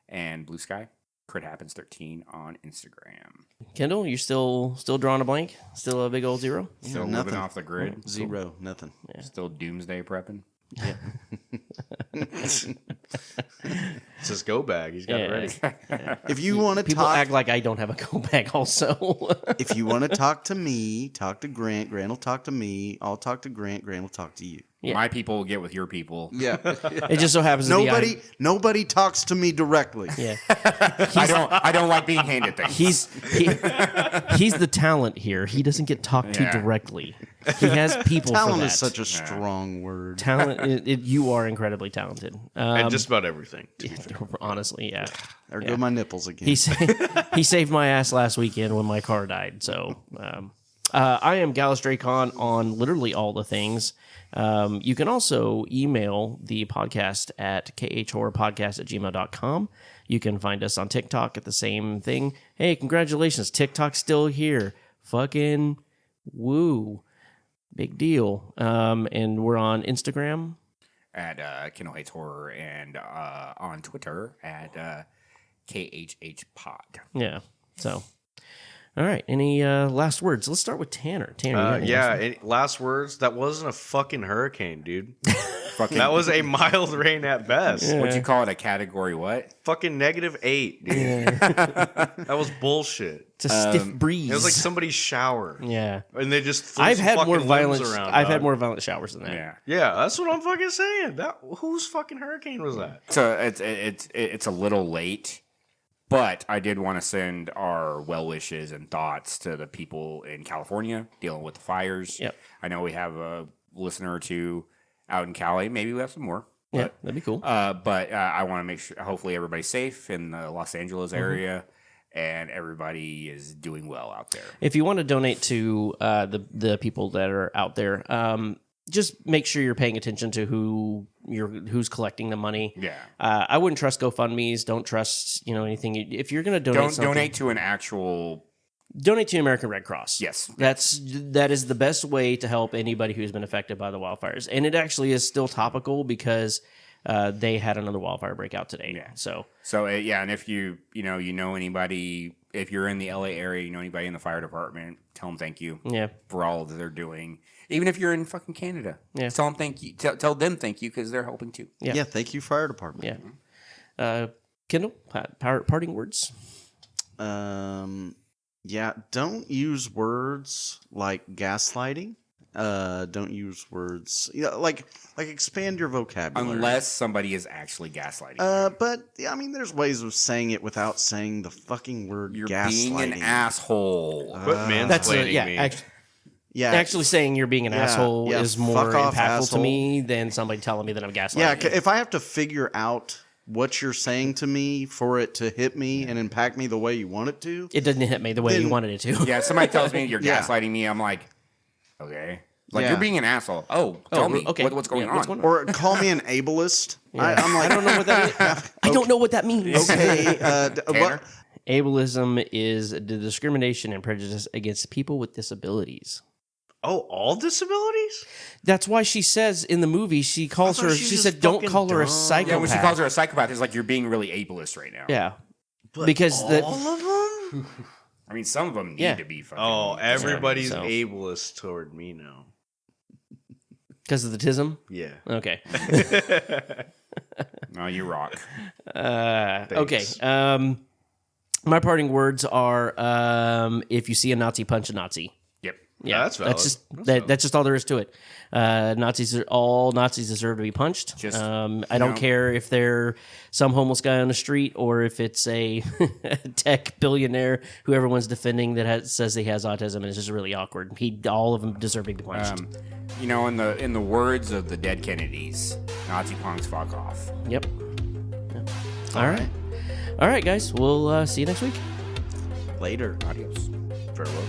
E: and Blue Sky. Crit Happens 13 on Instagram.
G: Kendall, you still drawing a blank? Still a big old 0?
E: Still living
F: nothing.
E: off the grid.
F: 0, nothing.
E: Still doomsday prepping.
H: It's his go bag. He's got it ready.
F: If you want to
G: People
F: talk,
G: act like I don't have a go bag also.
F: if you want to talk to me, talk to Grant. Grant will talk to me. I'll talk to Grant. Grant will talk to you.
G: Yeah.
E: My people will get with your people.
F: Yeah.
G: It just so happens to be
F: Nobody talks to me directly.
G: Yeah.
E: I don't like being handed things.
G: He's the talent here. He doesn't get talked to
E: Yeah.
G: directly. He has people for
F: Talent
G: that.
F: is such a strong word.
G: Talent. You are incredibly talented.
H: And just about everything.
G: Honestly, yeah.
F: There go my nipples again.
G: He saved my ass last weekend when my car died. So I am Gallus Dracon on literally all the things. You can also email the podcast at khhorrorpodcast@gmail.com. You can find us on TikTok at the same thing. Hey, congratulations. TikTok's still here. Fucking woo. Big deal. And we're on Instagram.
E: At Kendall Hates Horror and on Twitter at KHH Pod.
G: Yeah. So, all right. Any last words? Let's start with Tanner. Tanner, you got any last words?
H: Last words. That wasn't a fucking hurricane, dude. That was a mild rain at best.
E: What'd you call it? A category what?
H: Fucking -8, dude. That was bullshit.
G: It's a stiff breeze.
H: It was like somebody's shower.
G: Yeah.
H: And they just threw
G: I've
H: some
G: had
H: fucking
G: more
H: limbs
G: violent.
H: around,
G: I've had
H: dog.
G: more violent showers than that.
E: Yeah.
H: Yeah, that's what I'm fucking saying. That whose fucking hurricane was that?
E: So it's a little late, but I did want to send our well wishes and thoughts to the people in California dealing with the fires.
G: Yep.
E: I know we have a listener or two out in Cali. Maybe we have some more.
G: Yeah, that'd be cool.
E: But I want to make sure, hopefully, everybody's safe in the Los Angeles area and everybody is doing well out there.
G: If you want to donate to the people that are out there, just make sure you're paying attention to who's collecting the money.
E: Yeah.
G: I wouldn't trust GoFundMe's. Don't trust anything. If you're going to donate,
E: Don't donate to an actual.
G: Donate to the American Red Cross.
E: Yes.
G: That is the best way to help anybody who's been affected by the wildfires. And it actually is still topical because they had another wildfire breakout today.
E: Yeah.
G: So
E: And if you know anybody, if you're in the LA area, you know anybody in the fire department, tell them thank you.
G: Yeah.
E: For all that they're doing. Even if you're in fucking Canada,
G: Yeah.
E: tell them thank you. Tell them thank you because they're helping too.
G: Yeah.
F: Yeah, thank you, fire department.
G: Yeah. Kendall, parting words.
F: Yeah, don't use words like gaslighting. Don't use words like expand your vocabulary.
E: Unless somebody is actually gaslighting you.
F: But I mean, there's ways of saying it without saying the fucking word
E: You're
F: gaslighting.
E: being an asshole.
H: Quit mansplaining me.
F: Yeah,
G: Actually saying you're being an asshole
F: yeah,
G: is more
F: fuck off,
G: impactful
F: asshole.
G: to me than somebody telling me that I'm gaslighting.
F: yeah.
G: you.
F: If I have to figure out what you're saying to me for it to hit me and impact me the way you want it to,
G: It doesn't hit me the way you
F: Then-
G: wanted it to.
E: Yeah, somebody tells me you're
F: Yeah.
E: gaslighting me. I'm like, okay. Like,
F: Yeah.
E: you're being an asshole. Oh, tell me.
G: okay.
E: What's going
G: Yeah,
E: on?
G: what's going on?
F: or call me an ableist.
G: Yeah.
F: I'm like,
G: I don't know what that means. I don't know what that means.
F: Okay,
E: Tanner?
G: Ableism is the discrimination and prejudice against people with disabilities.
H: Oh, all disabilities?
G: That's why she says in the movie, she calls
H: I thought
G: her,
H: she
G: she
H: was
G: said, don't
H: fucking
G: call her a
H: dumb.
G: psychopath.
E: Yeah, when she calls her a psychopath, it's like you're being really ableist right now.
G: Yeah.
H: But
G: Because
H: all
G: the-
H: of them?
E: I mean, some of them need
G: Yeah.
E: to be fucking.
H: Oh, everybody's
G: So-
H: ableist toward me now.
G: Because of the tism?
H: Yeah.
G: Okay.
E: No, you rock.
G: Okay. My parting words are if you see a Nazi, punch a Nazi.
E: Yep.
G: Yeah,
H: that's valid.
G: That's just all there is to it. Nazis deserve to be punched. I don't care if they're some homeless guy on the street or if it's a tech billionaire who everyone's defending that says he has autism, and it's just really awkward. All of them deserve to be punched.
E: In the words of the dead Kennedys, Nazi punks fuck off.
G: Yep. All right, guys. We'll see you next week.
F: Later.
E: Adios.
H: Farewell.